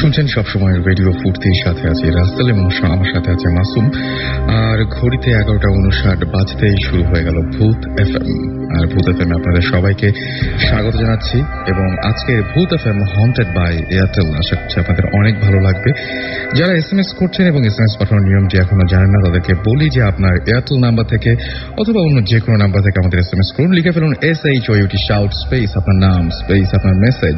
শুনছেন সবসময় রেডিও ফুর্তির সাথে আছে রাস্তাল এবং আমার সাথে আছে মাসুম। আর ঘড়িতে 11:59 বাজতেই শুরু হয়ে গেল ভূত এফএম। আর ভূত এফএম আপনাদের সবাইকে স্বাগত জানাচ্ছি। এবং আজকের ভূত এফএম হন্টেড বাই এয়ারটেল। আশা করছি আপনাদের অনেক ভালো লাগবে। যারা SMS করছেন এবং SMS পাঠানোর নিয়মটি এখনো জানেন না, তাদেরকে বলি যে আপনার এয়ারটেল নাম্বার থেকে অথবা অন্য যে কোনো নাম্বার থেকে আমাদের SMS করুন। লিখে ফেলুন SHOUT শাউট স্পেস আপনার নাম স্পেস আপনার মেসেজ,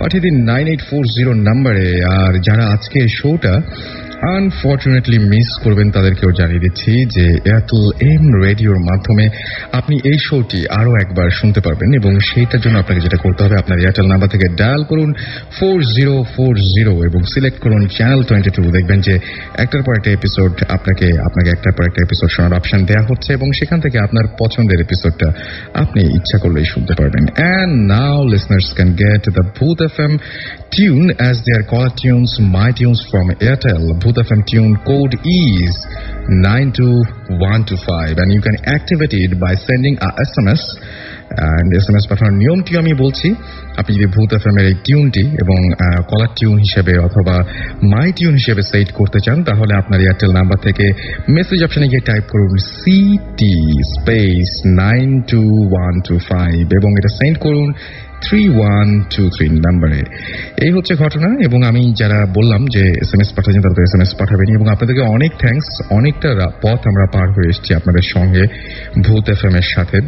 পাঠিয়ে দিন 9840 নাম্বারে। আর যারা আজকে শোটা আনফর্চুনেটলি মিস করবেন তাদেরকেও জানিয়ে দিচ্ছি যে এয়ারটেল এম রেডিওর মাধ্যমে আপনি এই শোটি আরো একবার শুনতে পারবেন। এবং সেইটার জন্য আপনাকে যেটা করতে হবে, আপনার এয়ারটেল নাম্বার থেকে ডায়াল করুন 4040 এবং সিলেক্ট করুন চ্যানেল 22। দেখবেন যে একটার পর একটা এপিসোড আপনাকে একটার পর একটা এপিসোড শোনার অপশন দেওয়া হচ্ছে এবং সেখান থেকে আপনার পছন্দের এপিসোডটা আপনি ইচ্ছা করলেই শুনতে পারবেন। And now listeners can get the Booth FM tune as their caller tunes, my tunes from Airtel. Booth FM tune code is 92125 and you can activate it by sending a SMS. And SMS পাঠানোর নিয়মটি আমি বলছি। আপনি যদি ভূত FM এর এই টিউনটি এবং কলার টিউন হিসেবে অথবা মাই টিউন হিসেবে সেট করতে চান, তাহলে আপনার এয়ারটেল নাম্বার থেকে মেসেজ অপশনে গিয়ে টাইপ করুন CT স্পেস 92125 এবং এটা সেন্ড করুন 3123 নাম্বারে। এই হচ্ছে ঘটনা। এবং আমি যারা বললাম যে SMS পাঠাচ্ছেন তারা তো SMS পাঠাবেন। এবং আপনাদেরকে অনেক থ্যাঙ্কস। অনেকটা পথ আমরা পার হয়ে এসেছি আপনাদের সঙ্গে ভূত এফএম এর সাথে।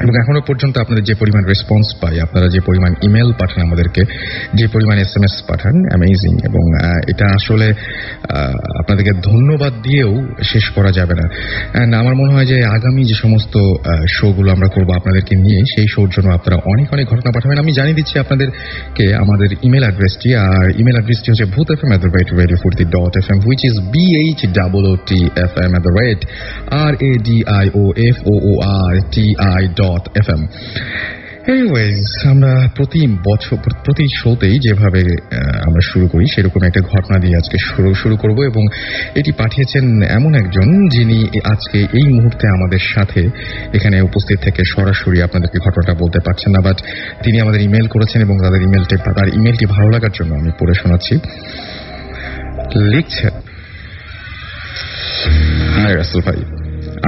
এবং এখনো পর্যন্ত আপনাদের যে পরিমাণ রেসপন্স পাই, আপনারা যে পরিমাণ ইমেল পাঠান আমাদেরকে, যে পরিমাণ SMS পাঠান, অ্যামেজিং। এবং এটা আসলে আপনাদেরকে ধন্যবাদ দিয়েও শেষ করা যাবে না। অ্যান্ড আমার মনে হয় যে আগামী যে সমস্ত শোগুলো আমরা করবো আপনাদেরকে নিয়ে, সেই শোর জন্য আপনারা অনেক অনেক ঘটনা পাঠাবেন। আমি জানিয়ে দিচ্ছি আপনাদেরকে আমাদের ইমেল অ্যাড্রেসটি। আর ইমেল অ্যাড্রেসটি হচ্ছে bhutfm@radiofurti.fm, which is BHOOTFM@radioforti.fm. Anyways, আমরা প্রতি শোতেই যেভাবে আমরা শুরু করি সেরকম একটা ঘটনা দিয়ে আজকে শুরু করব। এবং এটি পাঠিয়েছেন এমন একজন যিনি আজকে এই মুহূর্তে আমাদের সাথে এখানে উপস্থিত থেকে সরাসরি আপনাদেরকে ঘটনাটা বলতে পারছেন না, বাট তিনি আমাদের ইমেল করেছেন এবং তার ইমেলটি ভালো লাগার জন্য আমি পড়ে শোনাচ্ছি। লিখছেন, হাই রাসেল ভাই,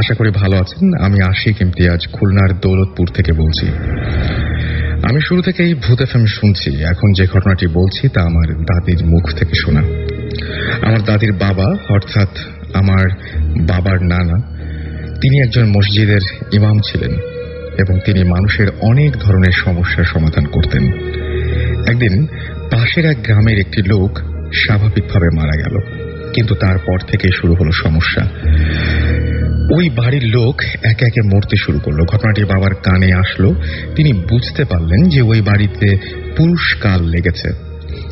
আশা করি ভালো আছেন। আমি আশিক ইমতিয়াজ খুলনার দৌলতপুর থেকে বলছি। আমি শুরু থেকেই ভূত এফএম শুনছি। এখন যে ঘটনাটি বলছি তা আমার দাদির মুখ থেকে শোনা। আমার দাদির বাবা, অর্থাৎ আমার বাবার নানা, তিনি একজন মসজিদের ইমাম ছিলেন এবং তিনি মানুষের অনেক ধরনের সমস্যার সমাধান করতেন। একদিন পাশের এক গ্রামের একটি লোক স্বাভাবিকভাবে মারা গেল, কিন্তু তারপর থেকে শুরু হলো সমস্যা। ওই বাড়ির লোক একে একে মরতে শুরু করলো। ঘটনাটি বাবার কানে আসলো। তিনি বুঝতে পারলেন যে ওই বাড়িতে পুরুষকাল লেগেছে।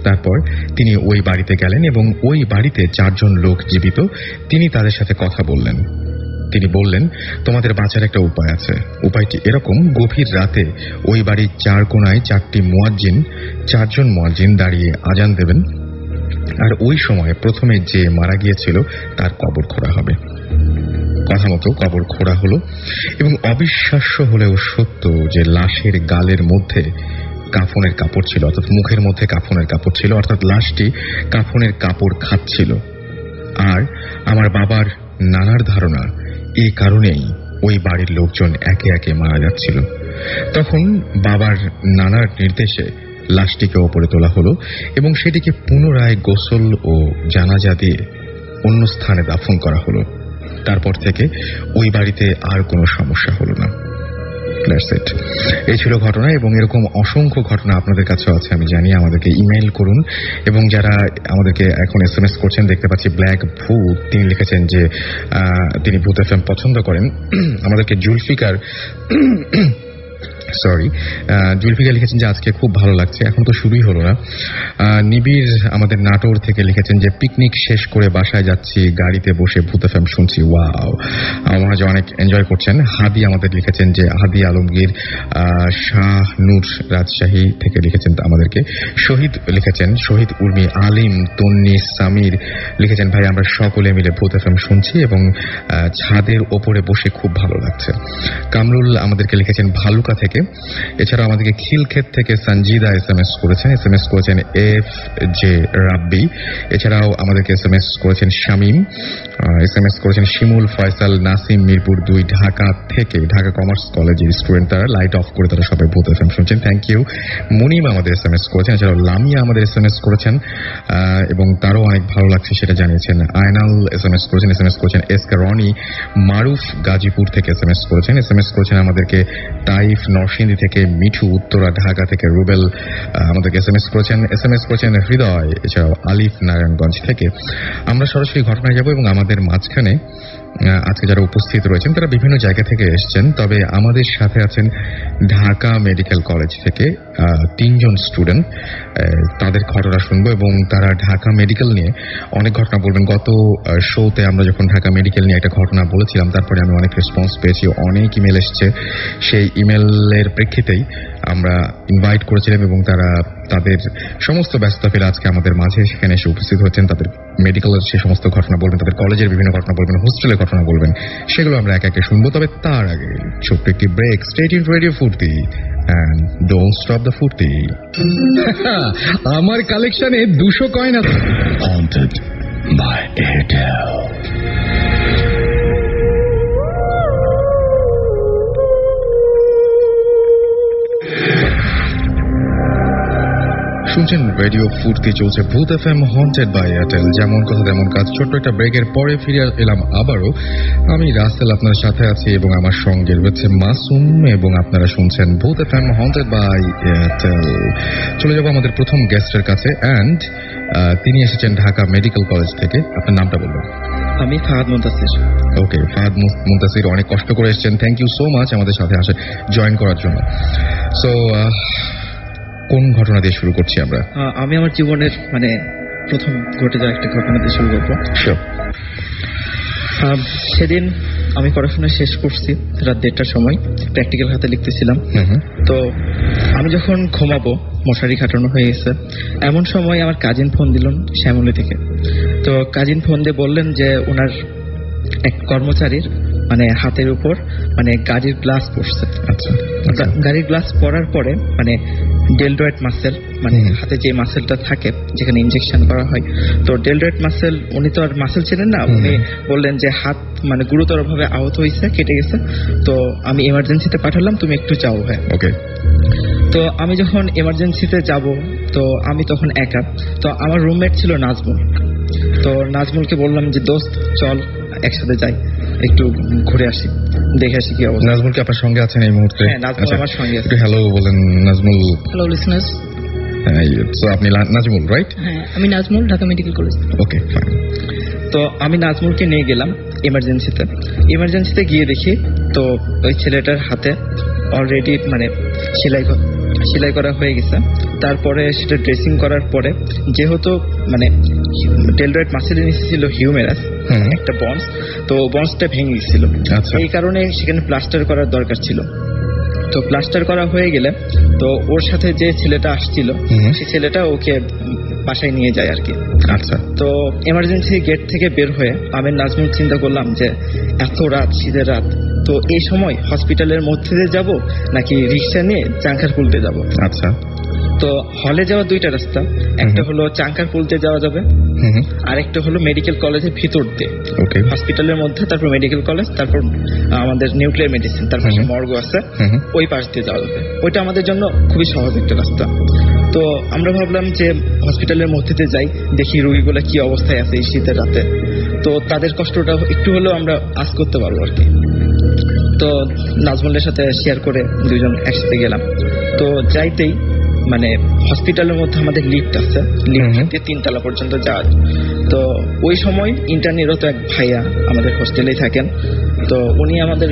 তারপর তিনি ওই বাড়িতে গেলেন এবং ওই বাড়িতে 4 জন লোক জীবিত। তিনি তাদের সাথে কথা বললেন। তিনি বললেন, তোমাদের বাঁচার একটা উপায় আছে। উপায়টি এরকম, গভীর রাতে ওই বাড়ির 4 কোণায় 4 জন মুয়াজ্জিন দাঁড়িয়ে আজান দেবেন। আর ওই সময় প্রথমে যে মারা গিয়েছিল তার কবর খোঁড়া হবে। কথা মতো কবর খোঁড়া হলো এবং অবিশ্বাস্য হলেও সত্য যে লাশের গালের মধ্যে কাফনের কাপড় ছিল, অর্থাৎ মুখের মধ্যে কাফনের কাপড় ছিল, অর্থাৎ লাশটি কাফনের কাপড় খাচ্ছিল। আর আমার বাবার নানার ধারণা এই কারণেই ওই বাড়ির লোকজন একে একে মারা যাচ্ছিল। তখন বাবার নানার নির্দেশে লাশটিকে ওপরে তোলা হলো এবং সেটিকে পুনরায় গোসল ও জানাজা দিয়ে অন্য স্থানে দাফন করা হলো। তারপর থেকে ওই বাড়িতে আর কোনো সমস্যা হলো না। এই ছিল ঘটনা। এবং এরকম অসংখ্য ঘটনা আপনাদের কাছেও আছে আমি জানি। আমাদেরকে ইমেইল করুন। এবং যারা আমাদেরকে এখন SMS করছেন, দেখতে পাচ্ছি ব্ল্যাক ভূত, তিনি লিখেছেন যে তিনি ভূত এফএম পছন্দ করেন। আমাদেরকে জুলফিকার লিখেছেন যে আজকে খুব ভালো লাগছে। এখন তো শুরুই হলো না। নিবিড় আমাদের নাটোর থেকে লিখেছেন যে পিকনিক শেষ করে বাসায় যাচ্ছি, গাড়িতে বসে ভূত এফএম শুনছি। ওয়াও, আমার মনে হয় অনেক এনজয় করছেন। হাদি আমাদের লিখেছেন যে হাদি আলমগীর শাহ নূর রাজশাহী থেকে লিখেছেন আমাদেরকে। শহীদ লিখেছেন, শহীদ উর্মি আলিম তন্নি সামির লিখেছেন, ভাই আমরা সকলে মিলে ভূত এফএম শুনছি এবং ছাদের ওপরে বসে খুব ভালো লাগছে। কামরুল আমাদেরকে লিখেছেন ভালুকা থেকে, এছাড়াও আমাদেরকে খিলক্ষেত থেকে সঞ্জিদা SMS করেছেন এফ জে রাব্বি। এছাড়াও আমাদেরকে SMS করেছেন শামীম, SMS করেছেন শিমুল, ফয়সাল, নাসিম, মিরপুর 2 ঢাকা থেকে, ঢাকা কমার্স কলেজের স্টুডেন্ট। তারা লাইট অফ করে তারা সবাই ভূত FM শুনছেন, থ্যাংক ইউ। মুনিম আমাদের SMS করেছেন, এছাড়াও লামিয়া আমাদের SMS করেছেন এবং তারও অনেক ভালো লাগছে সেটা জানিয়েছেন। আয়নাল SMS করেছেন এসকে রনি। মারুফ গাজীপুর থেকে SMS করেছেন আমাদেরকে তাইফ নরসিংদী থেকে, মিঠু উত্তরা ঢাকা থেকে, রুবেল আমাদেরকে SMS করেছেন হৃদয়, এছাড়াও আলিফ নারায়ণগঞ্জ থেকে। আমরা সরাসরি ঘটনায় যাব এবং আমাদের মাঝখানে আজকে যারা উপস্থিত রয়েছেন তারা বিভিন্ন জায়গা থেকে এসেছেন, তবে আমাদের সাথে আছেন ঢাকা মেডিকেল কলেজ থেকে 3 জন স্টুডেন্ট। তাদের ঘটনা শুনবো এবং তারা ঢাকা মেডিকেল নিয়ে অনেক ঘটনা বলবেন। গত শোতে আমরা যখন ঢাকা মেডিকেল নিয়ে একটা ঘটনা বলেছিলাম, তারপরে আমি অনেক রেসপন্স পেয়েছি, অনেক ইমেল এসছে। সেই ইমেলের প্রেক্ষিতেই আমরা ইনভাইট করেছিলাম এবং তারা তাদের সমস্ত ব্যস্ততা ফেলে আজকে আমাদের মাঝে সেখানে এসে উপস্থিত হচ্ছেন। তাদের মেডিকেলের সে সমস্ত ঘটনা বলবেন, তাদের কলেজের বিভিন্ন ঘটনা বলবেন, হোস্টেলের ঘটনা বলবেন, সেগুলো আমরা একে একে শুনবো। তবে তার আগে ছোট্ট একটি ব্রেক। স্টে টিউনড রেডিও ফুর্তি and don't stop the ফুর্তি। আমার কালেকশনে 200 কয়েন আছে। Haunted by Airtel। শুনছেন রেডিও ফুর্তি, চলছে ভূত FM হন্টেড বাই এয়ারটেল। যেমন কথা তেমন কাজ। ছোট্ট একটা ব্রেকের পরে ফিরে এলাম আবারও। আমি রাসেল আপনার সাথে আছি এবং আমার সঙ্গে রয়েছে মাসুম এবং আপনারা শুনছেন ভূত FM হন্টেড বাই এয়ারটেল। চলে যাবো আমাদের প্রথম গেস্টের কাছে অ্যান্ড তিনি এসেছেন ঢাকা মেডিকেল কলেজ থেকে। আপনার নামটা বলবেন? আমি ফাহাদ মুনতাসির। ওকে, ফাহাদ মুনতাসির, অনেক কষ্ট করে এসেছেন, থ্যাংক ইউ সো মাচ আমাদের সাথে জয়েন করার জন্য। সো কোন ঘটনা দিয়ে শুরু করছি আমরা? আমি আমার জীবনের প্রথম ঘটে যাওয়া একটা ঘটনা দিয়ে শুরু করবো। সেদিন আমি পড়াশোনা শেষ করছি রাত 1:30টার সময়, প্র্যাকটিক্যাল হাতে লিখতেছিলাম। তো আমি যখন ঘুমাবো, মশারি খাটানো হয়ে গেছে, এমন সময় আমার কাজিন ফোন দিলেন শ্যামলী থেকে। তো কাজিন ফোন দিয়ে বললেন যে ওনার এক কর্মচারীর হাতের উপর গাড়ির গ্লাস পড়ছে। আচ্ছা, গাড়ির গ্লাস পড়ার পরে ডেলডয়েড মাসেল, হাতে যে মাসেলটা থাকে যেখানে ইনজেকশন করা হয়, তো ডেলডয়েড মাসেল, উনি তো আর মাসেল ছিলেন না, উনি বললেন যে হাত গুরুতর ভাবে আহত হয়েছে, কেটে গেছে, তো আমি এমার্জেন্সিতে পাঠালাম, তুমি একটু যাও। হ্যাঁ, ওকে। তো আমি যখন এমার্জেন্সিতে যাব, তো আমি তখন একা। তো আমার রুমমেট ছিল নাজমুল। তো নাজমুলকে বললাম যে দোস্ত চল একসাথে যাই, একটু ঘুরে আসি, দেখে আসি কি অবস্থা। নাজমুল কি আপনার সঙ্গে আছেন এই মুহূর্তে? হ্যাঁ, নাজমুল আমার সঙ্গে আছে। হ্যালো বলেন নাজমুল। Hello listeners. সো আপনি নাজমুল, রাইট? হ্যাঁ, আমি নাজমুল, ঢাকা মেডিকেল কলেজ। ওকে, ফাইন। তো আমি নাজমুলকে নিয়ে গেলাম এমার্জেন্সিতে গিয়ে দেখি তো ওই ছেলেটার হাতে অলরেডি সেলাই করা হয়ে গেছে। তারপরে সেটা ড্রেসিং করার পরে যেহেতু ডেলডয়েড মাসেলের নিচে ছিল হিউমেরাস, একটা বন্স, তো বন্সটা ভেঙে গেছিল। এই কারণে সেখানে প্লাস্টার করার দরকার ছিল। তো প্লাস্টার করা হয়ে গেলে তো ওর সাথে যে ছেলেটা আসছিল, সেই ছেলেটা ওকে বাসায় নিয়ে যায় আর কি। আচ্ছা। তো এমার্জেন্সি গেট থেকে বের হয়ে আমি নাজমুল চিন্তা করলাম যে এত রাত, শীতের রাত, তো এই সময় হসপিটালের মধ্যে দিয়ে যাব নাকি রিক্সা নিয়ে চাঙ্কারপুল দিয়ে যাব। আচ্ছা। তো হলে যাওয়ার 2টা রাস্তা, একটা হলো চাঙ্কারপুল দিয়ে যাওয়া যাবে, আর একটা হলো মেডিকেল কলেজের ভিতর দিয়ে, হসপিটালের মধ্যে, তারপর মেডিকেল কলেজ, তারপর আমাদের নিউক্লিয়ার মেডিসিন, তার পাশে মর্গ আছে, ওই পাশ দিয়ে যাওয়া যাবে। ওইটা আমাদের জন্য খুবই সহজ একটা রাস্তা। তো আমরা ভাবলাম যে হসপিটালের মধ্যে দিয়ে যাই, দেখি রোগীগুলো কি অবস্থায় আছে এই শীতের রাতে, তো তাদের কষ্টটা একটু হলেও আমরা আজ করতে পারবো আর কি। তো নাজমুলের সাথে শেয়ার করে 2 জন একসাথে গেলাম। তো যাইতেই হসপিটালের মধ্যে আমাদের লিফট আছে, লিফট দিয়ে 3 তলা পর্যন্ত যাওয়া। তো ওই সময় ইন্টার্নিরত এক ভাইয়া আমাদের হোস্টেলেই থাকেন। তো উনি আমাদের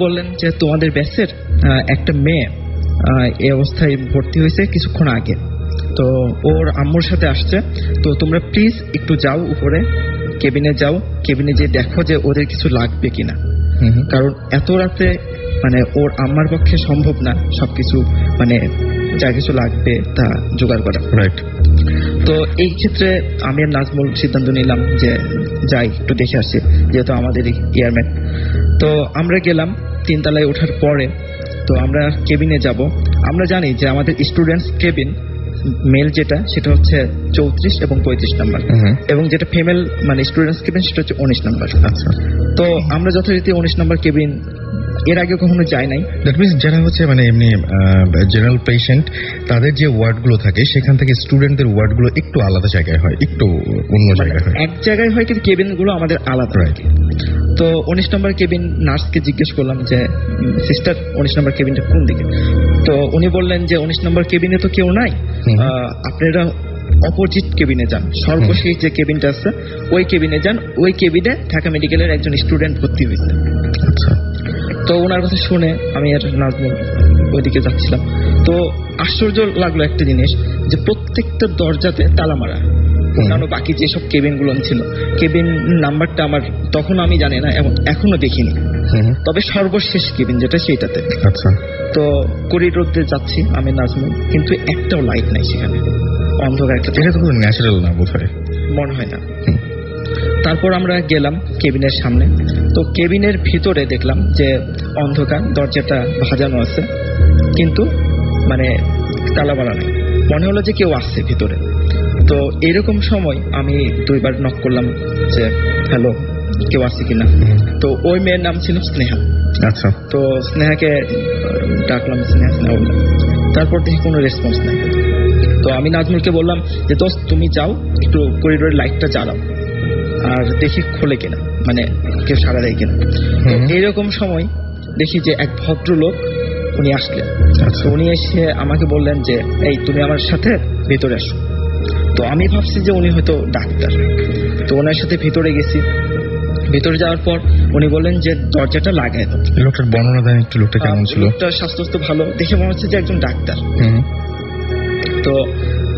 বললেন যে তোমাদের ব্যাচের একটা মেয়ে এই অবস্থায় ভর্তি হয়েছে কিছুক্ষণ আগে, তো ওর আম্মুর সাথে আসছে, তো তোমরা প্লিজ একটু যাও উপরে, কেবিনে যাও, কেবিনে যে দেখো যে ওদের কিছু লাগবে কিনা, কারণ এত রাতে ওর আম্মার পক্ষে সম্ভব না সবকিছু যা কিছু লাগবে তা জোগাড় করা। রাইট। তো এই ক্ষেত্রে আমি আর নাজমুল সিদ্ধান্ত নিলাম যে যাই একটু দেখে আসি, যেহেতু আমাদের এয়ারম্যান। তো আমরা গেলাম, 3 তলায় ওঠার পরে তো আমরা কেবিনে যাব। আমরা জানি যে আমাদের স্টুডেন্টস কেবিন মেল যেটা সেটা হচ্ছে 34 এবং 35 নাম্বার, এবং যেটা ফিমেল মানে স্টুডেন্টস কেবিন সেটা হচ্ছে 19 নাম্বার। আচ্ছা, তো আমরা যথারীতি 19 নাম্বার কেবিন এর আগে কখনো যাই নাই। দ্যাট মিনস যারা হচ্ছে মানে এমনি জেনারেল পেশেন্ট তাদের যে ওয়ার্ডগুলো থাকে সেখান থেকে স্টুডেন্টদের ওয়ার্ডগুলো একটু আলাদা জায়গায় হয়, একটু অন্য জায়গায় হয়। এক জায়গায় হয় কিন্তু কেবিনগুলো আমাদের আলাদা। রাইট। তো 19 নম্বর কেবিন নার্সকে জিজ্ঞেস করলাম যে সিস্টার 19 নম্বর কেবিনটা কোন দিকে। তো উনি বললেন যে 19 নম্বর কেবিনে তো কেউ নাই, আপনারা অপোজিট কেবিনে যান, সর্বশেষ যে কেবিনটা আছে ওই কেবিনে যান, ওই কেবিনে ঢাকা মেডিকেলের একজন স্টুডেন্ট ভর্তি হয়েছে। আচ্ছা। তো ওনার কথা শুনে আমি আর নাজমুল ওইদিকে যাচ্ছিলাম। তো আশ্চর্য লাগলো একটা জিনিস যে প্রত্যেকটা দরজাতে তালা মারা। অন্যান্য বাকি যেসব কেবিনগুলো ছিল কেবিন নাম্বারটা আমার তখন আমি জানি না এবং এখনো দেখিনি, তবে সর্বশেষ কেবিন যেটা সেইটাতে। আচ্ছা। তো করিডোরে যাচ্ছি আমি নাজমুল, কিন্তু একটাও লাইট নাই সেখানে, অন্ধকার একটা। এটা তো ন্যাচারাল না বোধহয়, মনে হয় না। তারপর আমরা গেলাম কেবিনের সামনে। তো কেবিনের ভিতরে দেখলাম যে অন্ধকার, দরজাটা ভাজানো আছে কিন্তু মানে তালা মারা নেই, মনে হলো যে কেউ আসছে ভিতরে। তো এরকম সময় আমি 2 বার নক করলাম যে হ্যালো কেউ আসছে কিনা। তো ওই মেয়ের নাম ছিল স্নেহা। আচ্ছা। তো স্নেহাকে ডাকলাম, স্নেহা স্নেহা বললাম, তারপর দেখি কোনো রেসপন্স নাই। তো আমি নাজমুলকে বললাম যে দোস্ত তুমি যাও একটু করিডোরের লাইটটা জ্বালাও আর দেখি খোলে কিনা, মানে কেউ সাড়া দেয় কিনা। তো এইরকম সময় দেখি যে এক ভদ্রলোক উনি আসলেন। তো উনি এসে আমাকে বললেন যে এই তুমি আমার সাথে ভেতরে আসো। তো আমি ভাবছি যে উনি হয়তো ডাক্তার। তো ওনার সাথে ভিতরে গেছি। ভিতরে যাওয়ার পর উনি বললেন যে দরজাটা লাগায় দাও। লোকটার বর্ণনা দেন একটু, লোকটা কেমন ছিল? লোকটা স্বাস্থ্য ভালো, দেখে মনে হচ্ছে যে একজন ডাক্তার। তো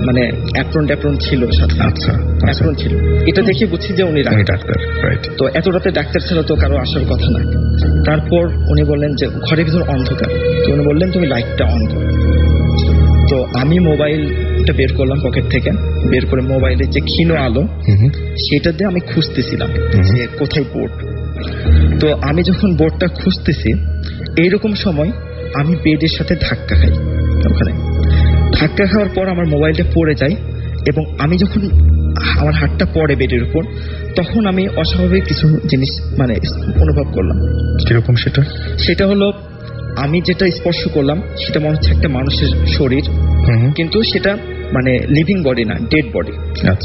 মানে অ্যাপ্রন ছিল সাথে। আচ্ছা, অ্যাপ্রন ছিল, এটা দেখে বুঝছি যে উনি ডাক্তার। রাইট। তো এত রাতে ডাক্তার ছাড়া তো কারো আসার কথা না। তারপর উনি বললেন যে ঘরের ভিতর অন্ধকার, তো উনি বললেন তুমি লাইটটা অন করো। তো আমি মোবাইলটা বের করলাম পকেট থেকে, বের করে মোবাইলের যে ক্ষীণ আলো সেটা দিয়ে আমি খুঁজতেছিলাম যে কোথায় বোর্ড। তো আমি যখন বোর্ডটা খুঁজতেছি এইরকম সময় আমি বেডের সাথে ধাক্কা খাই। ওখানে ধাক্কা খাওয়ার পর আমার মোবাইলটা পড়ে যায় এবং আমি যখন আমার হাতটা পড়ে বেডের উপর তখন আমি অস্বাভাবিক কিছু জিনিস মানে অনুভব করলাম। কিরকম সেটা? সেটা হলো আমি যেটা স্পর্শ করলাম সেটা মনে হচ্ছে একটা মানুষের শরীর, কিন্তু সেটা মানে লিভিং বডি না, ডেড বডি।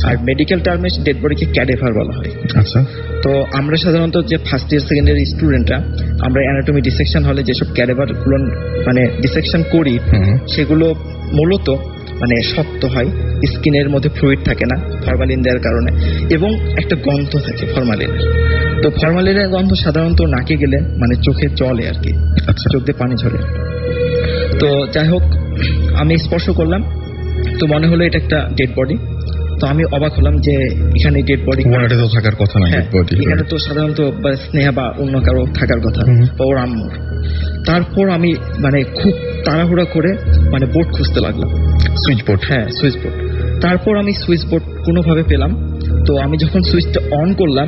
আর মেডিকেল টার্মে ডেড বডিকে ক্যাডেভার বলা হয়। আচ্ছা। তো আমরা সাধারণত যে ফার্স্ট ইয়ার সেকেন্ড ইয়ার স্টুডেন্টরা আমরা অ্যানাটমি ডিসেকশন হলে যেসব ক্যাডেভার গুলো মানে ডিসেকশন করি সেগুলো মূলত মানে শক্ত হয়, স্কিনের মধ্যে ফ্লুইড থাকে না ফরমালিন দেওয়ার কারণে, এবং একটা গন্ধ থাকে ফরমালিনের। তো ফরমালিনের গন্ধ সাধারণত নাকে গেলে মানে চোখে চলে আর কি, চোখ দিয়ে পানি ঝরে। তো যাই হোক আমি স্পর্শ করলাম, তো মনে হলো এটা একটা ডেড বডি। তো আমি অবাক হলাম যে এখানে ডেড বডি তো থাকার কথা না, এখানে তো সাধারণত স্নেহা বা অন্য কারো থাকার কথা বা ওর আম্মুর। তারপর আমি মানে খুব তাড়াহুড়া করে মানে বোর্ড খুঁজতে লাগলাম, সুইচ বোর্ড। হ্যাঁ, সুইচ বোর্ড। তারপর আমি সুইচ বোর্ড কোনোভাবে পেলাম। তো আমি যখন সুইচটা অন করলাম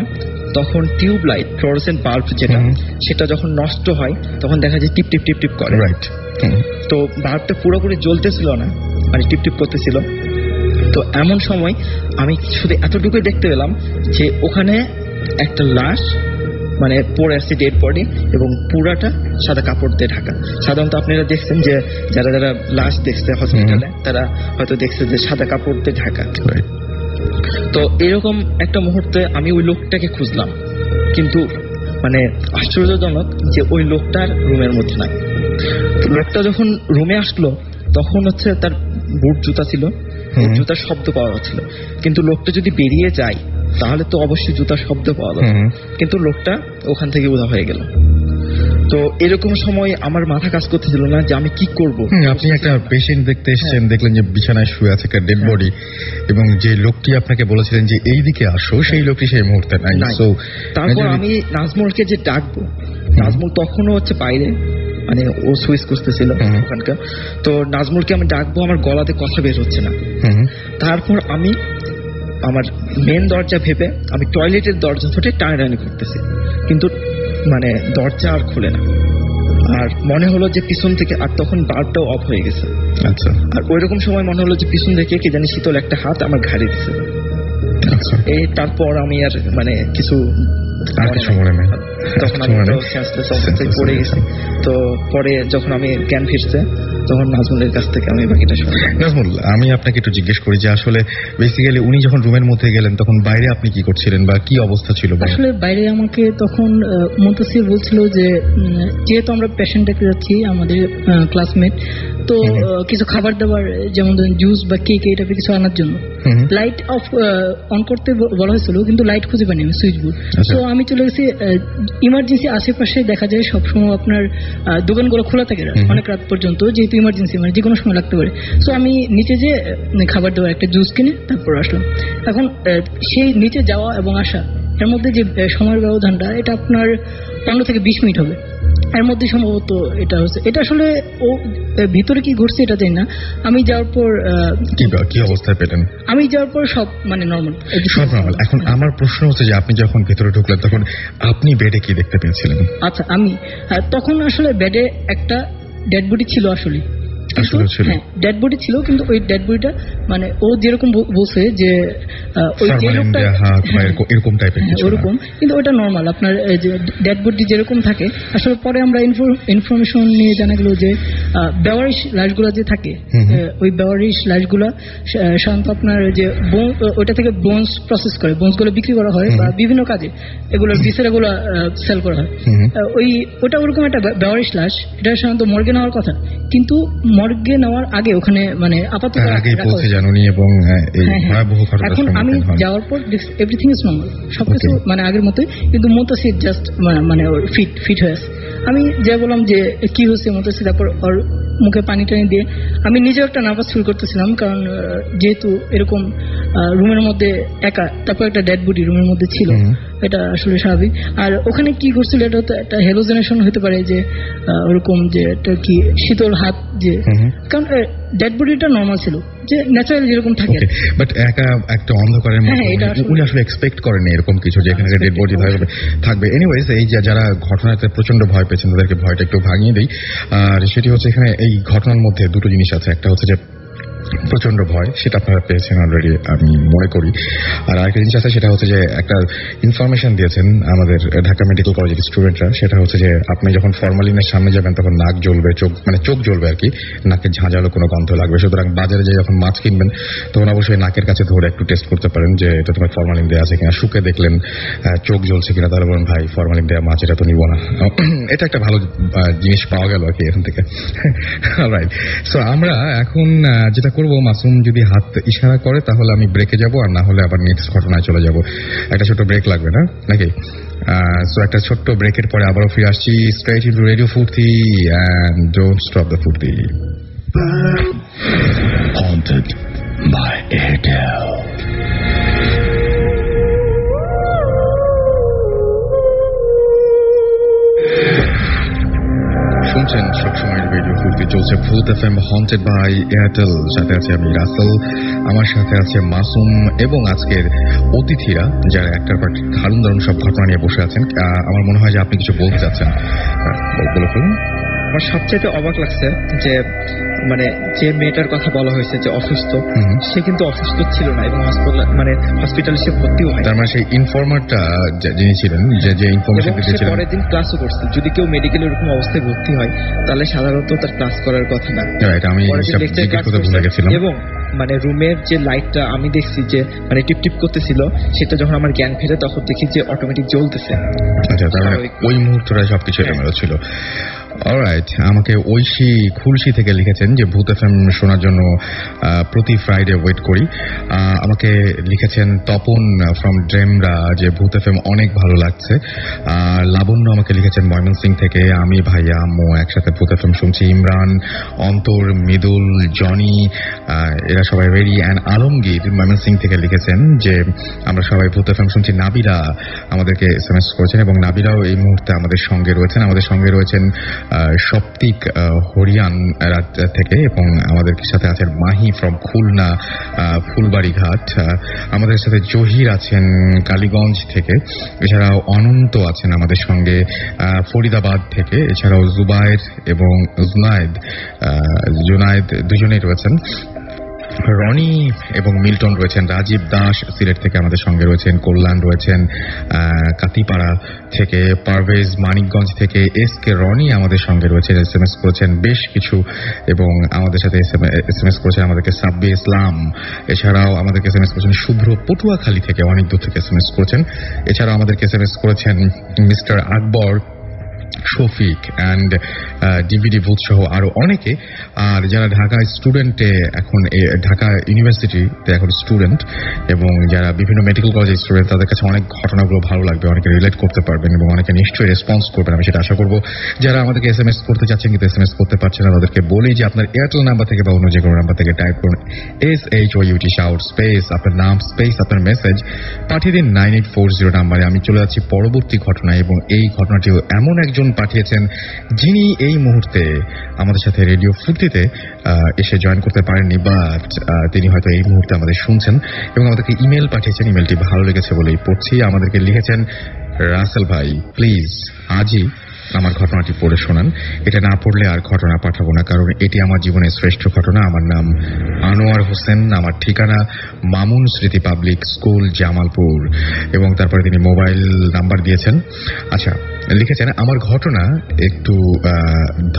তখন টিউব লাইট ফ্লোরোসেন্ট বাল্ব যেটা সেটা যখন নষ্ট হয় তখন দেখা যায় টিপ টিপ টিপ টিপ করে। রাইট। তো বাল্বটা পুরোপুরি জ্বলতেছিল না, মানে টিপ টিপ করতেছিল। তো এমন সময় আমি শুধু এতটুকুই দেখতে পেলাম যে ওখানে একটা লাশ মানে পড়ে আসছে, ডেড বডি, এবং পুরাটা সাদা কাপড় দিয়ে ঢাকা। সাধারণত আপনারা দেখছেন যে যারা যারা লাশ দেখছে হসপিটালে তারা হয়তো দেখছে যে সাদা কাপড় দিয়ে ঢাকা। তো এরকম একটা মুহূর্তে আমি ওই লোকটাকে খুঁজলাম, কিন্তু মানে আশ্চর্যজনক যে ওই লোকটার রুমের মধ্যে নাই। লোকটা যখন রুমে আসলো তখন হচ্ছে তার বুট জুতা ছিল, জুতার শব্দ পাওয়া যাচ্ছিল, কিন্তু লোকটা যদি বেরিয়ে যায় তাহলে তো অবশ্যই জুতার শব্দ পাওয়া যাবে, কিন্তু লোকটা ওখান থেকে উধাও হয়ে গেল। তো এরকম সময় আমার মাথা কাজ করতেছিল না যে আমি কি করব। আপনি একটা পেশেন্ট দেখতে এসেছেন, দেখলেন যে বিছানায় শুয়ে আছে একটা ডেড বডি, এবং যে লোকটি আপনাকে বলেছিলেন যে এই দিকে আসো সেই লোকটি সেই মুহূর্তে নাই। তারপর আমি নাজমুলকে যে ডাকবো, নাজমুল তখনও হচ্ছে বাইরে, মানে ও সুইচ করতেছিল ওখানকার। তো নাজমুলকে আমি ডাকবো, আমার গলাতে কথা বের হচ্ছে না। তারপর আমি আমার মেন দরজা ভেবে আমি টয়লেটের দরজা ধরে টানাটানি করতেছি, কিন্তু মানে দরজা আর খুলে না। আর মনে হলো যে পিছন থেকে, আর তখন বাল্বটাও অফ হয়ে গেছে। আচ্ছা। আর ওইরকম সময় মনে হলো যে পিছন থেকে কি জানি শীতল একটা হাত আমার ঘাড়ে দিছে। আচ্ছা। এই তারপর আমি আর মানে কিছু মনে নেই, তখন আমি তো সেন্সলেস অবস্থায় পড়ে গেছি। তো পরে যখন আমি জ্ঞান ফিরছে তখন নাজমুলের কাছ থেকে আমি বাকিটা শুনলাম। নাজমুল, আমি আপনাকে একটু জিজ্ঞেস করি যে আসলে বেসিক্যালি উনি যখন রুমের মধ্যে গেলেন তখন বাইরে আপনি কি করছিলেন বা কি অবস্থা ছিল? আসলে বাইরে আমাকে তখন মুনতাসির বলছিল যে যেহেতু আমরা পেশেন্ট দেখতে যাচ্ছি, আমাদের ক্লাসমেট, তো কিছু খাবার দাবার যেমন জুস বা কেক এই টাইপের কিছু আনার জন্য লাইট অফ অন করতে বলা হয়েছিল, কিন্তু লাইট খুঁজে পাইনি আমি সুইচ বোর্ড। তো আমি চলে গেছি ইমার্জেন্সি আশেপাশে, দেখা যায় সবসময় আপনার দোকানগুলো খোলা থাকে অনেক রাত পর্যন্ত, যেহেতু ইমার্জেন্সি মানে যে কোনো সময় লাগতে পারে। সো আমি নিচে যে খাবার দাবার একটা জুস কিনে তারপর আসলাম। এখন সেই নিচে যাওয়া এবং আসা এর মধ্যে যে সময়ের ব্যবধানটা, এটা আপনার 15 থেকে 20 মিনিট হবে। এর মধ্যে সম্ভবত এটা হচ্ছে, এটা আসলে ও ভিতরে কি ঘটছে এটা জানি না। আমি যাওয়ার পর কি অবস্থায় পেলেন? আমি যাওয়ার পর সব মানে নর্মাল, সব নর্মাল। এখন আমার প্রশ্ন হচ্ছে যে আপনি যখন ভেতরে ঢুকলেন তখন আপনি বেডে কি দেখতে পেয়েছিলেন? আচ্ছা, আমি তখন আসলে বেডে একটা ডেড বডি ছিল আসলে। হ্যাঁ, ডেড বডি ছিল, কিন্তু ওই ডেড বডিটা মানে ও যেরকম বলছে যে ওই যে লোকটা এরকম টাইপের ওরকম, কিন্তু ওটা নর্মাল আপনার যে ডেড বডি যেরকম থাকে। আসলে পরে আমরা ইনফরমেশন নিয়ে জানা গেল যে বেওয়ারিশ লাশগুলা যে থাকে, ওই বেওয়ারিশ লাশগুলা সাধারণত আপনার যে ওইটা থেকে বোনস প্রসেস করে, বোনস গুলো বিক্রি করা হয় বা বিভিন্ন কাজে এগুলোর ভিসেরাগুলো সেল করা হয়। ওটা ওরকম একটা বেওয়ারিশ লাশ, এটা সাধারণত মর্গে নেওয়ার কথা, কিন্তু মর্গে নেওয়ার আগে ওখানে মানে আপাতত এখন আমি যাওয়ার পর এভরিথিং ইজ নর্মাল, সবকিছু মানে আগের মতোই, কিন্তু মুনতাসির জাস্ট মানে ওর ফিট হয়ে আছে। আমি যা বললাম যে কি হয়েছে মুনতাসির, তারপর ওর মুখে পানি টানি দিয়ে আমি নিজেও একটা নার্ভাস ফিল করতেছিলাম, কারণ যেহেতু এরকম রুমের মধ্যে একা, তারপর একটা ডেড বডি রুমের মধ্যে ছিল, এটা আসলে স্বাভাবিক। আর ওখানে কি করছিল, এটা তো একটা হ্যালোজিনেশন হতে পারে যে ওরকম যে একটা কি শীতল হাত, যে কারণ ডেড বডিটা নর্মাল ছিল, যে ন্যাচারাল যেরকম থাকে, বাট একা একটা অন্ধকারের মধ্যে উনি আসলে এক্সপেক্ট করেননি এরকম কিছু যে এখানে ডেড বডি থাকবে। এনিওয়েজ, এই যে যারা ঘটনাতে প্রচন্ড ভয় পেয়েছেন তাদেরকে ভয়টা একটু ভাঙিয়ে দিই। আর সেটি হচ্ছে এখানে এই ঘটনার মধ্যে দুটো জিনিস আছে, একটা হচ্ছে যে প্রচন্ড ভয়, সেটা আপনারা পেয়েছেন অলরেডি আমি মনে করি। আর আরেকটা জিনিস আছে, সেটা হচ্ছে যে একটা ইনফরমেশন দিয়েছেন আমাদের ঢাকা মেডিকেল কলেজের স্টুডেন্টরা, সেটা হচ্ছে যে আপনি যখন ফরমালিনের সামনে যাবেন তখন নাক জ্বলবে, চোখ জ্বলবে আর কি, নাকে ঝাঁঝালো কোনো গন্ধ লাগবে। সুতরাং বাজারে যে যখন মাছ কিনবেন তখন অবশ্যই নাকের কাছে ধরে একটু টেস্ট করতে পারেন যে এটা তোমার ফরমালিন দেওয়া আছে কিনা। শুকে দেখলেন চোখ জ্বলছে কিনা, তাহলে বলেন ভাই ফরমালিন দেওয়া মাছ, এটা তো নিব না। এটা একটা ভালো জিনিস পাওয়া গেল আর কি এখান থেকে। রাইট, সো আমরা এখন যেটা করবো, মাসুম যদি হাত ইশারা করে তাহলে আমি ব্রেকে যাব, আর না হলে আবার নেক্সট ঘটনায় চলে যাব। একটা ছোট্ট ব্রেক লাগবে না নাকি? সো একটা ছোট্ট ব্রেকের পরে আবারও ফিরে আসছি স্ট্রেট ইনটু রেডিও ফুর্তি, এন্ড ডোন্ট স্টপ দ্য ফুর্তি। Haunted by Airtel. শুনছেন সবসময় রেডিও ফুর্তি, চলছে ভূত এফএম হন্টেড বাই এয়ারটেল। সাথে আছে আমি রাসেল, আমার সাথে আছে মাসুম এবং আজকের অতিথিরা যারা একটার পর দারুণ দারুণ সব ঘটনা নিয়ে বসে আছেন। আমার মনে হয় যে আপনি কিছু বলতে চাচ্ছেন, বলে ফেলুন। আমার সবচেয়ে অবাক লাগছে যে মানে যে মেয়েটার কথা বলা হয়েছে যে অসুস্থ, সে কিন্তু অসুস্থ ছিল না এবং হসপিটালে সে ভর্তিও হয়। তার মানে সেই ইনফরমারটা যিনি ছিলেন, যে ইনফরমেশন দিয়েছিলেন, পরের দিন ক্লাসও করছে। যদি কেউ মেডিকেলে এরকম অবস্থায় ভর্তি হয় তাহলে সাধারণত তার ক্লাস করার কথা না। এটা আমি ভুলে গেছিলাম। এবং মানে রুমের যে লাইটটা আমি দেখছি যে মানে টিপ টিপ করতেছিল, সেটা যখন আমার জ্ঞান ফেরে তখন দেখি যে অটোমেটিক জ্বলতেছে। আচ্ছা, তার মানে ওই মুহূর্তটা সবকিছু এলোমেলো ছিল। অলরাইট, আমাকে ঐশী খুলশি থেকে লিখেছেন যে ভূত এফএম শোনার জন্য প্রতি ফ্রাইডে ওয়েট করি। আমাকে লিখেছেন তপন ফ্রম ড্রেমরা যে ভূত এফএম অনেক ভালো লাগছে। লাবণ্য আমাকে লিখেছেন ময়মনসিং থেকে, আমি ভাইয়া আম্মু একসাথে ভূত এফএম শুনছি। ইমরান, অন্তর, মৃদুল, জনি, এরা সবাই রেডি। অ্যান্ড আলমগীর ময়মনসিং থেকে লিখেছেন যে আমরা সবাই ভূত এফএম শুনছি। নাবিলা আমাদেরকে SMS করেছেন এবং নাবিলাও এই মুহূর্তে আমাদের সঙ্গে রয়েছেন। আমাদের সঙ্গে রয়েছেন সপ্তিক হরিয়ান থেকে, এবং আমাদের সাথে আছেন মাহি ফ্রম খুলনা ফুলবাড়িঘাট, আমাদের সাথে জহির আছেন কালীগঞ্জ থেকে, এছাড়াও অনন্ত আছেন আমাদের সঙ্গে ফরিদাবাদ থেকে, এছাড়াও জুবায়ের এবং জুনায়েদ দুজনেই রয়েছেন, রনি এবং মিল্টন রয়েছেন, রাজীব দাস সিলেট থেকে আমাদের সঙ্গে রয়েছেন, কল্যাণ রয়েছেন কাতিপাড়া থেকে, পারভেজ মানিকগঞ্জ থেকে, SK রনি আমাদের সঙ্গে রয়েছেন, SMS করেছেন বেশ কিছু, এবং আমাদের সাথে SMS করেছেন আমাদেরকে সাব্বির ইসলাম, এছাড়াও আমাদেরকে SMS করেছেন শুভ্র পটুয়াখালী থেকে, অনেক দূর থেকে SMS করেছেন, এছাড়াও আমাদেরকে SMS করেছেন mister Akbar, Shafiq and DVD ভূত সহ আরো অনেকে। আর যারা ঢাকা স্টুডেন্টে এখন ঢাকা ইউনিভার্সিটিতে এখন স্টুডেন্ট এবং যারা বিভিন্ন মেডিকেল কলেজের স্টুডেন্ট, তাদের কাছে অনেক ঘটনাগুলো ভালো লাগবে, অনেকে রিলেট করতে পারবেন এবং অনেকে নিশ্চয়ই রেসপন্স করবেন, আমি সেটা আশা করবো। যারা আমাদেরকে SMS করতে চাচ্ছেন কিন্তু SMS করতে পারছেন না, তাদেরকে বলি যে আপনার এয়ারটেল নাম্বার থেকে বা অন্য যে কোনো নাম্বার থেকে টাইপ করুন SHOUT শাউট স্পেস আপনার নাম স্পেস আপনার মেসেজ পাঠিয়ে দিন 9840 নাম্বারে। আমি চলে যাচ্ছি পরবর্তী ঘটনায়, এবং এই ঘটনাটিও এমন একজন পাঠিয়েছেন যিনি এই মুহূর্তে আমাদের সাথে রেডিও ফুর্তিতে এসে জয়েন করতে পারেননি, বাট তিনি হয়তো এই মুহূর্তে আমাদের শুনছেন এবং আমাদেরকে ইমেল পাঠিয়েছেন। ইমেলটি ভালো লেগেছে বলেই পড়ছি। আমাদেরকে লিখেছেন, রাসেল ভাই প্লিজ আজই আমার ঘটনাটি পড়ে শোনান, এটা না পড়লে আর ঘটনা পাঠাবো না, কারণ এটি আমার জীবনের শ্রেষ্ঠ ঘটনা। আমার নাম আনোয়ার হোসেন, আমার ঠিকানা মামুন স্মৃতি পাবলিক স্কুল জামালপুর, এবং তারপরে তিনি মোবাইল নাম্বার দিয়েছেন। আচ্ছা, লিখেছেন, আমার ঘটনা একটু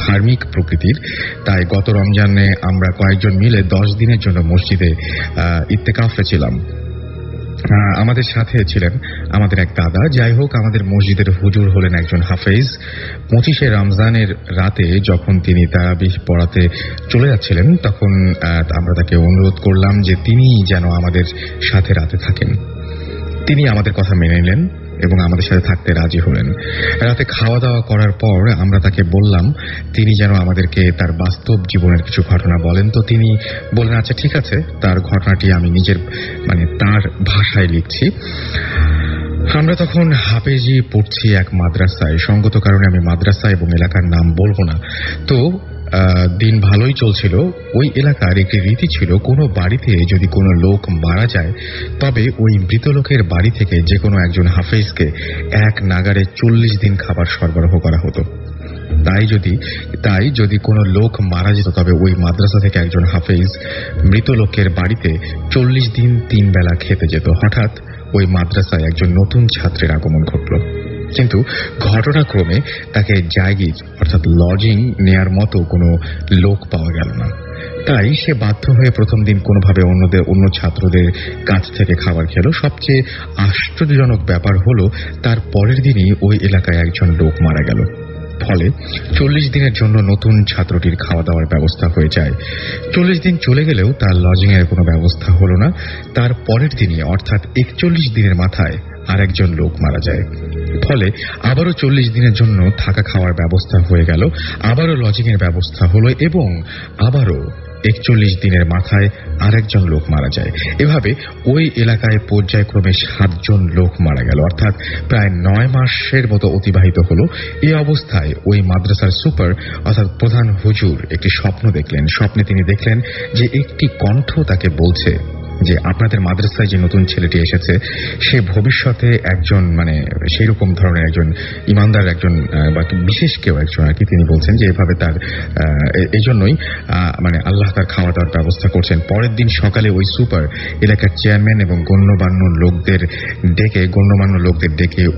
ধার্মিক প্রকৃতির, তাই গত রমজানে আমরা কয়েকজন মিলে 10 দিনের জন্য মসজিদে ইত্তেকাফে ছিলাম। আমাদের সাথে ছিলেন আমাদের এক দাদা। যাই হোক, আমাদের মসজিদের হুজুর হলেন একজন হাফেজ। 25শে রমজানের রাতে যখন তিনি তারাবিহ পড়াতে চলে যাচ্ছিলেন, তখন আমরা তাকে অনুরোধ করলাম যে তিনি যেন আমাদের সাথে রাতে থাকেন। তিনি আমাদের কথা মেনে নিলেন এবং আমাদের সাথে থাকতে রাজি হলেন। রাতে খাওয়া দাওয়া করার পর আমরা তাকে বললাম তিনি যেন আমাদেরকে তার বাস্তব জীবনের কিছু ঘটনা বলেন। তো তিনি বললেন, আচ্ছা ঠিক আছে, তার ঘটনাটি আমি নিজের তার ভাষায় লিখছি। আমরা তখন হাফেজি পড়ছি এক মাদ্রাসায়, সঙ্গত কারণে আমি মাদ্রাসা এবং এলাকার নাম বলবো না। তো দিন ভালোই চলছিল। ওই এলাকার একটি রীতি ছিল, কোনো বাড়িতে যদি কোনো লোক মারা যায় তবে ওই মৃত লোকের বাড়ি থেকে যে কোনো একজন হাফেজকে এক নাগারে 40 দিন খাবার সরবরাহ করা হতো। তাই যদি কোনো লোক মারা যেত তবে ওই মাদ্রাসা থেকে একজন হাফেজ মৃত লোকের বাড়িতে 40 দিন 3 বেলা খেতে যেত। হঠাৎ ওই মাদ্রাসায় একজন নতুন ছাত্রের আগমন ঘটল, কিন্তু ঘটনাক্রমে তাকে জায়গির অর্থাৎ লজিং নেয়ার মতো কোনো লোক পাওয়া গেল না। তাই সে বাধ্য হয়ে প্রথম দিন কোনোভাবে অন্য ছাত্রদের কাছ থেকে খাবার খেল। সবচেয়ে আশ্চর্যজনক ব্যাপার হলো, তার পরের দিনই ওই এলাকায় একজন লোক মারা গেল। ফলে 40 দিনের জন্য নতুন ছাত্রটির খাওয়া দাওয়ার ব্যবস্থা হয়ে যায়। 40 দিন চলে গেলেও তার লজিং এর কোনো ব্যবস্থা হলো না। তার পরের দিনই অর্থাৎ 41 দিনের মাথায় আরেকজন লোক মারা যায়। ফলে আবারও 40 দিনের জন্য থাকা খাওয়ার ব্যবস্থা হয়ে গেল, আবারও লজিং এর ব্যবস্থা হলো, এবং আবারও 41 দিনের মাথায় আরেকজন লোক মারা যায়। এভাবে ওই এলাকায় পর্যায়ক্রমে 7 জন লোক মারা গেল, অর্থাৎ প্রায় 9 মাসের মতো অতিবাহিত হলো। এই অবস্থায় ওই মাদ্রাসার সুপার অর্থাৎ প্রধান হুজুর একটি স্বপ্ন দেখলেন। স্বপ্নে তিনি দেখলেন যে একটি কণ্ঠ তাকে বলছে যে আপনাদের মাদ্রাসায় যে নতুন ছেলেটি এসেছে সে ভবিষ্যতে একজন সেই রকম ধরনের একজন ইমানদার একজন বা বিশেষ কেউ একজন আর কি। তিনি বলছেন যে এভাবে তার এই জন্যই আল্লাহ তার খাওয়া দাওয়ার ব্যবস্থা করছেন। পরের দিন সকালে ওই সুপার এলাকার চেয়ারম্যান এবং গণ্যমান্য লোকদের ডেকে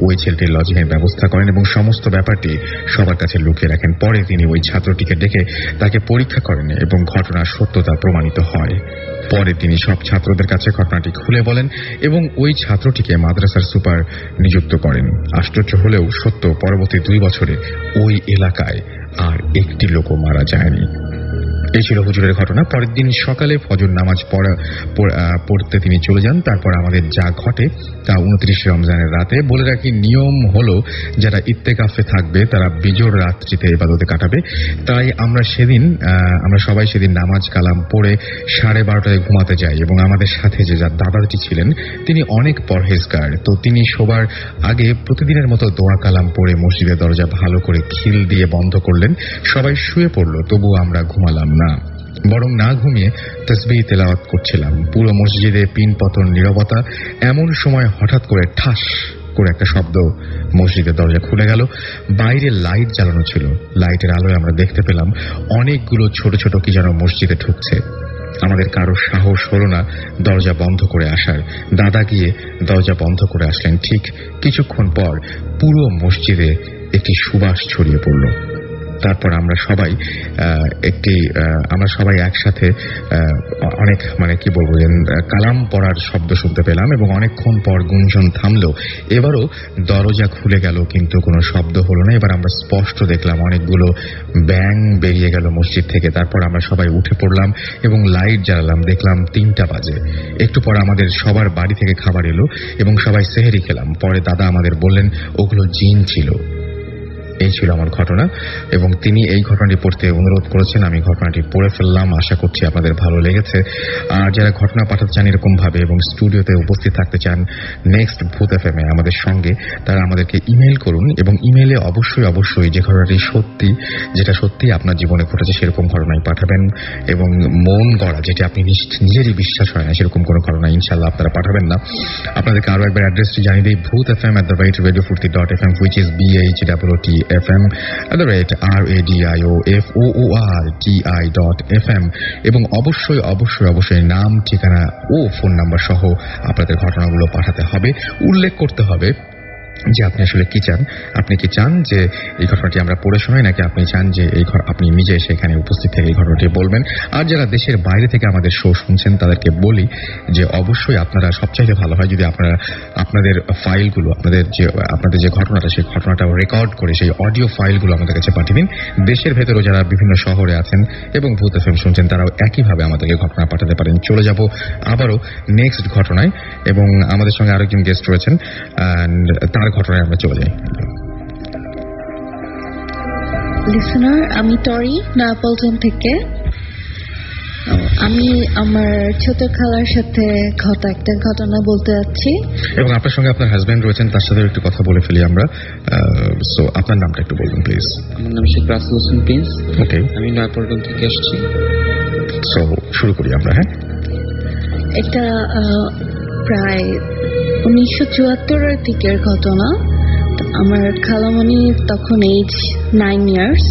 ওই ছেলেটির লজিং এর ব্যবস্থা করেন এবং সমস্ত ব্যাপারটি সবার কাছে লুকিয়ে রাখেন। পরে তিনি ওই ছাত্রটিকে ডেকে তাকে পরীক্ষা করেন এবং ঘটনার সত্যতা প্রমাণিত হয়। পরে তিনি সব ছাত্রদের কাছে ঘটনাটি খুলে বলেন এবং ওই ছাত্রটিকে মাদ্রাসার সুপার নিযুক্ত করেন। আশ্চর্য হলেও সত্য, পরবর্তী 2 বছরে ওই এলাকায় আর একটি লোকও মারা যায়নি। এই ছিল হুজুরের ঘটনা। পরের দিন সকালে ফজর নামাজ পড়তে তিনি চলে যান। তারপর আমাদের যা ঘটে তা 29 রমজানের রাতে। বলে রাখি, নিয়ম হলো যারা ইত্তেকাফে থাকবে তারা বিজোড় রাত্রিতে ইবাদতে কাটাবে। তাই আমরা সবাই সেদিন নামাজ কালাম পড়ে 12:30টায় ঘুমাতে যাই। এবং আমাদের সাথে যে দাদাটি ছিলেন তিনি অনেক পরহেজগার। তো তিনি শোবার আগে প্রতিদিনের মতো দোয়া কালাম পড়ে মসজিদের দরজা ভালো করে খিল দিয়ে বন্ধ করলেন। সবাই শুয়ে পড়ল, তবুও আমরা ঘুমালাম না, বরং না ঘুমিয়ে তাসবিহ তেলাওয়াত করছিলাম। পুরো মসজিদে পিন পতন নীরবতা। এমন সময় হঠাৎ করে ঠাস করে একটা শব্দ, মসজিদের দরজা খুলে গেল। বাইরে লাইট জ্বালানো ছিল। লাইটের আলোয় আমরা দেখতে পেলাম অনেকগুলো ছোট ছোট কি যেন মসজিদে ঢুকছে। আমাদের কারো সাহস হলো না দরজা বন্ধ করে আসার। দাদা গিয়ে দরজা বন্ধ করে আসলেন। ঠিক কিছুক্ষণ পর পুরো মসজিদে একটি সুবাস ছড়িয়ে পড়ল। তারপর আমরা সবাই একসাথে অনেক কি বলবো, কালাম পড়ার শব্দ শুনতে পেলাম এবং অনেকক্ষণ পর গুঞ্জন থামলো। এবারও দরজা খুলে গেল, কিন্তু কোনো শব্দ হলো না। এবার আমরা স্পষ্ট দেখলাম অনেকগুলো ব্যাঙ বেরিয়ে গেল মসজিদ থেকে। তারপর আমরা সবাই উঠে পড়লাম এবং লাইট জ্বালালাম। দেখলাম 3টা বাজে। একটু পর আমাদের সবার বাড়ি থেকে খাবার এলো এবং সবাই সেহরি খেলাম। পরে দাদা আমাদের বললেন ওগুলো জিন ছিল। এই ছিল আমার ঘটনা এবং তিনি এই ঘটনাটি পড়তে অনুরোধ করেছেন। আমি ঘটনাটি পড়ে ফেললাম। আশা করছি আপনাদের ভালো লেগেছে। আর যারা ঘটনা পাঠাতে চান এরকম ভাবে এবং স্টুডিওতে উপস্থিত থাকতে চান নেক্সট ভূত এফএমে আমাদের সঙ্গে, তারা আমাদেরকে ইমেইল করুন এবং ইমেইলে অবশ্যই যে ঘটনাটি যেটা সত্যি আপনার জীবনে ঘটেছে সেরকম ঘটনাই পাঠাবেন। এবং মন গড়া, যেটা আপনি নিজেরই বিশ্বাস হয় না সেরকম কোনো ঘটনা ইনশাল্লাহ আপনারা পাঠাবেন না। আপনাদেরকে আরো একবার অ্যাড্রেসটি জানিয়ে দিই, bhutfm@radiofurti.fm, which is BHOOTFM@radioforti.fm। এবং অবশ্যই নাম, ঠিকানা ও ফোন নাম্বার সহ আপনাদের ঘটনাগুলো পাঠাতে হবে। উল্লেখ করতে হবে যে আপনি আসলে কি চান। আপনি কি চান যে এই ঘটনাটি আমরা পড়ে শোনাই, নাকি আপনি চান যে আপনি নিজে সেখানে উপস্থিত থেকে এই ঘটনাটি বলবেন। আর যারা দেশের বাইরে থেকে আমাদের শো শুনছেন তাদেরকে বলি যে অবশ্যই আপনারা সবচাইতে ভালো হয় যদি আপনারা আপনাদের ফাইলগুলো, আপনাদের যে ঘটনাটা সেই ঘটনাটা রেকর্ড করে সেই অডিও ফাইলগুলো আমাদের কাছে পাঠিয়ে দিন। দেশের ভেতরেও যারা বিভিন্ন শহরে আছেন এবং ভূত এফএম শুনছেন তারাও একইভাবে আমাদেরকে ঘটনা পাঠাতে পারেন। চলে যাব আবারও নেক্সট ঘটনায় এবং আমাদের সঙ্গে আরেকজন গেস্ট রয়েছেন, তার ঘটনায় আমরা চলে যাই। লিসনার, আমি টরি নাপলটন থেকে। আমি আমার ছোট খালার সাথে একটা ঘটনা বলতে যাচ্ছি এবং আপনার সঙ্গে আপনার হাজবেন্ড রয়েছেন, তার সাথে একটু কথা বলে ফেলি আমরা। সো আপনার নামটা একটু বলবেন প্লিজ। আমার নাম শেখ রাসেল হোসেন প্রিন্স। ওকে, আমি নয়াপল্টন থেকে এসেছি। সো শুরু করি আমরা। হ্যাঁ, এটা প্রায় 1974-এর দিকের ঘটনা। আমার খালামণি তখন এজ 9 ইয়ার্স।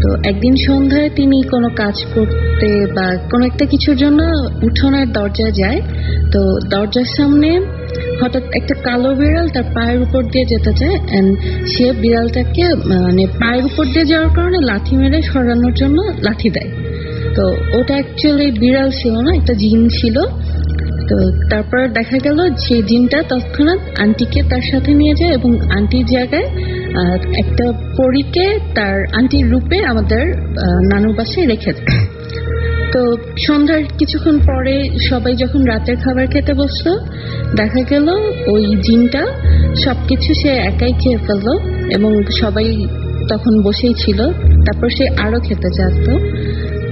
তো একদিন সন্ধ্যায় তিনি কোনো কাজ করতে বা কোনো একটা কিছুর জন্য উঠোনের দরজায় যায়। তো দরজার সামনে হঠাৎ একটা কালো বিড়াল তার পায়ের উপর দিয়ে যেতে চায়। সে বিড়ালটাকে পায়ের উপর দিয়ে যাওয়ার কারণে লাথি মেরে সরানোর জন্য লাথি দেয়। তো ওটা অ্যাকচুয়ালি বিড়াল ছিল না, একটা জিন ছিল। তো তারপর দেখা গেল যে জিনটা তৎক্ষণাৎ আন্টিকে তার সাথে নিয়ে যায় এবং আন্টির জায়গায় একটা পরীকে তার আন্টির রূপে আমাদের নানুর বাসায় রেখে দেয়। তো সন্ধ্যার কিছুক্ষণ পরে সবাই যখন রাতের খাবার খেতে বসলো, দেখা গেল ওই জিনটা সবকিছু সে একাই খেয়ে ফেললো এবং সবাই তখন বসেই ছিল। তারপর সে আরো খেতে চাইত।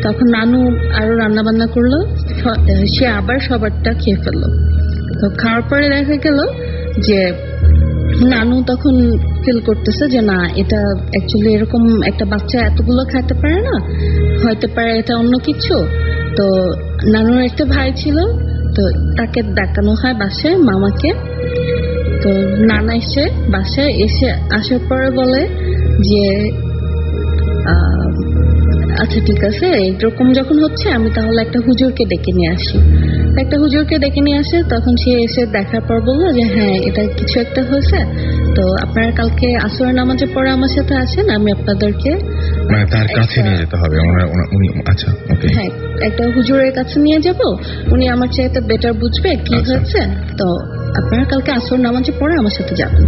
তখন নানু আরো রান্না বান্না করলো, সে আবার সবারটা খেয়ে ফেললো। তো খাওয়ার পরে দেখা গেল যে নানু তখন ফিল করতেছে যে না, এটা অ্যাকচুয়ালি এরকম একটা বাচ্চা এতগুলো খেতে পারে না, হয়তো পারে এটা অন্য কিছু। তো নানুর একটা ভাই ছিল, তো তাকে দেখানো হয় বাসায়, মামাকে। তো নানা এসে বাসায় আসার পরে বলে যে আচ্ছা ঠিক আছে, এইরকম যখন হচ্ছে আমি তাহলে একটা হুজুরকে ডেকে নিয়ে আসি। একটা হুজুরকে ডেকে নিয়ে আসে। তখন সে এসে দেখার পর বললো যে হ্যাঁ, এটা কিছু একটা হয়েছে। তো আপনারা কালকে আসরের নামাজে পরে আমার সাথে আসেন, আমি আপনাদেরকে তার কাছে নিয়ে যেতে হবে। আচ্ছা, ওকে, হ্যাঁ, একটা হুজুরের কাছে নিয়ে যাব। উনি আমার চাইতে বেটার বুঝবে কি হয়েছে। তো আপনারা কালকে আসর নামাজে পরে আমার সাথে যাবেন।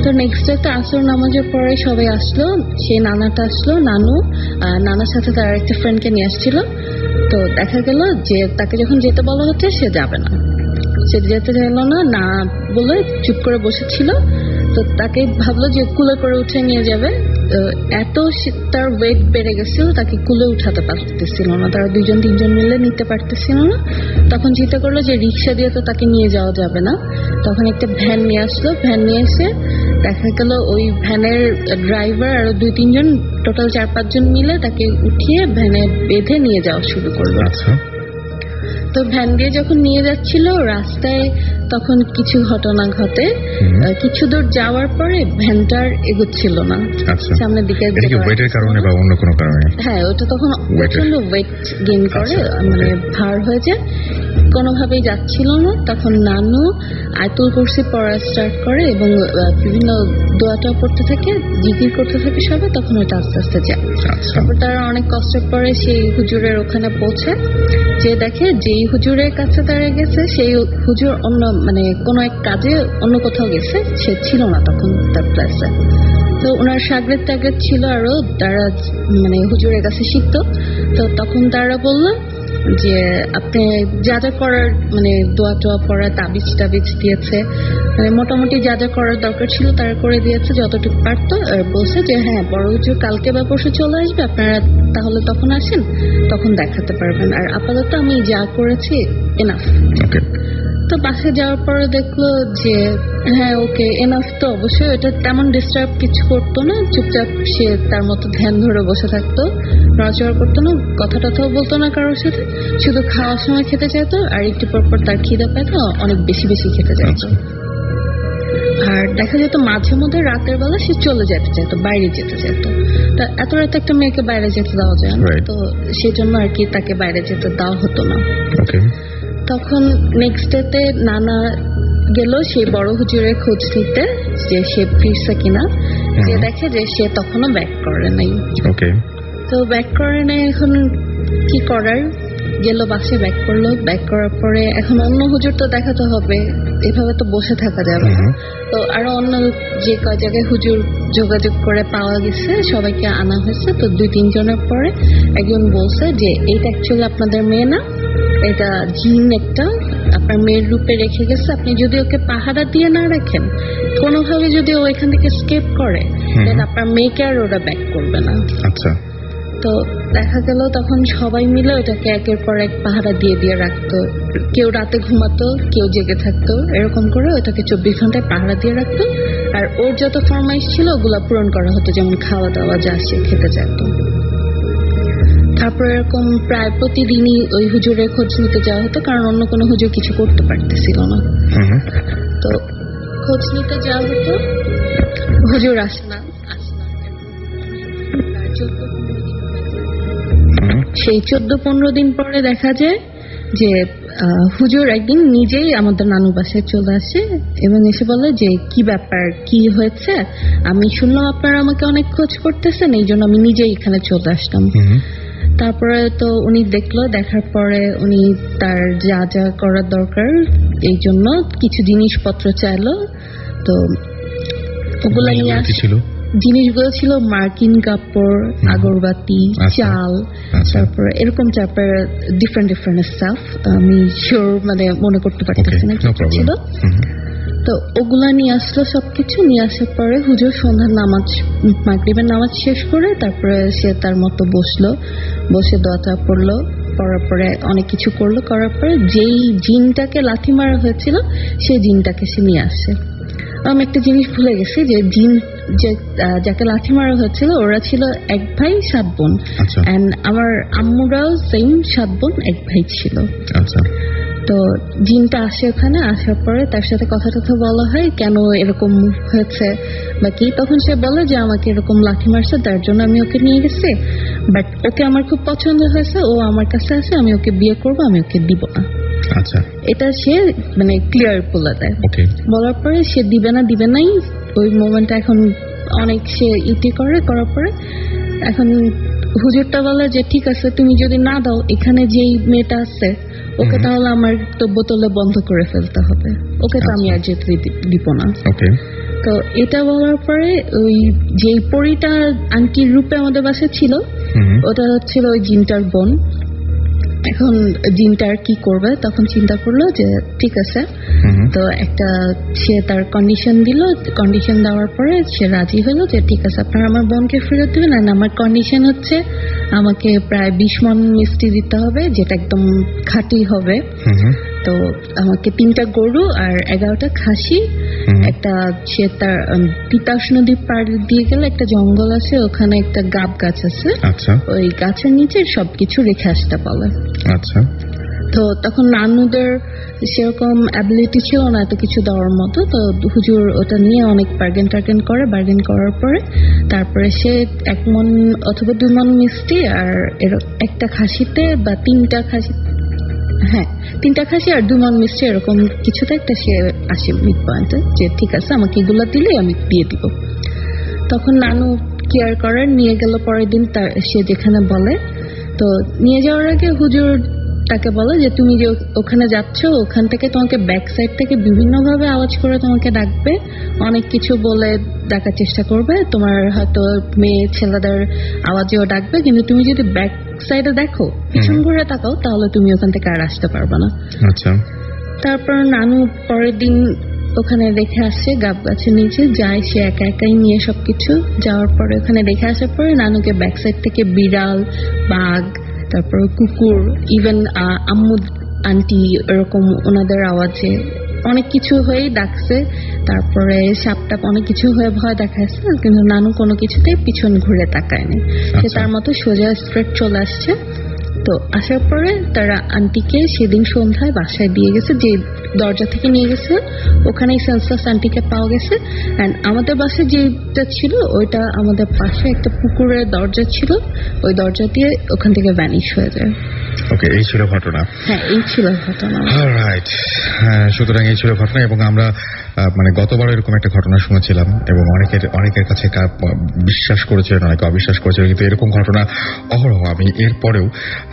তো নেক্সট ডে তো আসর নামাজের পরে সবাই আসলো, সেই নানাটা আসলো, নানার সাথে তার একটা ফ্রেন্ডকে নিয়ে আসছিল। তো দেখা গেল যে তাকে যখন যেতে বলা হচ্ছে সে যাবে না, সে যেতে চাইলো না বলে চুপ করে বসেছিল। তো তাকে ভাবলো যে কুলে করে উঠে নিয়ে যাবে, এত তার ওয়েট বেড়ে গেছিল তাকে কুলে উঠাতে পারতেছিল না, তারা 2-3 মিলে নিতে পারতেছিল না। তখন চিন্তা করলো যে রিক্সা দিয়ে তো তাকে নিয়ে যাওয়া যাবে না, তখন একটা ভ্যান নিয়ে আসলো। ভ্যান নিয়ে এসে দেখা গেল ওই ভ্যানের ড্রাইভার আরো 2-3 টোটাল 4-5 মিলে তাকে উঠিয়ে ভ্যানে বেঁধে নিয়ে যাওয়া শুরু করলো। তো ভ্যান দিয়ে যখন নিয়ে যাচ্ছিল রাস্তায় তখন কিছু ঘটনা ঘটে। কিছু দূর যাওয়ার পরে ভ্যানটার এগোচ্ছিল না সামনের দিকে, হ্যাঁ ওটা তখন প্রচন্ড ওয়েট গেইন করে, মানে ভার হয়ে যায়, কোনোভাবেই যাচ্ছিল না। তখন নানু আয়াতুল কুরসি পড়া স্টার্ট করে এবং বিভিন্ন দোয়াটা পড়তে থাকে, জিকির করতে থাকে সবাই, তখন ওটা আস্তে আস্তে যায়। তারপর তারা অনেক কষ্টের পরে সেই হুজুরের ওখানে পৌঁছে, যে দেখে যেই হুজুরের কাছে তারা গেছে সেই হুজুর অন্য মানে কোনো এক কাজে অন্য কোথাও গেছে, সে ছিল না তখন তার প্লেসে। তো ওনার সাগরেদ টাগরেদ ছিল আরো, তারা মানে হুজুরের কাছে শিখত। তো তখন তারা বলল যে আপনি যা যা করার মানে দোয়া টোয়া পড়া, তাবিজ টাবিজ দিয়েছে, মানে মোটামুটি যা যা করার দরকার ছিল তারা করে দিয়েছে যতটুকু পারতো। আর বলছে যে হ্যাঁ বড় হুজুর কালকে বা পরশু চলে আসবে, আপনারা তাহলে তখন আসেন, তখন দেখাতে পারবেন। আর আপাতত আমি যা করেছি এনাফ। তো বাসে যাওয়ার পরে দেখলো যে হ্যাঁ ওকে এনাফ। তো অবশ্যই এটা তেমন ডিস্টার্ব কিছু করতো না, চুপচাপ সে তার মতো ধ্যান ধরে বসে থাকতো, নড়াচড়া করতো না, কথা টথাও বলতো না কারোর সাথে, শুধু খাওয়ার সময় খেতে চাইতো, আর একটু পর তার খিদে পাইতো, অনেক বেশি বেশি খেতে চাইতো। আর দেখা যেত মাঝে মধ্যে রাতের বেলা সে চলে যেতে চাইতো, বাইরে যেতে চাইতো। তা এত রাতে একটা মেয়েকে বাইরে যেতে দেওয়া যায় না, তো সেই জন্য আর কি তাকে বাইরে যেতে দেওয়া হতো না। তখন নেক্সট ডেতে নানা গেল সেই বড় হুজুরের খোঁজ নিতে যে সে ফিরছে কিনা, যে দেখে যে সে তখনও ব্যাক করে নাই। তো ব্যাক করে নাই, এখন কি করার, গেল বাসে ব্যাক করলো। ব্যাক করার পরে এখন অন্য হুজুর তো দেখাতে হবে, এভাবে তো বসে থাকা যাবে না। তো আরো অন্য যে কয় জায়গায় হুজুর যোগাযোগ করে পাওয়া গেছে সবাইকে আনা হয়েছে। তো 2-3 জনের পরে একজন বলছে যে এইটা অ্যাকচুয়ালি আপনাদের মেয়ে না, এটা জিন একটা আপনার মেয়ের রূপে রেখে গেছে, আপনি যদি ওকে পাহারা দিয়ে না রাখেন, কোনোভাবে যদি ও এখান থেকে স্কেপ করে, দেন আপনার মেয়েকে আর ওরা ব্যাক করবে না। আচ্ছা। তো দেখা গেল তখন সবাই মিলে ওটাকে একের পর এক পাহারা দিয়ে দিয়ে রাখতো, কেউ রাতে ঘুমাতো, কেউ জেগে থাকতো, এরকম করে ওটাকে 24 ঘন্টায় পাহারা দিয়ে রাখতো। আর ওর যত ফরমাইশ ছিল ওগুলা পূরণ করা হতো, যেমন খাওয়া দাওয়া যা সে খেতে চাইতো। তারপর এরকম প্রায় প্রতিদিনই ওই হুজুরের খোঁজ নিতে যাওয়া হতো, কারণ অন্য কোনো হুজুর কিছু করতে পারতেছিল না। তো খোঁজ নিতে যাওয়া হতো, হুজুর আসে না। সেই 14-15 দিন পরে দেখা যায় যে হুজুর একদিন নিজেই আমাদের নানু বাসায় চলে আসে এবং এসে বলে যে কি ব্যাপার, কি হয়েছে, আমি শুনলাম আপনারা আমাকে অনেক খোঁজ করতেছেন, এই জন্য আমি নিজেই এখানে চলে আসলাম। তারপরে তো উনি দেখলো, দেখার পরে উনি তার যা যা করার দরকার এই জন্য কিছু জিনিসপত্র চাইলো। তো ওগুলা নিয়ে আসছিল, জিনিসগুলো ছিল মার্কিন কাপড়, আগরবাতি, চাল, তারপর এরকম চারপার ডিফারেন্ট ডিফারেন্ট স্টাফ, আমি শিওর মানে মনে করতে পারতেছি না কি ছিল। তো ওগুলা নিয়ে আসলো, সবকিছু নিয়ে আসার পরে হুজুর সন্ধ্যার নামাজ, মাগরিবের নামাজ শেষ করে তারপরে সে তার মতো বসলো, বসে দোয়া পড়লো, পড়ার পরে অনেক কিছু করলো, করার পরে যেই জিনটাকে লাথি মারা হয়েছিল সেই জিনটাকে সে নিয়ে আসে। আমি একটা জিনিস ভুলে গেছি যে জিন যাকে লাঠি মারা হয়েছিল ওরা ছিল 1 ভাই 7 বোন, এন্ড আমার আম্মুরাও সেম 7 বোন 1 ভাই ছিল। তো জিনটা আসে ওখানে, আসার পরে তার সাথে কথা টথা বলা হয় কেন এরকম হয়েছে বা কি। তখন সে বলে যে আমাকে এরকম লাঠি মারছে, তার জন্য আমি ওকে নিয়ে গেছি, বাট ওকে আমার খুব পছন্দ হয়েছে, ও আমার কাছে আছে, আমি ওকে বিয়ে করবো, আমি ওকে দিব না। এটা সে মানে ক্লিয়ার বলে দেয়। বলার পরে সে দিবে নাই, ওই মোমেন্টটা এখন অনেক সে ইটি করার পরে এখন হুজুরটা বলে যে ঠিক আছে তুমি যদি না দাও, এখানে যেই মেয়েটা আছে ওকে তাহলে আমার তো বোতলে বন্ধ করে ফেলতে হবে, ওকে তো আমি আর যেতে দিব না। তো এটা বলার পরে ওই যে পরীটা আন্টির রূপে আমাদের বাসায় ছিল, ওটা হচ্ছিল ওই জিনটার বোন। এখন জিনটার কি করবে, তখন চিন্তা করলো যে ঠিক আছে, তো একটা সে তার কন্ডিশন দিল। কন্ডিশন দেওয়ার পরে সে রাজি হলো যে ঠিক আছে, আপনারা আমার বোনকে ফেরত দেবেন, আর আমার কন্ডিশন হচ্ছে আমাকে প্রায় 20 মণ মিষ্টি দিতে হবে, যেটা একদম খাঁটি হবে। তো আমাকে 3টা গরু আর 11টা খাসি, একটা সে তার তিতাস নদী পার দিয়ে গেলে একটা জঙ্গল আছে, ওখানে একটা গাব গাছ আছে, ওই গাছের নিচে সবকিছু রেখে আসতে বলে। আচ্ছা। তো তখন নানুদের সেরকম অ্যাবিলিটি ছিল না এত কিছু দেওয়ার মতো, তো হুজুর ওটা নিয়ে অনেক বার্গেন করার পরে তারপরে সে 1 মণ অথবা 2 মণ মিষ্টি আর একটা খাসিতে বা 3টা খাসি, হ্যাঁ 3টা খাসি আর 2 মণ মিষ্টি এরকম কিছুতে একটা সে আসে মিড পয়েন্টে যে ঠিক আছে আমাকে এগুলো দিলেই আমি দিয়ে দিব। তখন নানু কেয়ার করার নিয়ে গেল পরের দিন সে যেখানে বলে। তো নিয়ে যাওয়ার আগে হুজুর তাকে বলে যে তুমি যে ওখানে যাচ্ছ, ওখান থেকে তোমাকে ব্যাক সাইড থেকে বিভিন্ন ভাবে আওয়াজ করে তোমাকে ডাকবে, অনেক কিছু বলে ডাকার চেষ্টা করবে, তোমার হয়তো মেয়ে ছেলেদের আওয়াজেও ডাকবে, কিন্তু তুমি যদি ব্যাক সাইডে দেখো, পিছন ঘুরে তাকাও, তাহলে তুমি ওখান থেকে আর আসতে পারবে না। আচ্ছা। তারপর নানু পরের দিন ওখানে রেখে আসছে গাব গাছের নিচে, যায় সে একা একাই নিয়ে সবকিছু। যাওয়ার পরে ওখানে রেখে আসার পরে নানুকে ব্যাক সাইড থেকে বিড়াল, বাঘ, তারপর কুকুর, ইভেন আম্মু আন্টি এরকম ওনাদের আওয়াজে অনেক কিছু হয়েই ডাকছে। তারপরে সাপটাপ অনেক কিছু হয়ে ভয় দেখাচ্ছে, কিন্তু নানু কোনো কিছুতেই পিছন ঘুরে তাকায়নি, সে তার মতো সোজা স্ট্রেট চলে আসছে। তো আসার পরে তারা আন্টিকে সেদিন সন্ধ্যায় বাসায় দিয়ে গেছে, যে দরজা থেকে নিয়ে গেছে ওখানেই সেন্সলেস আন্টিকে পাওয়া গেছে। অ্যান্ড আমাদের বাসায় যেটা ছিল ওইটা আমাদের পাশে একটা পুকুরের দরজা ছিল, ওই দরজা দিয়ে ওখান থেকে ভ্যানিশ হয়ে যায়। ওকে, এই ছিল ঘটনা। হ্যাঁ, এই ছিল ঘটনা। অলরাইট, সুতরাং এই ছিল ঘটনা। এবং আমরা মানে গতবার এরকম একটা ঘটনা শুনেছিলাম এবং অনেকের কাছে বিশ্বাস করেছিলেন, অনেকে অবিশ্বাস করেছিলেন, কিন্তু এরকম ঘটনা অহরহ আমি এরপরেও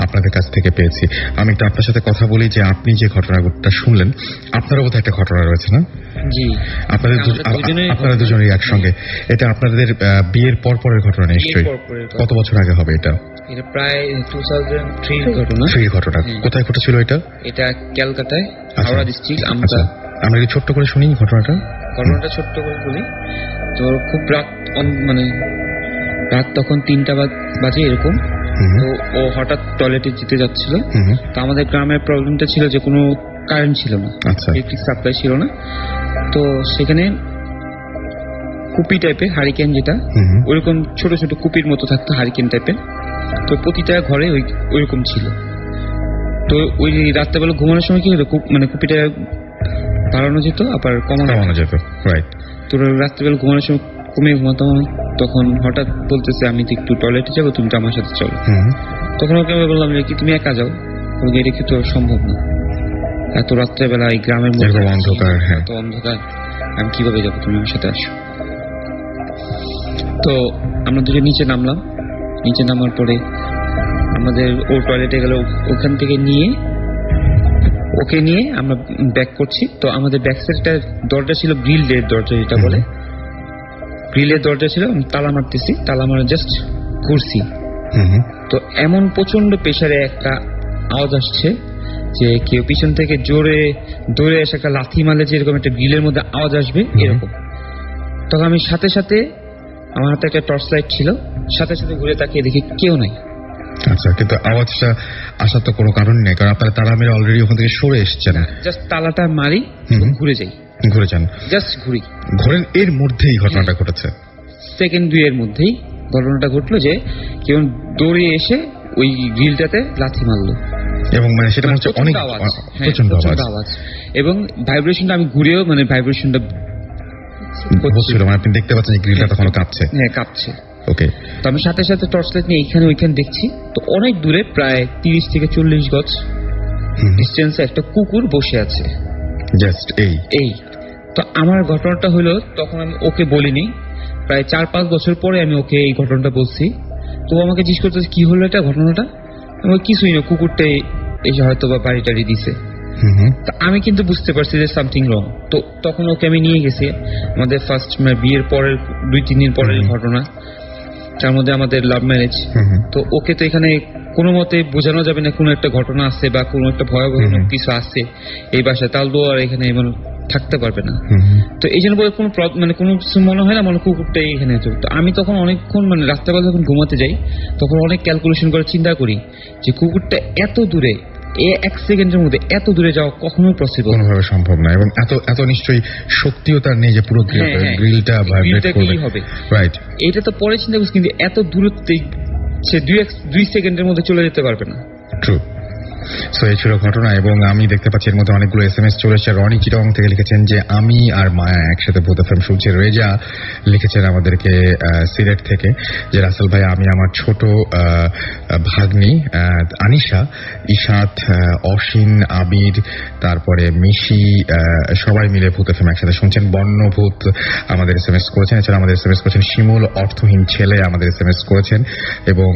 আপনাদের কাছ থেকে পেয়েছি। আমি একটু আপনার সাথে কথা বলি যে আপনি যে ঘটনাটা শুনলেন, আপনারও বোধহয় একটা ঘটনা রয়েছে না? জি, আপনারা দুজনেই একসঙ্গে। এটা আপনাদের বিয়ের পরের ঘটনা নিশ্চয়ই। কত বছর আগে হবে এটা? এটা প্রায় 2003 ঘটনা। কোথায় ঘটেছিল এটা? এটা ক্যালকাটায়, হাওড়া ডিস্ট্রিক্ট। আমরা কি ছোট্ট করে শুনি ঘটনাটা ছোট্ট করে বলি। তো খুব রাত, মানে রাত তখন 3টা বাজে এরকম। তো ও হঠাৎ টয়লেটে যেতে যাচ্ছিল। তো আমাদের গ্রামের প্রবলেমটা ছিল যে কোনো কারেন্ট ছিল না, ইলেকট্রিক সাপ্লাই ছিল না। তো সেখানে কুপি টাইপের হারিকেন, যেটা ওইরকম ছোট ছোট কুপির মতো থাকতো, হারিকেন টাইপের। তো প্রতিটা ঘরে ওইরকম ছিল। তো ওই রাত্রেবেলা ঘুমানোর সময় কি হতো, মানে কুপিটা বাড়ানো যেত আবার কমানো যেত। তো রাত্রেবেলা ঘুমানোর সময় কমে ঘুমাতাম। তখন হঠাৎ বলতেছে আমি তো একটু টয়লেটে যাবো, তুমি তো আমার সাথে চলো। তখন ওকে আমি বললাম যে কি তুমি একা যাও, এটা কি তো সম্ভব না, এত রাত্রেবেলা এই গ্রামের মধ্যে অন্ধকার, এত অন্ধকার, আমি কিভাবে যাবো, তুমি আমার সাথে আসো। তো আমরা দুজন নিচে নামলাম। নিচে নামার পরে আমাদের ও টয়লেটে গেল, ওখান থেকে ওকে নিয়ে আমরা ব্যাক করছি। তো আমাদের ব্যাক সাইডটা দরজা ছিল গ্রিলের দরজা, যেটা বলে গ্রিলের দরজা ছিল। তালা মারতেছি, তালা মারা জাস্ট ঘুরছি। তো এমন প্রচন্ড প্রেসারে একটা আওয়াজ আসছে যে কেউ পিছন থেকে জোরে দৌড়ে এসে একটা লাথি মারলে যেরকম একটা গ্রিলের মধ্যে আওয়াজ আসবে এরকম। তখন আমি সাথে সাথে, আমার হাতে একটা টর্চ লাইট ছিল, সাথে সাথে ঘুরে তাকিয়ে দেখি কেউ নাই। আচ্ছা, কিন্তু আওয়াজটা আসার তো কোনো কারণ নেই, কারণ আপনারা তালা মেরে অলরেডি ওখান থেকে সরে এসছেন। জাস্ট তালাটা মারি, ঘুরে যান, জাস্ট ঘুরেন। এর মধ্যেই ঘটনাটা ঘটেছে, সেকেন্ড 2 এর মধ্যেই ঘটনাটা ঘটলো যে কেউ দৌড়ে এসে ওই গ্রিলটাতে লাথি মারলো। এবং মানে সেটা হচ্ছে অনেক প্রচন্ড আওয়াজ এবং ভাইব্রেশনটা, আমি ঘুরেও মানে ভাইব্রেশনটা হচ্ছিল, মানে আপনি দেখতে পাচ্ছেন গ্রিলটা তখন কাঁপছে। হ্যাঁ, কাঁপছে। ওকে, তো আমি সাথে সাথে টর্চ লাইট নিয়ে এইখানে ওইখানে দেখছি। তো অনেক দূরে, প্রায় 30 থেকে 40 গজ ডিস্টেন্সে একটা কুকুর বসে আছে, জাস্ট এই। তো আমার ঘটনাটা হলো, তখন আমি ওকে বলিনি, প্রায় 4-5 বছর পরে আমি ওকে এই ঘটনাটা বলছি। তো আমাকে জিজ্ঞেস করতেছে কি হলো এটা ঘটনাটা। আমি কিছুই না, কুকুরটাই এসে হয়তো বা বাড়ি টাড়ি দিছে। তা আমি কিন্তু বুঝতে পারছি যে সামথিং রং। তো তখন ওকে আমি নিয়ে গেছি আমাদের ফার্স্ট বিয়ের পরের 2-3 দিন পরের ঘটনা, তার মধ্যে আমাদের লাভ ম্যারেজ। তো ওকে তো এখানে কোনো মতে বোঝানো যাবে না কোনো একটা ঘটনা আছে বা কোনো একটা ভয়াবহ কিছু আছে এই বাসায়, তাহলে তো আর এখানে থাকতে পারবে না। তো এই জন্য বলে কোনো কোনো কিছু মনে হয় না, কুকুরটাই এখানে। তো আমি তখন অনেকক্ষণ রাত্রেবেলা যখন ঘুমাতে যাই তখন অনেক ক্যালকুলেশন করে চিন্তা করি যে কুকুরটা এত দূরে, 1 সেকেন্ডের মধ্যে এত দূরে যাওয়া কখনোই পসিবল কোনোভাবে সম্ভব না, এবং এত নিশ্চয়ই শক্তিও তার নেই যে পুরো গ্রিলটা ভাইব্রেট করবে। রাইট, এটা তো পরে চিন্তা করছি, কিন্তু এত দূরত্বে সে 2 সেকেন্ডের মধ্যে চলে যেতে পারবে না। ট্রু। সো এই ছিল ঘটনা, এবং আমি দেখতে পাচ্ছি এর মধ্যে অনেকগুলো SMS চলে এসেছে। রনি চিটং থেকে লিখেছেন যে আমি আর মায়া একসাথে ভূত এফএম শুনছি। রেজা লিখেছেন আমাদেরকে সিলেট থেকে যে রাসেল ভাই, আমি আমার ছোট ভাগ্নি আনিশা, ইশাত, অসীন, আবির, তারপরে মিশি, সবাই মিলে ভূত এফএম একসাথে শুনছেন। বর্ণভূত আমাদের SMS করেছেন। এছাড়া আমাদের SMS করেছেন শিমুল, অর্থহীন ছেলে আমাদের SMS করেছেন, এবং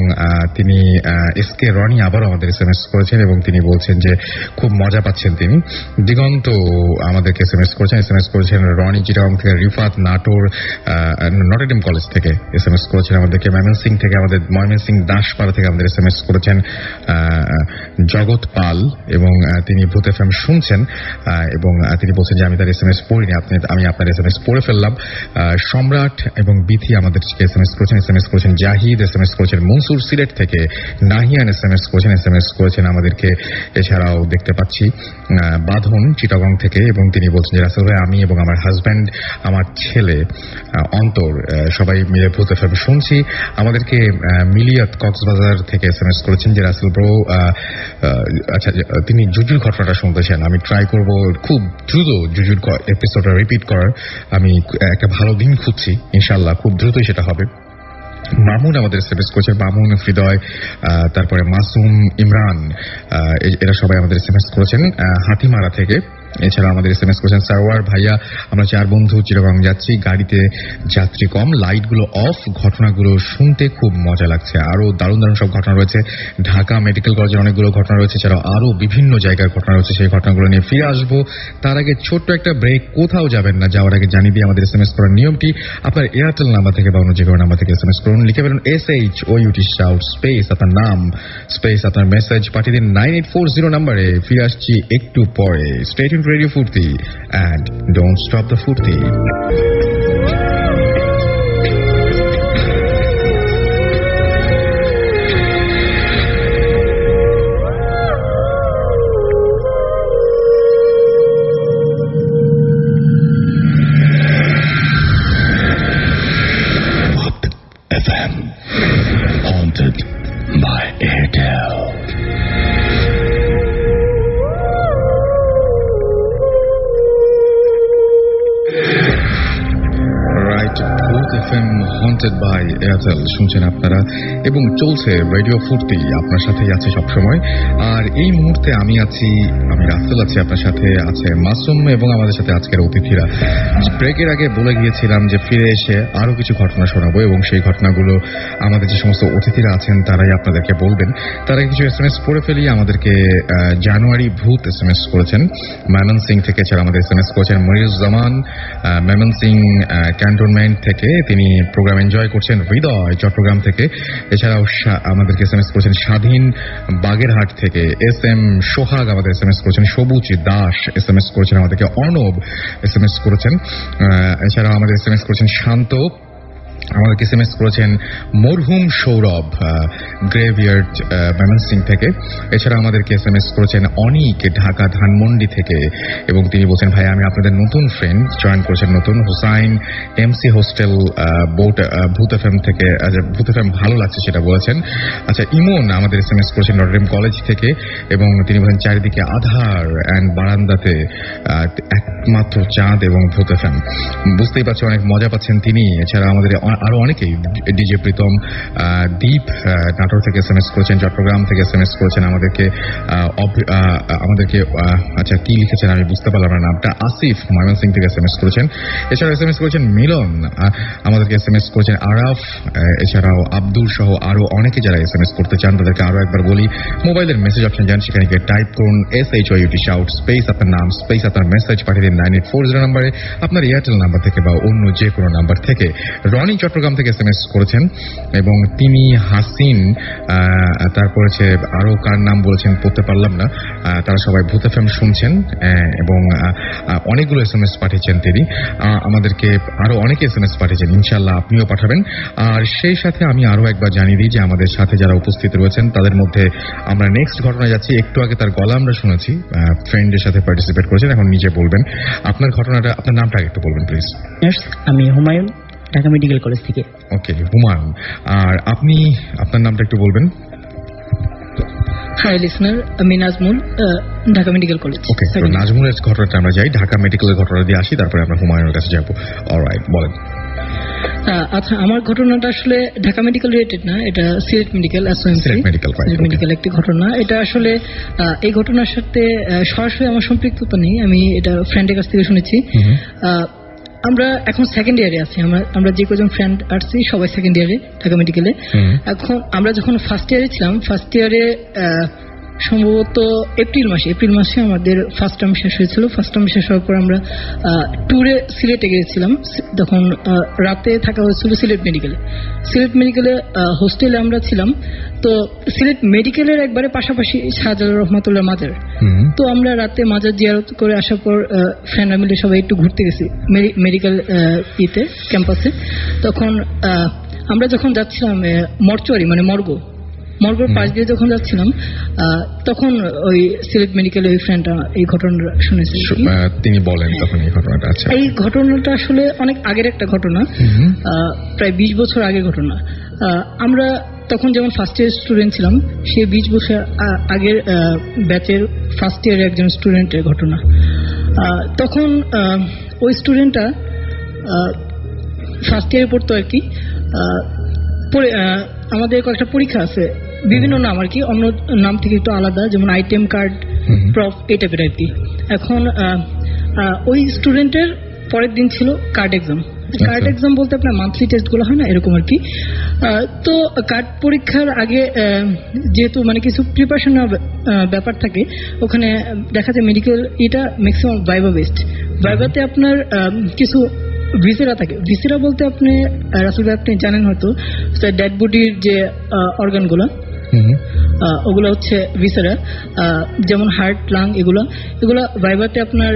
তিনি এসকে রনি আবারও আমাদের SMS করেছেন এবং তিনি বলছেন যে খুব মজা পাচ্ছেন তিনি। দিগন্ত আমাদেরকে SMS করেছেন রনি চিটাং থেকে, রিফাত নাটোর নটরডেম কলেজ থেকে SMS করেছেন আমাদেরকে, ময়মনসিং থেকে আমাদের ময়মনসিং দাসপাড়া থেকে আমাদের SMS করেছেন জগৎ পাল, এবং তিনি ভূত এফএম শুনছেন, এবং তিনি বলছেন যে আমি তার SMS পড়িনি, আমি আপনার SMS পড়ে ফেললাম। সম্রাট এবং বিথি আমাদেরকে SMS করেছেন জাহিদ, SMS করেছেন মনসুর সিলেট থেকে, নাহিয়ান SMS করেছেন আমাদেরকে। এছাড়াও দেখতে পাচ্ছি বাঁধন চিটাগং থেকে, এবং তিনি বলছেন যে রাসেল ভাই, আমি এবং আমার হাজব্যান্ড, আমার ছেলে অন্তর সবাই মিলে ভূত এফএম শুনছি। আমাদেরকে মিলিয়াত কক্সবাজার থেকে SMS করেছেন যে রাসেল ব্রো, আচ্ছা তিনি জুজুর ঘটনাটা শুনতেছেন, আমি ট্রাই করব খুব দ্রুত জুজুর এপিসোডটা রিপিট করার। আমি একটা ভালো দিন খুঁজছি, ইনশাল্লাহ খুব দ্রুতই সেটা হবে। মামুন আমাদের SMS করেছেন, মামুন, হৃদয়, তারপরে মাসুম, ইমরান, এরা সবাই আমাদের SMS করেছেন হাতিমারা থেকে। এছাড়া আমাদের SMS করেছেন সারওয়ার ভাইয়া, আমরা 4 বন্ধু চিটাগং যাচ্ছি, গাড়িতে যাত্রী কম, লাইটগুলো অফ, ঘটনাগুলো শুনতে খুব মজা লাগছে। আরো দারুণ দারুণ সব ঘটনা রয়েছে, ঢাকা মেডিকেল কলেজের অনেকগুলো ঘটনা রয়েছে, এছাড়াও আরো বিভিন্ন জায়গার ঘটনা রয়েছে, সেই ঘটনাগুলো নিয়ে ফিরে আসবো। তার আগে ছোট্ট একটা ব্রেক, কোথাও যাবেন না, যাওয়ার আগে জানিয়ে দিয়ে আমাদের SMS করার নিয়মটি, আপনার এয়ারটেল নাম্বার থেকে বা অন্য যে কোনো নাম্বার থেকে SMS করুন, লিখে ফেলুন SHOUT শাউট স্পেস আপনার নাম স্পেস আপনার মেসেজ, পাঠিয়ে দিন 9840 নাম্বারে। ফিরে আসছি একটু পরে। Stay Radio Furti and don't stop the Furti. FM haunted by Airtel. Haunted by Airtel শুনছেন আপনারা, এবং চলছে রেডিও ফুর্তি, আপনার সাথেই আছে সবসময়। আর এই মুহূর্তে আমি রাসেল আছি, আপনার সাথে আছে মাসুম, এবং আমাদের সাথে আজকের অতিথিরা। ব্রেকের আগে বলে গিয়েছিলাম যে ফিরে এসে আরো কিছু ঘটনা শোনাবো, এবং সেই ঘটনাগুলো আমাদের যে সমস্ত অতিথিরা আছেন তারাই আপনাদেরকে বলবেন। তারা কিছু SMS পড়ে ফেলি। আমাদেরকে জানুয়ারি ভূত SMS করেছেন ময়মনসিং থেকে, এছাড়া আমাদের SMS করেছেন মনিরুজ্জামান ময়মনসিং ক্যান্টনমেন্ট থেকে, তিনি প্রোগ্রাম এনজয় করছেন। হৃদয় চট্টগ্রাম থেকে, এছাড়াও আমাদেরকে SMS করেছেন স্বাধীন বাগেরহাট থেকে, SM সোহাগ আমাদের SMS করেছেন, সবুজ দাস SMS করেছেন আমাদেরকে, অর্ণব SMS করেছেন, এছাড়াও আমাদের SMS করেছেন শান্ত, আমাদেরকে SMS করেছেন মরহুম সৌরভ গ্রেভিয়ার্ড ময়মনসিং থেকে, এছাড়া আমাদেরকে SMS করেছেন অনিক ঢাকা ধানমন্ডি থেকে, এবং তিনি বলছেন ভাই আমি আপনাদের নতুন ফ্রেন্ড, জয়েন করেছেন নতুন। হুসাইন MC হোস্টেল ভূত এফএম থেকে, ভূত এফএম ভালো লাগছে সেটা বলেছেন। আচ্ছা, ইমন আমাদের SMS করেছেন নটরডেম কলেজ থেকে, এবং তিনি বলেন চারিদিকে আধার অ্যান্ড বারান্দাতে একমাত্র চাঁদ এবং ভূত এফএম, বুঝতেই পারছি অনেক মজা পাচ্ছেন তিনি। এছাড়া আমাদের আরো অনেকেই, ডিজে প্রীতম, দীপ নাটোর থেকে SMS করেছেন, চট্টগ্রাম থেকে SMS করেছেন আমাদেরকে। আচ্ছা কি লিখেছেন আমি বুঝতে পারলাম না নামটা। আসিফ ময়মনসিং থেকে SMS করেছেন। এছাড়াও SMS করেছেন মিলন, আমাদেরকে SMS করেছেন আরাফ, এছাড়াও আব্দুল সহ আরো অনেকে যারা SMS করতে চান তাদেরকে আরো একবার বলি, মোবাইলের মেসেজ অপশন যান, সেখানে গিয়ে টাইপ করুন SHOUT শাউট স্পেস আপনার নাম স্পেস আপনার মেসেজ পাঠিয়ে দিন 9840 নাম্বারে, আপনার এয়ারটেল নাম্বার থেকে বা অন্য যে কোনো নাম্বার থেকে। রনি চট্টগ্রাম থেকে SMS করেছেন এবং তিনি হাসিন, তারপরে আরো কার নাম বলেছেন পড়তে পারলাম না, তারা সবাই ভূত FM শুনছেন এবং অনেকগুলো SMS পাঠিয়েছেন তিনি আমাদেরকে, আরো অনেকে SMS পাঠিয়েছেন, ইনশাআল্লাহ আপনিও পাঠাবেন। আর সেই সাথে আমি আরো একবার জানিয়ে দিই যে আমাদের সাথে যারা উপস্থিত রয়েছেন তাদের মধ্যে আমরা নেক্সট ঘটনায় যাচ্ছি। একটু আগে তার গলা আমরা শুনেছি, ফ্রেন্ডের সাথে পার্টিসিপেট করেছেন, এখন নিজে বলবেন আপনার ঘটনাটা, আপনার নামটা একটু বলবেন প্লিজ। আমি হুমায়ুন, ঢাকা মেডিকেল কলেজ থেকে। ওকে হুমায়ুন, আর আপনি আপনার নামটা একটু বলবেন। হাই লিসনার, আমি নাজমুল, ঢাকা মেডিকেল কলেজ। ওকে, তো নাজমুলের ঘটনাটা আমরা যাই, ঢাকা মেডিকেলের ঘটনা দিয়ে আসি, তারপরে আমরা হুমায়ুনের কাছে যাবো। অলরাইট, বলেন। আচ্ছা, আমার ঘটনাটা আসলে ঢাকা মেডিকেল রিলেটেড না, এটা সিলেট মেডিকেল, সিলেট মেডিকেল একটি ঘটনা। এটা আসলে এই ঘটনার সাথে সরাসরি আমার সম্পৃক্ততা নেই, আমি এটা ফ্রেন্ডের কাছ থেকে শুনেছি। আমরা এখন সেকেন্ড ইয়ারে আছি, আমরা যে কজন ফ্রেন্ড আসছি সবাই সেকেন্ড ইয়ারে ঢাকা মেডিকেলে। এখন আমরা যখন ফার্স্ট ইয়ারে ছিলাম, ফার্স্ট ইয়ারে সম্ভবত এপ্রিল মাসে আমাদের ফার্স্ট টার্ম শেষ হয়েছিল। ফার্স্ট টার্ম শেষ হওয়ার পর আমরা ট্যুরে সিলেটে গিয়েছিলাম। তখন রাতে থাকা হয়েছিল সিলেট মেডিকেলে হোস্টেলে আমরা ছিলাম। তো সিলেট মেডিকেলের একবারে পাশাপাশি শাহজালাল রহমাতুল্লাহ মাজার। তো আমরা রাতে মাজার জিয়ারত করে আসার পর ফ্রেন্ডরা মিলে সবাই একটু ঘুরতে গেছি মেডিকেল ক্যাম্পাসে। তখন আমরা যখন যাচ্ছিলাম মর্চুয়ারি মানে মর্গর পাশ দিয়ে যখন যাচ্ছিলাম, তখন ওই সিলেট মেডিকেলে ওই ফ্রেন্ডটা এই ঘটনাটা শুনেছে। তিনি বলেন তখন এই ঘটনাটা। আচ্ছা, এই ঘটনাটা আসলে অনেক আগের একটা ঘটনা, প্রায় 20 বছর আগের ঘটনা। আমরা তখন যেমন ফার্স্ট ইয়ার স্টুডেন্ট ছিলাম, সেই 20 বছর আগের ব্যাচের ফার্স্ট ইয়ারের একজন স্টুডেন্টের ঘটনা। তখন ওই স্টুডেন্টটা ফার্স্ট ইয়ারে পড়তো আর কি। আমাদের কয়েকটা পরীক্ষা আছে, বিভিন্ন নাম আর কি, অন্য নাম থেকে একটু আলাদা, যেমন আইটেম কার্ড, প্রফ, এই টাইপের আর কি। এখন ওই স্টুডেন্টের পরের দিন ছিল কার্ড এক্সাম বলতে আপনার মান্থলি টেস্ট গুলো হয় না, এরকম আর কি। তো কার্ড পরীক্ষার আগে যেহেতু মানে কিছু প্রিপারেশন ব্যাপার থাকে, ওখানে দেখা যায় মেডিকেল এটা ম্যাক্সিমাম ভাইভা বেসড। ভাইভাতে আপনার কিছু ভিসেরা থাকে। ভিসেরা বলতে আপনি রাসেল ভাই আপনি জানেন হয়তো, ডেড বডির যে অর্গানগুলো, ওগুলো হচ্ছে ভিসেরা, যেমন হার্ট, লাং, এগুলো ভাইভাতে আপনার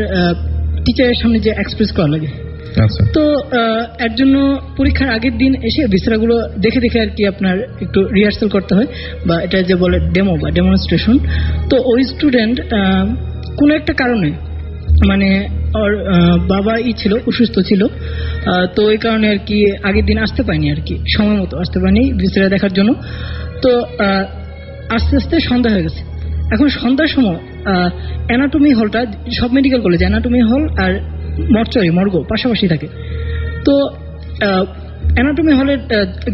টিচারের সামনে যে এক্সপ্রেস করা লাগে। তো এর জন্য পরীক্ষার আগের দিন এসে ভিসেরাগুলো দেখে আর কি আপনার একটু রিহার্সাল করতে হয়, বা এটা যে বলে ডেমো বা ডেমনস্ট্রেশন। তো ওই স্টুডেন্ট কোনো একটা কারণে মানে ওর বাবা ছিল অসুস্থ ছিল, তো ওই কারণে আর কি আগের দিন আসতে পারিনি আর কি, সময় মতো আসতে পারিনি ভিসেরা দেখার জন্য। তো আস্তে আস্তে সন্ধ্যা হয়ে গেছে। এখন সন্ধ্যার সময় অ্যানাটমি হলটা, সব মেডিকেল কলেজ অ্যানাটমি হল আর মর্গ পাশাপাশি থাকে। তো অ্যানাটমি হলের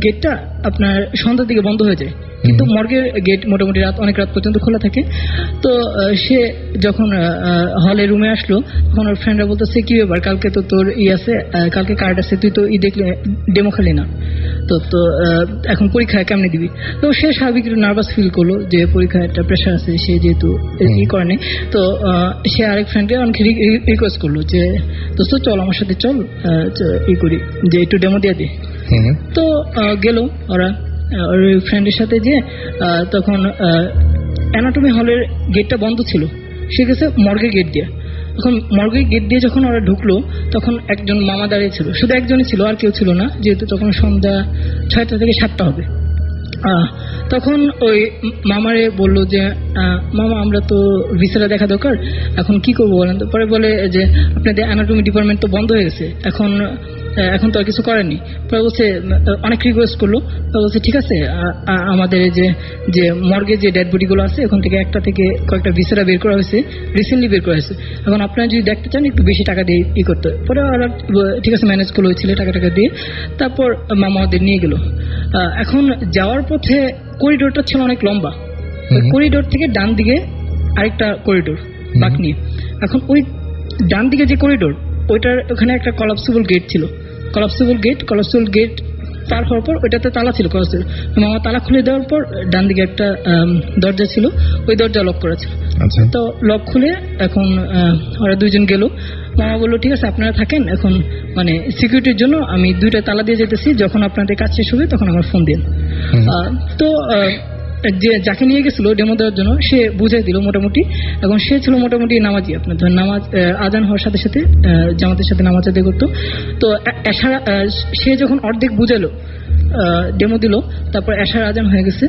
গেটটা আপনার সন্ধ্যার দিকে বন্ধ হয়ে যায়, কিন্তু মর্গের গেট মোটামুটি অনেক রাত পর্যন্ত খোলা থাকে। তো সে যখন হলে রুমে আসলো, তখন ওর ফ্রেন্ডরা বলতেছে কি ব্যাপার, কালকে তো তোর আছে, কালকে কার্ড আছে, তুই তো দেখলে ডেমো খালি না, তো এখন পরীক্ষায় কেমনে দিবি। তো সে স্বাভাবিক নার্ভাস ফিল করলো যে পরীক্ষায় একটা প্রেশার আছে, সে যেহেতু করে নেই। তো সে আরেক ফ্রেন্ডকে অনেক রিকোয়েস্ট করলো যে দোস্ত চল আমার সাথে চল, করি যে একটু ডেমো দিয়ে দে। তো গেল ওরা ওর ফ্রেন্ডের সাথে, যে তখন অ্যানাটমি হলের গেটটা বন্ধ ছিল, সে গেছে মর্গের গেট দিয়ে। এখন মর্গের গেট দিয়ে যখন ওরা ঢুকলো, তখন একজন মামা দাঁড়িয়ে ছিল, শুধু একজনই ছিল, আর কেউ ছিল না, যেহেতু তখন সন্ধ্যা 6টা থেকে 7টা হবে। তখন ওই মামারে বললো যে মামা আমরা তো ভিসেরা দেখা দরকার, এখন কি করবো বলেন। তো পরে বলে যে আপনাদের অ্যানাটমি ডিপার্টমেন্ট তো বন্ধ হয়ে গেছে, এখন এখন তো আর কিছু করেনি। পরে বলছে অনেক রিকোয়েস্ট করলো, বলছে ঠিক আছে আমাদের যে মর্গে যে ডেড বডি গুলো আছে ওখান থেকে একটা থেকে কয়েকটা ভিসেরা বের করা হয়েছে, রিসেন্টলি বের করা হয়েছে, এখন আপনারা যদি দেখতে চান একটু বেশি টাকা দিয়ে করতে। পরে ওরা ঠিক আছে ম্যানেজ করলো ওই ছেলে টাকা দিয়ে। তারপর মামা ওদের নিয়ে গেল। এখন যাওয়ার পথে করিডোরটা ছিল অনেক লম্বা, করিডোর থেকে ডান দিকে আরেকটা করিডোর বাঁক নিয়ে। এখন ওই ডান দিকে যে করিডোর ওইটার ওখানে একটা কলাপসিবল গেট ছিল, কলাপসিবল গেট পার হওয়ার পর ওইটাতে তালা ছিল, মামা তালা খুলে দেওয়ার পর ডান দিকে একটা দরজা ছিল, ওই দরজা লক করা ছিল। তো লক খুলে এখন ওরা দুইজন গেল। মামা বললো ঠিক আছে আপনারা থাকেন, এখন মানে সিকিউরিটির জন্য আমি 2টা তালা দিয়ে যেতেছি, যখন আপনাদের কাজ শেষ হবে তখন আমার ফোন দিন। তো যে যাকে নিয়ে গেছিল ডেমো দেওয়ার জন্য সে বুঝাই দিল মোটামুটি। এখন সে ছিল মোটামুটি নামাজি, আপনার ধর নামাজ আজান হওয়ার সাথে সাথে জামাতের সাথে নামাজ আদায় করতো। তো সে যখন অর্ধেক বুঝালো ডেমো দিল, তারপর এশার আজান হয়ে গেছে।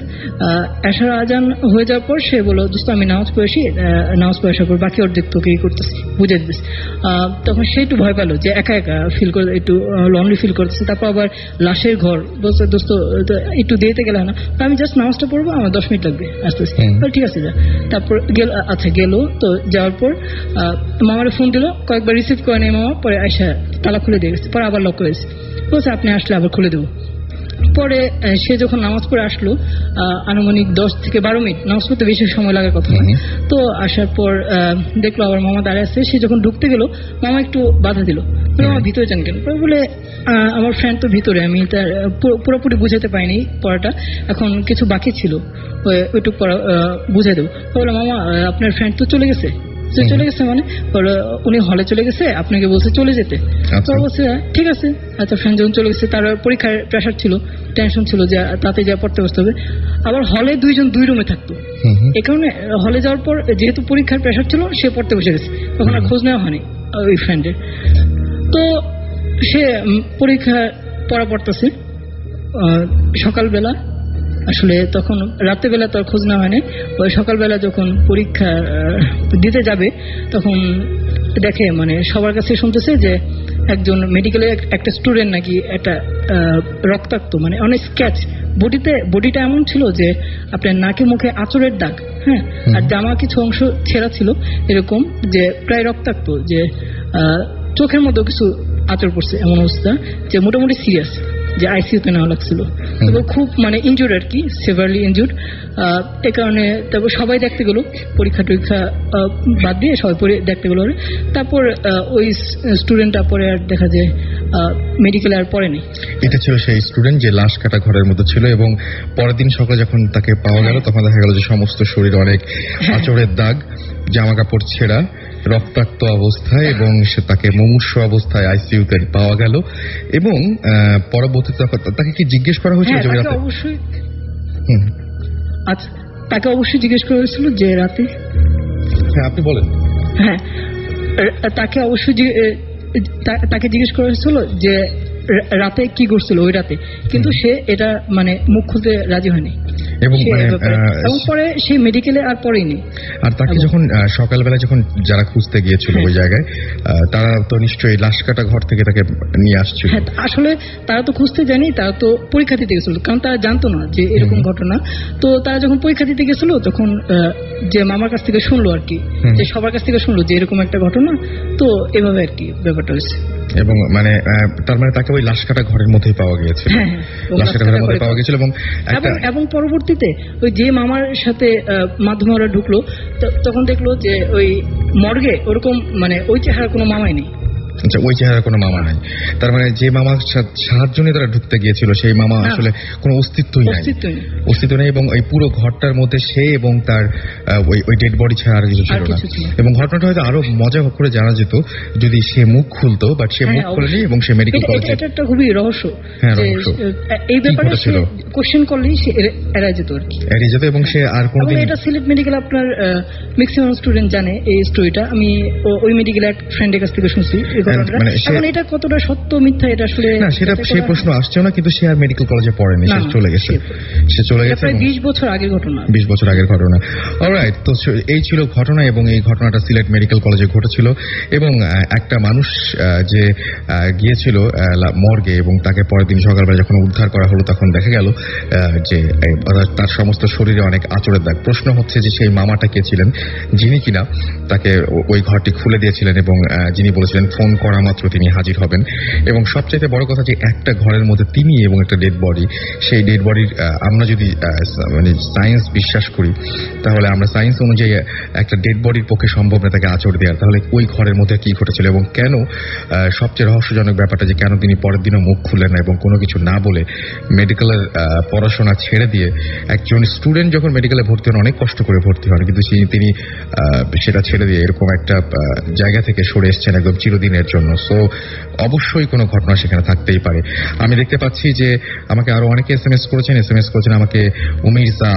এশার আজান হয়ে যাওয়ার পর সে বললো দোস্ত আমি নামাজ পড়েছি, নামাজ পড়ে আসার পর বাকি অর্ধেক তোকে করতেছি বুঝে দিস। তখন সে একটু ভয় পেলো যে একা একা ফিল করে, একটু লনলি ফিল করতেছে। তারপর আবার লাশের ঘর বলছে দোস্ত একটু দিতে গেলে না, আমি জাস্ট নামাজটা পড়বো, আমার 10 মিনিট লাগবে আসতে আসতে। ঠিক আছে যা। তারপর গেল। তো যাওয়ার পর মামারে ফোন দিল, কয়েকবার রিসিভ করে নেই মামা। পরে আয়সা তালা খুলে দিয়ে গেছে, পরে আবার লক করেছে, বলছে আপনি আসলে আবার খুলে দেবো। পরে সে যখন নামাজ পড়ে আসলো আনুমানিক 10 থেকে 12 মিনিট, নামাজ পড়তে বেশি সময় লাগার কথা নয়। তো আসার পর দেখলো আবার মামা দাঁড়িয়ে আছে। সে যখন ঢুকতে গেল মামা একটু বাধা দিল, মামা ভিতরে যান কেন? বলে আমার ফ্রেন্ড তো ভিতরে, আমি তার পুরোপুরি বুঝাতে পারিনি পড়াটা, এখন কিছু বাকি ছিল ওইটুকু পড়া বুঝাই দেবো। বলে মামা আপনার ফ্রেন্ড তো চলে গেছে মানে উনি হলে চলে গেছে, আপনাকে বলছে চলে যেতে। তো বলছে ঠিক আছে। আচ্ছা ফ্রেন্ড যখন চলে গেছে, তার পরীক্ষার প্রেশার ছিল, টেনশন ছিল যে তাতে যা পড়তে বসতে হবে। আবার হলে 2 জন 2 রুমে থাকতো, এই কারণে হলে যাওয়ার পর যেহেতু পরীক্ষার প্রেশার ছিল সে পড়তে বসে গেছে, তখন আর খোঁজ নেওয়া হয়নি ওই ফ্রেন্ডের। তো সে পরীক্ষা পড়া পড়তেছে সকালবেলা, আসলে তখন রাত্রেবেলা তো আর খোঁজ নেওয়া হয়নি। ওই সকালবেলা যখন পরীক্ষা দিতে যাবে তখন দেখে মানে সবার কাছে শুনতেছে যে একজন মেডিকেলের একটা স্টুডেন্ট নাকি একটা রক্তাক্ত, মানে অনেক স্ক্যাচ, বডিটা এমন ছিল যে আপনার নাকে মুখে আঁচড়ের দাগ, হ্যাঁ, আর জামা কিছু অংশ ছেঁড়া ছিল এরকম, যে প্রায় রক্তাক্ত, যে চোখের মধ্যেও কিছু আঁচড় পড়ছে, এমন অবস্থা যে মোটামুটি সিরিয়াস, যে আইসিইউতে নেওয়া লাগছিল। তবে খুব মানে ইনজুর্ড আর কি, সেভারলি ইনজুর্ড। এ কারণে তারপর সবাই দেখতে গেল, পরীক্ষা টরীক্ষা বাদ দিয়ে সবাই দেখতে গেল। তারপর ওই স্টুডেন্টটা পরে আর দেখা যায় মেডিকেলে আর পড়েনি। এটা ছিল সেই স্টুডেন্ট যে লাশ কাটা ঘরের মধ্যে ছিল, এবং পরের দিন সকালে যখন তাকে পাওয়া গেল তখন দেখা গেল যে সমস্ত শরীর অনেক আঁচড়ের দাগ, জামা কাপড় ছেঁড়া, রক্তাক্ত অবস্থায়, এবং সে তাকে মুমূর্ষ অবস্থায় আইসিইউতে পাওয়া গেল। এবং পরবর্তীতে তাকে কি জিজ্ঞেস করা হয়েছিল? অবশ্যই আচ্ছা, তাকে অবশ্যই জিজ্ঞেস করা হয়েছিল যে রাতে। হ্যাঁ আপনি বলেন। হ্যাঁ, তাকে অবশ্যই তাকে জিজ্ঞেস করা হয়েছিল যে রাতে কি করছিল ওই রাতে, কিন্তু সে এটা মানে মুখ খুলতে রাজি হয়নি, এবং পরে সে মেডিকেলে আর পড়েনি। আর তাকে যখন সকালবেলা যখন যারা খুঁজতে গিয়েছিল ওই জায়গায়, তারা তো নিশ্চয়ই লাশ কাটা ঘর থেকে তাকে নিয়ে আসছিল। হ্যাঁ, আসলে তারা তো খুঁজতে যায়নি, তারা তো পরীক্ষা দিতে গেছিল, কারণ তারা জানতো না যে এরকম ঘটনা। তো তারা যখন পরীক্ষা দিতে গেছিল তখন যে মামার কাছ থেকে শুনলো আর কি, যে সবার কাছ থেকে শুনলো যে এরকম একটা ঘটনা, তো এভাবে আর কি ব্যাপারটা হয়েছে। এবং মানে তার মানে তাকে ওই লাশ কাটা ঘরের মধ্যেই পাওয়া গিয়েছিল, লাশ কাটা ঘরের মধ্যে পাওয়া গিয়েছিল। এবং পরবর্তীতে ওই যে মামার সাথে মাধ্যমে ওরা ঢুকলো, তখন দেখলো যে ওই মর্গে ওরকম মানে ওই চেহারা কোনো মামাই নেই। আচ্ছা, ওই চেহারা কোনো মামা নাই। তার মানে যে মামার সাহায্য নিয়ে তারা ঢুকতে গিয়েছিল সেই মামা আসলে কোনো অস্তিত্বই নেই, এবং এই পুরো ঘরটার মধ্যে সে এবং তার ওই ডেড বডি ছাড়া আর কিছু ছিল না। এবং ঘটনাটা হয়তো আরো মজা করে জানা যেত যদি সে মুখ খুলতো, বাট সে মুখ খুলেনি এবং সে মেডিকেল কলেজে। এটা একটা খুবই রহস্য, এই ব্যাপারে কোশ্চেন করলেই সে এড়ায় যেত আর কি, এড়িয়ে যেত। এবং সে আর কোনোদিন, এটা সিলেট মেডিকেল আপনার ম্যাক্সিমাম স্টুডেন্ট জানে এই স্টোরিটা। আমি ওই মেডিকেল এক ফ্রেন্ডের কাছ থেকে শুনছি। মানে এখন এটা কতটা সত্য মিথ্যা এটা আসলে না, সেটা সেই প্রশ্ন আসছেও না, কিন্তু সে আর মেডিকেল কলেজে পড়েনি, সে চলে গেছে। প্রায় 20 বছর আগের ঘটনা। 20 বছর আগের ঘটনা। অলরাইট, তো এই ছিল ঘটনা, এবং এই ঘটনাটা সিলেট মেডিকেল কলেজে ঘটেছিল, এবং একটা মানুষ যে গিয়েছিল মর্গে, এবং তাকে পরের দিন সকালবেলা যখন উদ্ধার করা হলো তখন দেখা গেল যে তার সমস্ত শরীরে অনেক আঁচড়ের দাগ। প্রশ্ন হচ্ছে যে সেই মামাটা কে ছিলেন, যিনি কিনা তাকে ওই ঘরটি খুলে দিয়েছিলেন এবং যিনি বলেছিলেন ফোন করা মাত্র তিনি হাজির হবেন। এবং সবচাইতে বড় কথা যে একটা ঘরের মধ্যে তিনি এবং একটা ডেড বডি, সেই ডেড বডির আমরা যদি মানে সায়েন্স বিশ্বাস করি, তাহলে আমরা সায়েন্স অনুযায়ী একটা ডেড বডির পক্ষে সম্ভব না তাকে আঁচড় দেওয়ার। তাহলে ওই ঘরের মধ্যে কি ঘটেছিল, এবং কেন সবচেয়ে রহস্যজনক ব্যাপারটা যে কেন তিনি পরের দিনও মুখ খুললেন না এবং কোনো কিছু না বলে মেডিকেলের পড়াশোনা ছেড়ে দিয়ে, একজন স্টুডেন্ট যখন মেডিকেলে ভর্তি হন অনেক কষ্ট করে ভর্তি হন, কিন্তু তিনি সেটা ছেড়ে দিয়ে এরকম একটা জায়গা থেকে সরে এসছেন একদম চিরদিনের জন্য। সো অবশ্যই কোনো ঘটনা সেখানে থাকতেই পারে। আমি দেখতে পাচ্ছি যে আমাকে আরো অনেকে এসএমএস করেছেন আমাকে উমিরজা,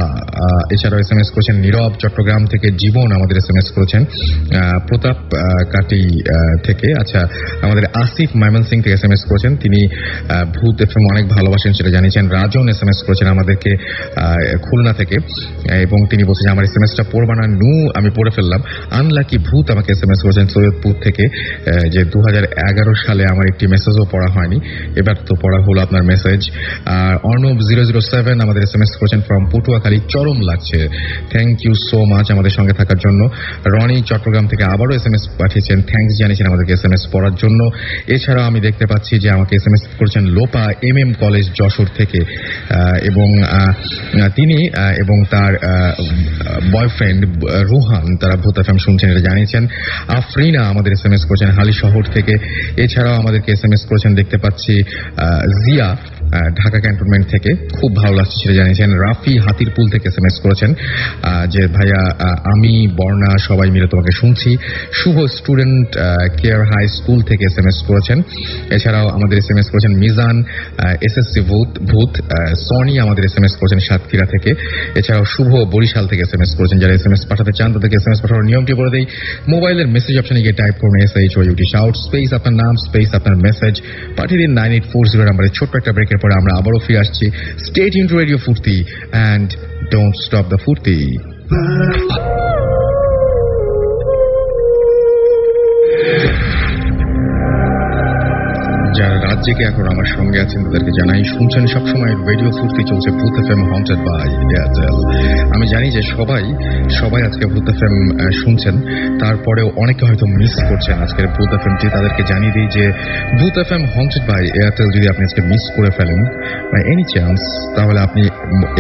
এছাড়াও এসএমএস করেছেন নীরব চট্টগ্রাম থেকে, জীবন আমাদের এসএমএস করেছেন প্রতাপ কাটি থেকে, আচ্ছা আমাদের আসিফ ময়মনসিং থেকে এসএমএস করেছেন, তিনি ভূত এফএম অনেক ভালোবাসেন সেটা জানিয়েছেন। রাজন এসএমএস করেছেন আমাদেরকে খুলনা থেকে, এবং তিনি বলছেন আমার এসএমএসটা পড়বা না নু, আমি পড়ে ফেললাম। আনলাকি ভূত আমাকে এসএমএস করেছেন সৈয়দপুর থেকে, যে 2011 সালে আমার একটি মেসেজও পড়া হয়নি, এবার তো পড়া হলো আপনার মেসেজ। অর্ণব 007 আমাদের এসএমএস করেছেন ফ্রম পটুয়াখালী, চরম লাগছে, থ্যাংক ইউ সো মাচ আমাদের সঙ্গে থাকার জন্য। রনি চট্টগ্রাম থেকে আবারও এসএমএস পাঠিয়েছেন, থ্যাংকস জানিয়েছেন আমাদেরকে এসএমএস পড়ার জন্য। এছাড়াও আমি দেখতে পাচ্ছি যে আমাকে এসএমএস করেছেন লোপা MM কলেজ যশোর থেকে, এবং তিনি এবং তার বয়ফ্রেন্ড রুহান তারা ভূত এফএম শুনছেন এটা জানিয়েছেন। আফরিনা আমাদের এসএমএস করেছেন হালি শহর থেকে। এছাড়াও আমাদেরকে এসএমএস করেছেন দেখতে পাচ্ছি জিয়া ঢাকা ক্যান্টনমেন্ট থেকে, খুব ভালো লাগছে সেটা জানিয়েছেন। রাফি হাতিরপুল থেকে এসএমএস করেছেন যে ভাইয়া আমি বর্ণা সবাই মিলে তোমাকে শুনছি। শুভ স্টুডেন্ট কেয়ার হাই স্কুল থেকে এসএমএস করেছেন। এছাড়াও আমাদের এসএমএস করেছেন মিজান SSC ভূত। সনি আমাদের এসএমএস করেছেন সাতক্ষীরা থেকে। এছাড়াও শুভ বরিশাল থেকে এসএমএস করেছেন। যারা এসএমএস পাঠাতে চান তাদেরকে এসএমএস পাঠানোর নিয়মটি বলে দেই, মোবাইলের মেসেজ অপশনে গিয়ে টাইপ করুন SHOUT শাউট স্পেস আপনার নাম স্পেস আপনার মেসেজ, পাঠিয়ে দিন 9840 নাম্বারে। ছোট্ট একটা ব্রেকের পরে আমরা আবারও ফিরে আসছি। স্টে টিউনড টু রেডিও ফুর্তি অ্যান্ড ডোন্ট স্টপ দ্য ফুর্তি। যারা রাত জেগে এখন আমার সঙ্গে আছেন তাদেরকে জানাই শুনছেন সবসময় রেডিও ফুর্তি, চলছে ভূত এফএম হন্টেড বাই এয়ারটেল। আমি জানি যে সবাই আজকে ভূত এফএম শুনছেন, তারপরেও অনেকে হয়তো মিস করছেন আজকের ভূত এফএমটি। তাদেরকে জানিয়ে দিই যে ভূত এফএম হন্টেড বাই এয়ারটেল যদি আপনি আজকে মিস করে ফেলেন বাই এনি চান্স, তাহলে আপনি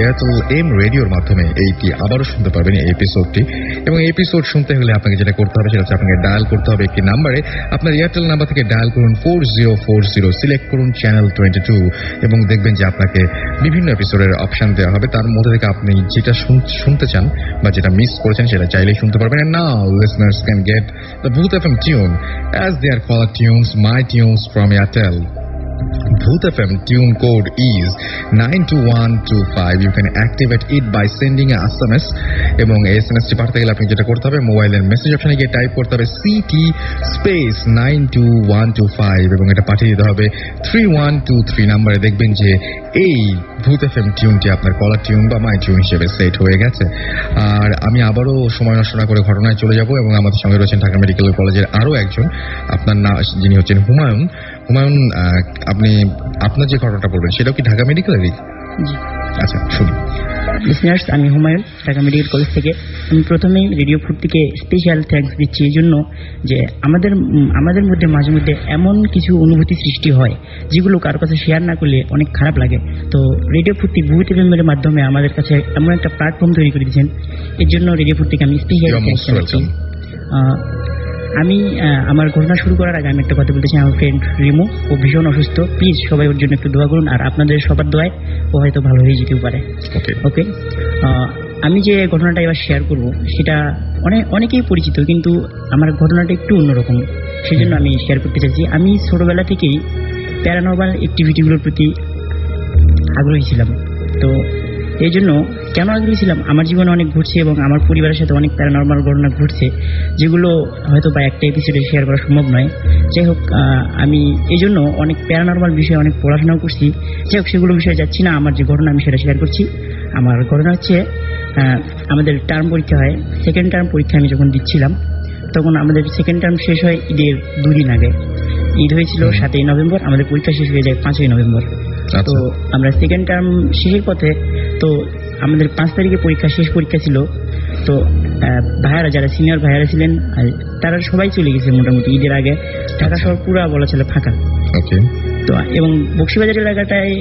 এয়ারটেল এম রেডিওর মাধ্যমে এইটি আবারও শুনতে পারবেন এই এপিসোডটি। এবং এই এপিসোড শুনতে হলে আপনাকে যেটা করতে হবে সেটা হচ্ছে আপনাকে ডায়াল করতে হবে একটি নাম্বারে। আপনার এয়ারটেল নাম্বার থেকে ডায়াল করুন 4040, সিলেক্ট করুন চ্যানেল 22 এবং দেখবেন যে আপনাকে বিভিন্ন এপিসোডের অপশন দেওয়া হবে। তার মধ্যে থেকে আপনি যেটা শুনতে চান বা যেটা মিস করেছেন সেটা চাইলেই শুনতে পারবেন। And now listeners can get the Booth FM tune as they are called tunes, my tunes from Airtel. Booth FM tune code is 92125. You can activate it by sending a SMS. এবং এই SMS টি পাঠাতে গেলে আপনি যেটা করতে হবে, মোবাইলের message অপশনে গিয়ে টাইপ করতে হবে CT স্পেস 92125 এবং এটা পাঠিয়ে দিতে হবে 3123 নম্বরে। দেখবেন যে এই ভূত এফএম টিউনটি আপনার কলার টিউন বা মাই টিউন হিসেবে সেট হয়ে গেছে। আর আমি আবারও সময় নষ্ট না করে ঘটনায় চলে যাব, এবং আমাদের সঙ্গে রয়েছেন ঢাকা মেডিকেল কলেজের আরও একজন, আপনার নাম যিনি হচ্ছেন হুমায়ুন। আপনি আপনার যে ঘটনাটা বলবেন সেটাও কি ঢাকা মেডিকেলেরই? আচ্ছা শুনি। লিসনার্স, আমি হুমায়ুন ঢাকা মেডিকেল কলেজ থেকে। আমি প্রথমেই রেডিও ফুর্তিকে স্পেশাল থ্যাঙ্কস দিচ্ছি এই জন্য যে আমাদের মধ্যে মাঝে মধ্যে এমন কিছু অনুভূতি সৃষ্টি হয় যেগুলো কারোর কাছে শেয়ার না করলে অনেক খারাপ লাগে। তো রেডিও ফুর্তি ভূত এফএমের মাধ্যমে আমাদের কাছে এমন একটা প্ল্যাটফর্ম তৈরি করে দিয়েছেন, এর জন্য রেডিও ফুর্তিকে আমি স্পেশাল থ্যাঙ্কস জানাচ্ছি। আমি আমার ঘটনা শুরু করার আগে আমি একটা কথা বলতে চাই। আমার ফ্রেন্ড রিমু, ও ভীষণ অসুস্থ, প্লিজ সবাই ওর জন্য একটু দোয়া করুন, আর আপনাদের সবার দোয়ায় ও হয়তো ভালো হয়ে যেতেও পারে। ওকে, আমি যে ঘটনাটা এবার শেয়ার করব সেটা অনেকেই পরিচিত, কিন্তু আমার ঘটনাটা একটু অন্যরকম, সেজন্য আমি শেয়ার করতে চাইছি। আমি ছোটবেলা থেকেই প্যারানর্মাল অ্যাক্টিভিটিগুলোর প্রতি আগ্রহী ছিলাম, তো এই জন্য কেন আগ্রহী ছিলাম, আমার জীবনে অনেক ঘটছে এবং আমার পরিবারের সাথে অনেক প্যারানরমাল ঘটনা ঘটছে, যেগুলো হয়তো বা একটা এপিসোডে শেয়ার করা সম্ভব নয়। যাই হোক, আমি এই জন্য অনেক প্যারানরমাল বিষয়ে অনেক পড়াশোনাও করছি। যাই হোক, সেগুলো বিষয়ে যাচ্ছি না। আমার যে ঘটনা আমি সেটা শেয়ার করছি। আমার ঘটনা হচ্ছে, আমাদের টার্ম পরীক্ষা হয়, সেকেন্ড টার্ম পরীক্ষা আমি যখন দিচ্ছিলাম, তখন আমাদের সেকেন্ড টার্ম শেষ হয় ঈদের 2 দিন আগে। ঈদ হয়েছিল 7ই নভেম্বর, আমাদের পরীক্ষা শেষ হয়ে যায় 5ই নভেম্বর। তো আমরা সেকেন্ড টার্ম শেষের পথে, তো আমাদের 5 তারিখে পরীক্ষা, শেষ পরীক্ষা ছিল। তো ভাইয়ারা, যারা সিনিয়র ভাইয়ারা ছিলেন, তারা সবাই চলে গেছে মোটামুটি ঈদের আগে। ঢাকা শহর পুরো বলা চলে ফাঁকা। তো এবং বক্সিবাজার এলাকাটায়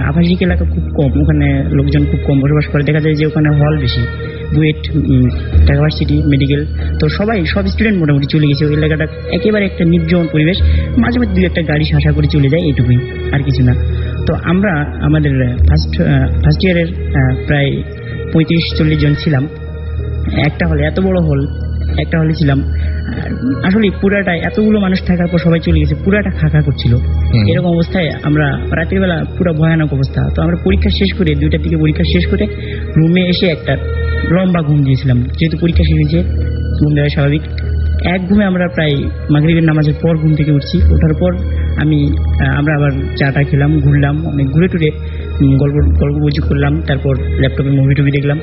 আবাসিক এলাকা খুব কম, ওখানে লোকজন খুব কম বসবাস করে। দেখা যায় যে ওখানে হল বেশি, বুয়েট, ঢাকা ভার্সিটি, মেডিকেল, তো সব স্টুডেন্ট মোটামুটি চলে গেছে। ওই এলাকাটা একেবারে একটা নির্জন পরিবেশ, মাঝে মাঝে 2-1টা গাড়ি শাসা করে চলে যায়, এইটুকুই, আর কিছু না। তো আমরা আমাদের ফার্স্ট ইয়ারের প্রায় 35-40 জন ছিলাম একটা হলে, এত বড় হল, একটা হলে ছিলাম। আসলে পুরাটা, এতগুলো মানুষ থাকার পর সবাই চলে গেছে, পুরাটা খাখা করছিল। এরকম অবস্থায় আমরা রাতের বেলা পুরো ভয়ানক অবস্থা। তো আমরা পরীক্ষা শেষ করে, 2টার দিকে পরীক্ষা শেষ করে রুমে এসে একটা লম্বা ঘুম দিয়েছিলাম, যেহেতু পরীক্ষা শেষ হয়েছে, ঘুম দেওয়া স্বাভাবিক। এক ঘুমে আমরা প্রায় মাগরিবের নামাজের পর ঘুম থেকে উঠছি। ওঠার পর আমরা আবার চাটা খেলাম, ঘুরলাম, অনেক ঘুরে টুরে গল্প গুজব করলাম, তারপর ল্যাপটপে মুভি টুভি দেখলাম।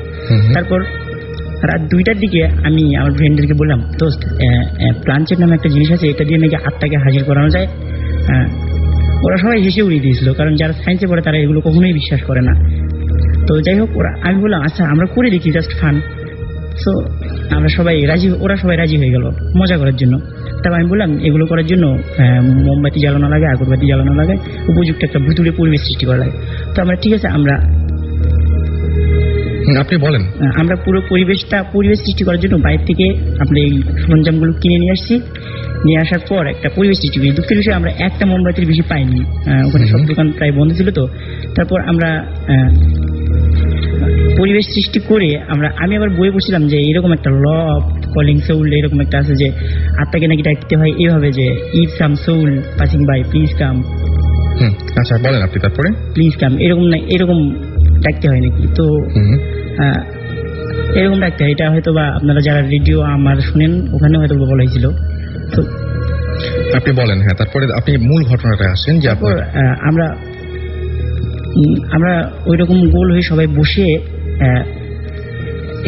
তারপর রাত 2টার দিকে আমি আমার ফ্রেন্ডদেরকে বললাম, দোস্ত, প্লানচেট নামে একটা জিনিস আছে, এটা দিয়ে নাকি আত্মাকে হাজির করানো যায়। ওরা সবাই হেসে উড়িয়ে দিয়েছিল, কারণ যারা সায়েন্সে পড়ে তারা এগুলো কখনোই বিশ্বাস করে না। তো যাই হোক, আমি বললাম আচ্ছা আমরা করে দেখি, জাস্ট ফান। সো ওরা সবাই রাজি হয়ে গেল মজা করার জন্য। তারপর আমি বললাম, এগুলো করার জন্য মোমবাতি জ্বালানো লাগে, আগরবাতি জ্বালানো লাগে, উপযুক্ত একটা ভুতুড়ে পরিবেশ সৃষ্টি করা লাগে। তো আমরা, ঠিক আছে, আপনি বলেন। আমরা পুরো পরিবেশ সৃষ্টি করার জন্য বাইরে থেকে আমরা এই সরঞ্জামগুলো কিনে নিয়ে আসছি। নিয়ে আসার পর একটা পরিবেশ সৃষ্টি করি। দুঃখের বিষয়ে আমরা একটা মোমবাতির বেশি পাইনি, ওখানে সব দোকান প্রায় বন্ধ ছিল। তো তারপর আমরা পরিবেশ সৃষ্টি করে আমি আবার বই পড়ছিলাম যে এরকম একটা ল অফ কলিং সোল, এরকম একটা আছে যে আত্মাকে নাকি ডাকতে হয় এইভাবে, যে if some soul passing by please come. আচ্ছা, বলেন আপনি। তারপরে প্লিজ কাম, এরকম ডাকতে হয় নাকি? তো এরকম ডাকতে হয়। এটা হয়তো বা আপনারা যারা রেডিও আমার শুনেন, ওখানে হয়তো বলা হয়েছিল। তো আপনি বলেন। হ্যাঁ, তারপরে আপনি মূল ঘটনাটা আসেন। যে আমরা ওই রকম গোল হয়ে সবাই বসে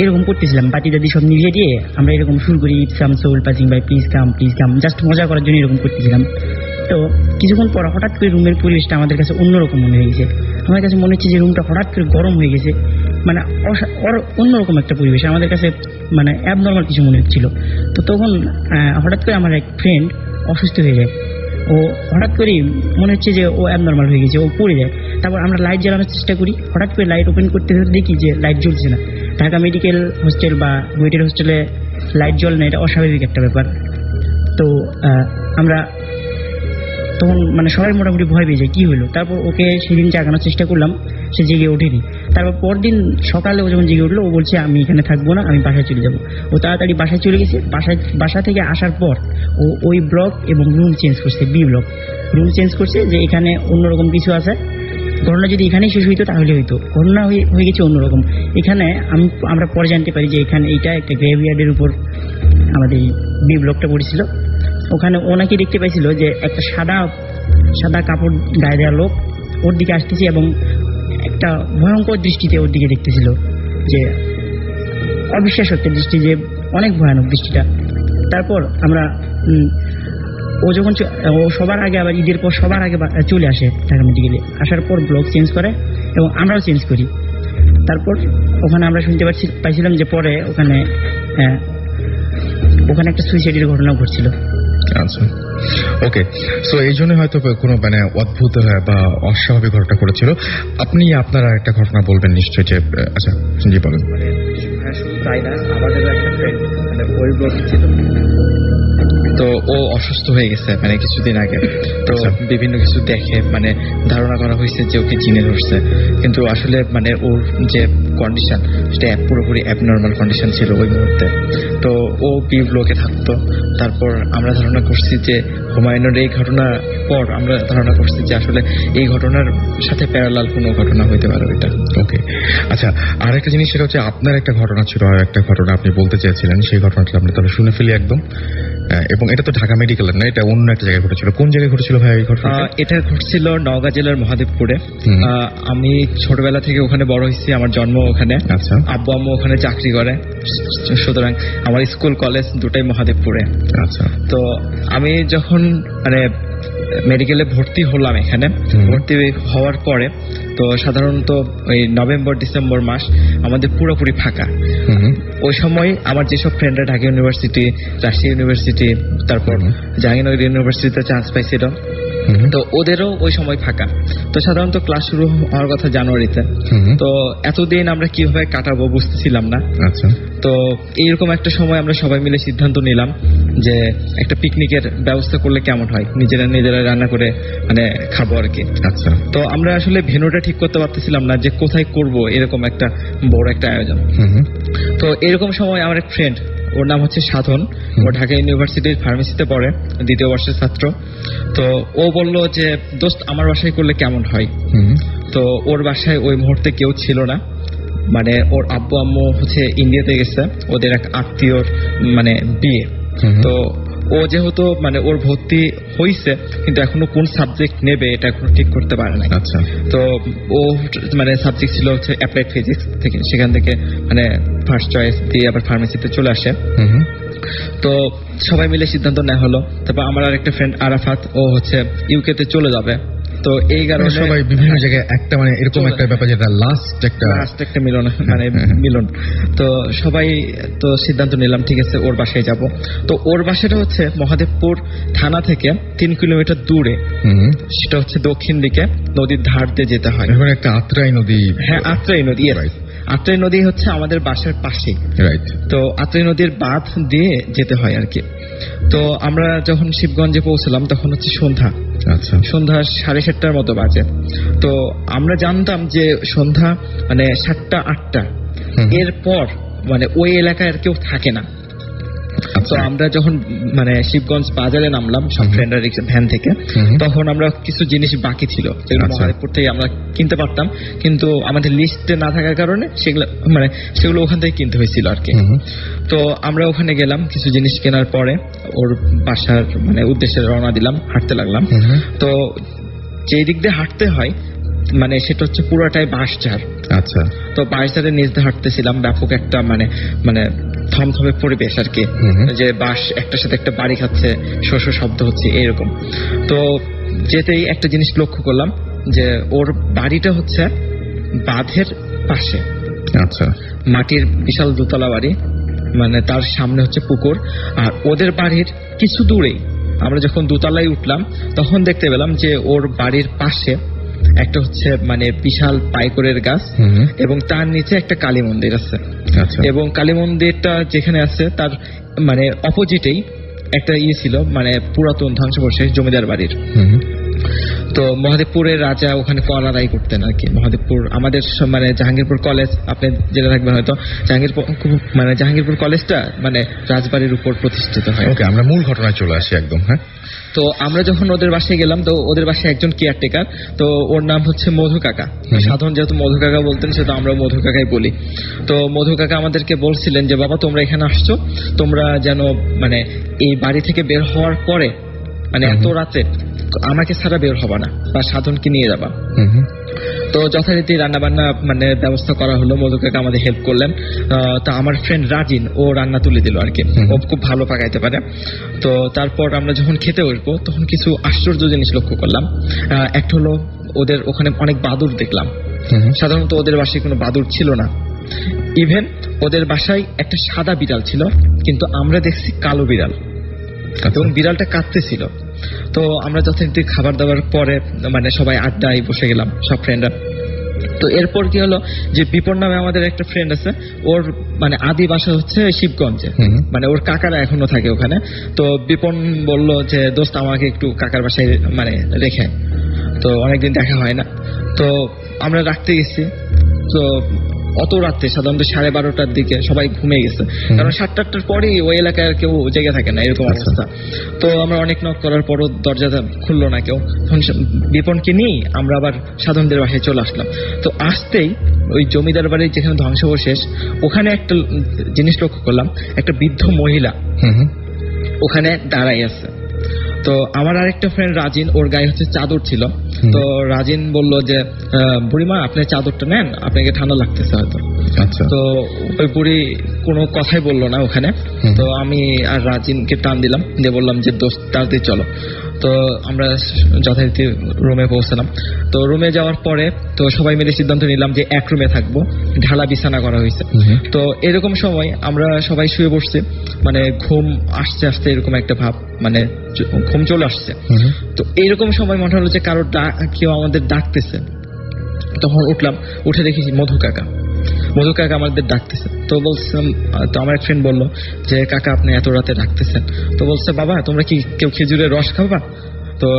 এরকম করতেছিলাম, বাতি দাদি সব নিভিয়ে দিয়ে আমরা এরকম শুরু করি, if some soul passing by please come, just মজা করার জন্য এরকম করতেছিলাম। তো কিছুক্ষণ পর হঠাৎ করে রুমের পরিবেশটা আমাদের কাছে অন্যরকম মনে হয়ে গেছে। আমার কাছে মনে হচ্ছে যে রুমটা হঠাৎ করে গরম হয়ে গেছে, মানে অন্যরকম একটা পরিবেশ আমাদের কাছে, মানে অ্যাবনর্মাল কিছু মনে হচ্ছিল। তো তখন হঠাৎ করে আমার এক ফ্রেন্ড অসুস্থ হয়ে যায়। ও হঠাৎ করে মনে হচ্ছে যে ও অ্যাবনর্মাল হয়ে গেছে, ও পড়ে যায়। তারপর আমরা লাইট জ্বালানোর চেষ্টা করি, হঠাৎ করে লাইট ওপেন করতে দেখি যে লাইট জ্বলছে না। ঢাকা মেডিকেল হোস্টেল বা বুয়েটের হোস্টেলে লাইট জ্বলে না, এটা অস্বাভাবিক একটা ব্যাপার। তো আমরা তখন মানে সবাই মোটামুটি ভয় পেয়ে যায়, কি হলো। তারপর ওকে সেদিন জাগানোর চেষ্টা করলাম, সে জেগে ওঠেনি। তারপর পরদিন সকালে ও যখন জেগে উঠলো, ও বলছে আমি এখানে থাকবো না, আমি বাসায় চলে যাবো। ও তাড়াতাড়ি বাসায় চলে গেছে। বাসা থেকে আসার পর ও ওই ব্লক এবং রুম চেঞ্জ করছে, বি ব্লক রুম চেঞ্জ করছে, যে এখানে অন্যরকম কিছু আছে। ঘটনা যদি এখানেই শেষ হইতো তাহলে হইতো, ঘটনা হয়ে গেছে অন্যরকম। এখানে আমরা পরে জানতে পারি যে এখানে এইটা একটা গ্রেভইয়ার্ডের উপর আমাদের বি ব্লকটা পড়েছিল। ওখানে ওনাকে দেখতে পাইছিল যে একটা সাদা কাপড় গায়ে দেওয়া লোক ওর দিকে আসতেছে এবং একটা ভয়ঙ্কর দৃষ্টিতে ওর দিকে দেখতেছিল, যে অবিশ্বাস্য একটা দৃষ্টি, যে অনেক ভয়ানক দৃষ্টিটা। তারপর ও সবার আগে, আবার ঈদের পর সবার আগে চলে আসে ঢাকা মেডিকেলে। আসার পর ব্লক চেঞ্জ করে এবং আমরাও চেঞ্জ করি। তারপর ওখানে আমরা শুনতে পাইছিলাম যে পরে ওখানে একটা সুইসাইডের ঘটনা ঘটছিল। আচ্ছা, ওকে। সো এই জন্য হয়তো কোনো মানে অদ্ভুত বা অস্বাভাবিক ঘটনা ঘটেছিল। আপনি আপনার একটা ঘটনা বলবেন নিশ্চয়ই, যে আচ্ছা জি বলেন। শুধু তাই না, আমাদের একটা ফ্রেন্ড ওই ব্লকে ছিল। তো ও অসুস্থ হয়ে গেছে মানে কিছুদিন আগে। তো বিভিন্ন কিছু দেখে মানে ধারণা করা হয়েছে যে ওকে জিনে ধরছে, কিন্তু আসলে মানে ওর যে কন্ডিশন সেটা পুরোপুরি অ্যাবনর্মাল কন্ডিশন ছিল ওই মুহূর্তে। তো ও বি ব্লকে থাকতো। তারপর আমরা ধারণা করছি যে হুমায়ুনের এই ঘটনার পর আমরা ধারণা করছি যে আসলে এই ঘটনার সাথে প্যারালাল কোনো ঘটনা হইতে পারে এটা। ওকে, আচ্ছা, আর একটা জিনিস সেটা হচ্ছে আপনার একটা ঘটনা ছিল, আর একটা ঘটনা আপনি বলতে চেয়েছিলেন, সেই ঘটনাটা আমরা তাহলে শুনে ফেলি একদম। এবং এটা তো ঢাকা মেডিকেলের না, এটা অন্য একটা জায়গায় ঘটেছিল। কোন জায়গায় ঘটেছিল ভাই এই ঘটনা? এটা ঘটছিল নওগাঁ জেলার মহাদেবপুরে। আমি ছোটবেলা থেকে ওখানে বড় হয়েছি, আমার জন্ম ওখানে। আচ্ছা। আব্বু আম্মু ওখানে চাকরি করে, সুতরাং আমার স্কুল কলেজ দুটাই মহাদেবপুরে। আচ্ছা। তো আমি যখন মানে মেডিকেলে ভর্তি হলাম, এখানে ভর্তি হওয়ার পরে তো সাধারণত ওই নভেম্বর ডিসেম্বর মাস আমাদের পুরোপুরি ফাঁকা। ওই সময় আমার যেসব ফ্রেন্ডরা ঢাকা ইউনিভার্সিটি, রাজশাহী ইউনিভার্সিটি, তারপর জাহাঙ্গীরনগর ইউনিভার্সিটিতে চান্স পাইছিল, তো ওদেরও ওই সময় ফাঁকা। তো সাধারণত ক্লাস শুরু হওয়ার কথা জানুয়ারিতে। তো এতদিন আমরা কিভাবে কাটাবো বুঝতেছিলাম না। আচ্ছা। তো এইরকম একটা সময় আমরা সবাই মিলে সিদ্ধান্ত নিলাম যে একটা পিকনিকের ব্যবস্থা করলে কেমন হয়, নিজেরা রান্না করে মানে খাবো আর কি। আচ্ছা। তো আমরা আসলে ভেন্যুটা ঠিক করতে পারতেছিলাম না যে কোথায় করব এরকম একটা বড় একটা আয়োজন। তো এরকম সময় আমার এক ফ্রেন্ড, ওর নাম হচ্ছে সাধন, ও ঢাকা ইউনিভার্সিটির ফার্মেসিতে পড়ে, দ্বিতীয় বর্ষের ছাত্র। তো ও বলল যে দোস্ত আমার বাসায় করলে কেমন হয়। তো ওর বাসায় ওই মুহূর্তে কেউ ছিল না, মানে ওর আব্বু আম্মু হচ্ছে ইন্ডিয়াতে গেছে, ওদের এক আত্মীয়র মানে বিয়ে। তো ও যেহেতু মানে ওর ভর্তি হয়েছে, কিন্তু এখনো কোন সাবজেক্ট নেবে এটা এখনো ঠিক করতে পারে না। আচ্ছা। তো ও মানে সাবজেক্ট ছিল হচ্ছে অ্যাপ্লাইড ফিজিক্স থেকে, সেখান থেকে মানে ফার্স্ট চয়েস দিয়ে আবার ফার্মেসিতে চলে আসে। তো সবাই মিলে সিদ্ধান্ত নেওয়া হলো। তারপর আমার আরেকটা ফ্রেন্ড আরাফাত, ও হচ্ছে ইউকেতে চলে যাবে। তো এই কারণে সবাই বিভিন্ন জায়গায় একটা মানে এরকম একটা ব্যাপার, যেটা লাস্ট একটা মিলন মানে মিলন। তো সবাই তো সিদ্ধান্ত নিলাম ঠিক আছে ওর বাসায় যাব। তো ওর বাসাটা হচ্ছে মহাদেবপুর থানা থেকে 3 কিলোমিটার দূরে, সেটা হচ্ছে দক্ষিণ দিকে নদীর ধার দিয়ে যেতে হয়। একটা আত্রাই নদী। হ্যাঁ, আত্রাই নদী। আত্রাই নদী হচ্ছে আমাদের বাসার পাশে। রাইট। তো আত্রাই নদীর বাঁধ দিয়ে যেতে হয় আর কি। তো আমরা যখন শিবগঞ্জে পৌঁছলাম তখন হচ্ছে সন্ধ্যা। আচ্ছা। সন্ধ্যা 7:30টার মতো বাজে। তো আমরা জানতাম যে সন্ধ্যা মানে 7টা-8টা এরপর মানে ওই এলাকায় আর কেউ থাকে না। তো আমরা যখন মানে শিবগঞ্জ বাজারে নামলাম সব ফ্রেন্ডরা ভ্যান থেকে, তখন আমরা কিছু জিনিস বাকি ছিল যেগুলো মহাদেবপুর থেকে আমরা কিনতে পারতাম, কিন্তু আমাদের লিস্টে না থাকার কারণে সেগুলো ওখান থেকে কিনতে হয়েছিল আর কি। তো আমরা ওখানে গেলাম, কিছু জিনিস কেনার পরে ওর বাসার মানে উদ্দেশ্যে রওনা দিলাম, হাঁটতে লাগলাম। তো যেই দিক দিয়ে হাঁটতে হয় মানে সেটা হচ্ছে পুরোটাই বাঁশঝাড়। আচ্ছা। তো বাঁশঝাড়ের নিচ দিয়ে হাঁটতেছিলাম, ব্যাপক একটা মানে থমথমে পরিবেশ আর কি, যে বাঁশ একটার সাথে একটা বাড়ি খাচ্ছে, শস্য শব্দ হচ্ছে এরকম। তো যেতেই একটা জিনিস লক্ষ্য করলাম যে ওর বাড়িটা হচ্ছে বাঁধের পাশে। আচ্ছা। মাটির বিশাল দোতলা বাড়ি, মানে তার সামনে হচ্ছে পুকুর। আর ওদের বাড়ির কিছু দূরেই আমরা যখন দোতলায় উঠলাম তখন দেখতে পেলাম যে ওর বাড়ির পাশে একটা হচ্ছে মানে বিশাল পাইকরের গাছ, এবং তার নিচে একটা কালী মন্দির আছে। এবং কালী মন্দিরটা যেখানে আছে তার মানে অপোজিটেই একটা ছিল মানে পুরাতন ধ্বংসাবশেষ জমিদার বাড়ির। তো মহাদেবপুরের রাজা ওখানে কর আদায় করতেন আর কি। মহাদেবপুর আমাদের মানে জাহাঙ্গীরপুর কলেজ, আপনি যেটা থাকবেন হয়তো, জাহাঙ্গীরপুর কলেজটা মানে রাজবাড়ির উপর প্রতিষ্ঠিত হয়। ওকে, আমরা মূল ঘটনায় চলে আসি একদম। হ্যাঁ। তো আমরা যখন ওদের বাসায় গেলাম, তো ওদের বাসায় একজন কেয়ারটেকার, তো ওর নাম হচ্ছে মধু কাকা। সাধারণ যেহেতু মধু কাকা বলতেন, সেটা আমরা মধু কাকাই বলি। তো মধু কাকা আমাদেরকে বলছিলেন যে বাবা তোমরা এখানে আসছো, তোমরা যেন মানে এই বাড়ি থেকে বের হওয়ার পরে মানে এত রাতে আমাকে ছাড়া বের হবা না, বা সাধনকে নিয়ে যাবা। তো যথারীতি রান্না বান্না মানে ব্যবস্থা করা হলো, মধু কাকা আমাদের হেল্প করলেন। তা আমার ফ্রেন্ড রাজিন ও রান্না তুলে দিল আর কি, ও খুব ভালো পাকাইতে পারে। তো তারপর আমরা যখন খেতে বসবো তখন কিছু আশ্চর্য জিনিস লক্ষ্য করলাম। একটা হলো ওদের ওখানে অনেক বাদুড় দেখলাম। সাধারণত ওদের বাসায় কোনো বাদুড় ছিল না। ইভেন ওদের বাসায় একটা সাদা বিড়াল ছিল, কিন্তু আমরা দেখছি কালো বিড়াল, এবং বিড়ালটা কাঁদতেছিল। তো আমরা যথারীতি খাবার দাবার পরে মানে সবাই আড্ডায় বসে গেলাম সব ফ্রেন্ডরা। তো এরপর কি হলো যে বিপন নামে আমাদের একটা ফ্রেন্ড আছে, ওর মানে আদি বাসা হচ্ছে শিবগঞ্জে, মানে ওর কাকারা এখনো থাকে ওখানে। তো বিপন বলল যে দোস্ত আমাকে একটু কাকার বাসায় মানে রেখে, তো অনেকদিন দেখা হয় না। তো আমরা রাখতে গেছি। তো অত রাত্রে সাধারণত 12:30টার দিকে সবাই ঘুমিয়ে গেছে, কারণ 7-8টার পরেই ওই এলাকায় আর কেউ জেগে থাকে না, এরকম অবস্থা। তো আমরা অনেক নক করার পরও দরজাটা খুললো না কেউ। তখন বিপনকে নিয়ে আমরা আবার সাধনদের বাসায় চলে আসলাম। তো আসতেই ওই জমিদার বাড়ির যেখানে ধ্বংসাবশেষ, ওখানে একটা জিনিস লক্ষ্য করলাম, একটা বৃদ্ধ মহিলা ওখানে দাঁড়াই আছে। তো আমার আরেকটা ফ্রেন্ড রাজিন, ওর গায়ে হচ্ছে চাদর ছিল। তো রাজিন বলল যে বুড়িমা আপনি চাদরটা নেন, আপনাকে ঠান্ডা লাগতেছে হয়তো। তো ওই বুড়ি কোনো কথাই বললো না ওখানে। তো আমি আর রাজিনকে টান দিলাম, দিয়ে বললাম যে দোস্ত তাড়াতাড়ি চলো। তো আমরা যথারীতি রুমে পৌঁছলাম। তো রুমে যাওয়ার পরে তো সবাই মিলে সিদ্ধান্ত নিলাম যে এক রুমে থাকবো, ঢালা বিছানা করা হয়েছে। তো এরকম সময় আমরা সবাই শুয়ে বসছি, মানে ঘুম আসতে আসতে এরকম একটা ভাব, মানে ঘুম চলে আসছে। তো এইরকম সময় মনে হলো যে কারোর কেউ আমাদের ডাকতেছে। তখন উঠলাম, উঠে দেখেছি মধু কাকা আমাদের ডাকতেছে। তো বলছিলাম, তো আমার এক ফ্রেন্ড বললো যে কাকা আপনি এত রাতে ডাকতেছেন। তো বলছে বাবা তোমরা কি কেউ খেজুরের রস খাবা? তো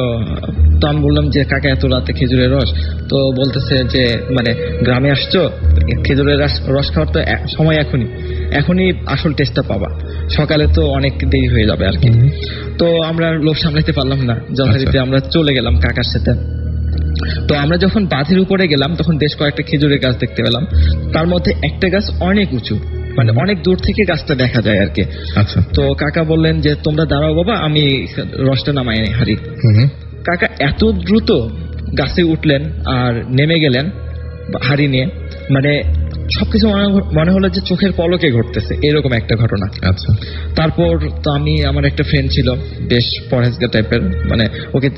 আমি বললাম যে কাকা এত রাতে খেজুরের রস? তো বলতেছে যে মানে গ্রামে আসছো, খেজুরের রস খাওয়ার তো সময় এখনই আসল টেস্টটা পাবা, সকালে তো অনেক দেরি হয়ে যাবে আর কি। তো আমরা লোভ সামলাতে পারলাম না, যথারীতি আমরা চলে গেলাম কাকার সাথে। তো আমরা যখন বাঁধের উপরে গেলাম তখন বেশ কয়েকটা খেজুরের গাছ দেখতে পেলাম। তার মধ্যে একটা গাছ অনেক উঁচু, মানে অনেক দূর থেকে গাছটা দেখা যায় আর কি। তো কাকা বললেন যে তোমরা দাঁড়াও বাবা, আমি রসটা নামাই হারি। কাকা এত দ্রুত গাছে উঠলেন আর নেমে গেলেন হাড়ি নিয়ে, মানে সবকিছু মনে হলো যে চোখের পলকে ঘটতেছে, এরকম একটা ঘটনা। তারপর তো আমি, আমার একটা ফ্রেন্ড ছিল বেশ পরহেজগার টাইপের, মানে ওকে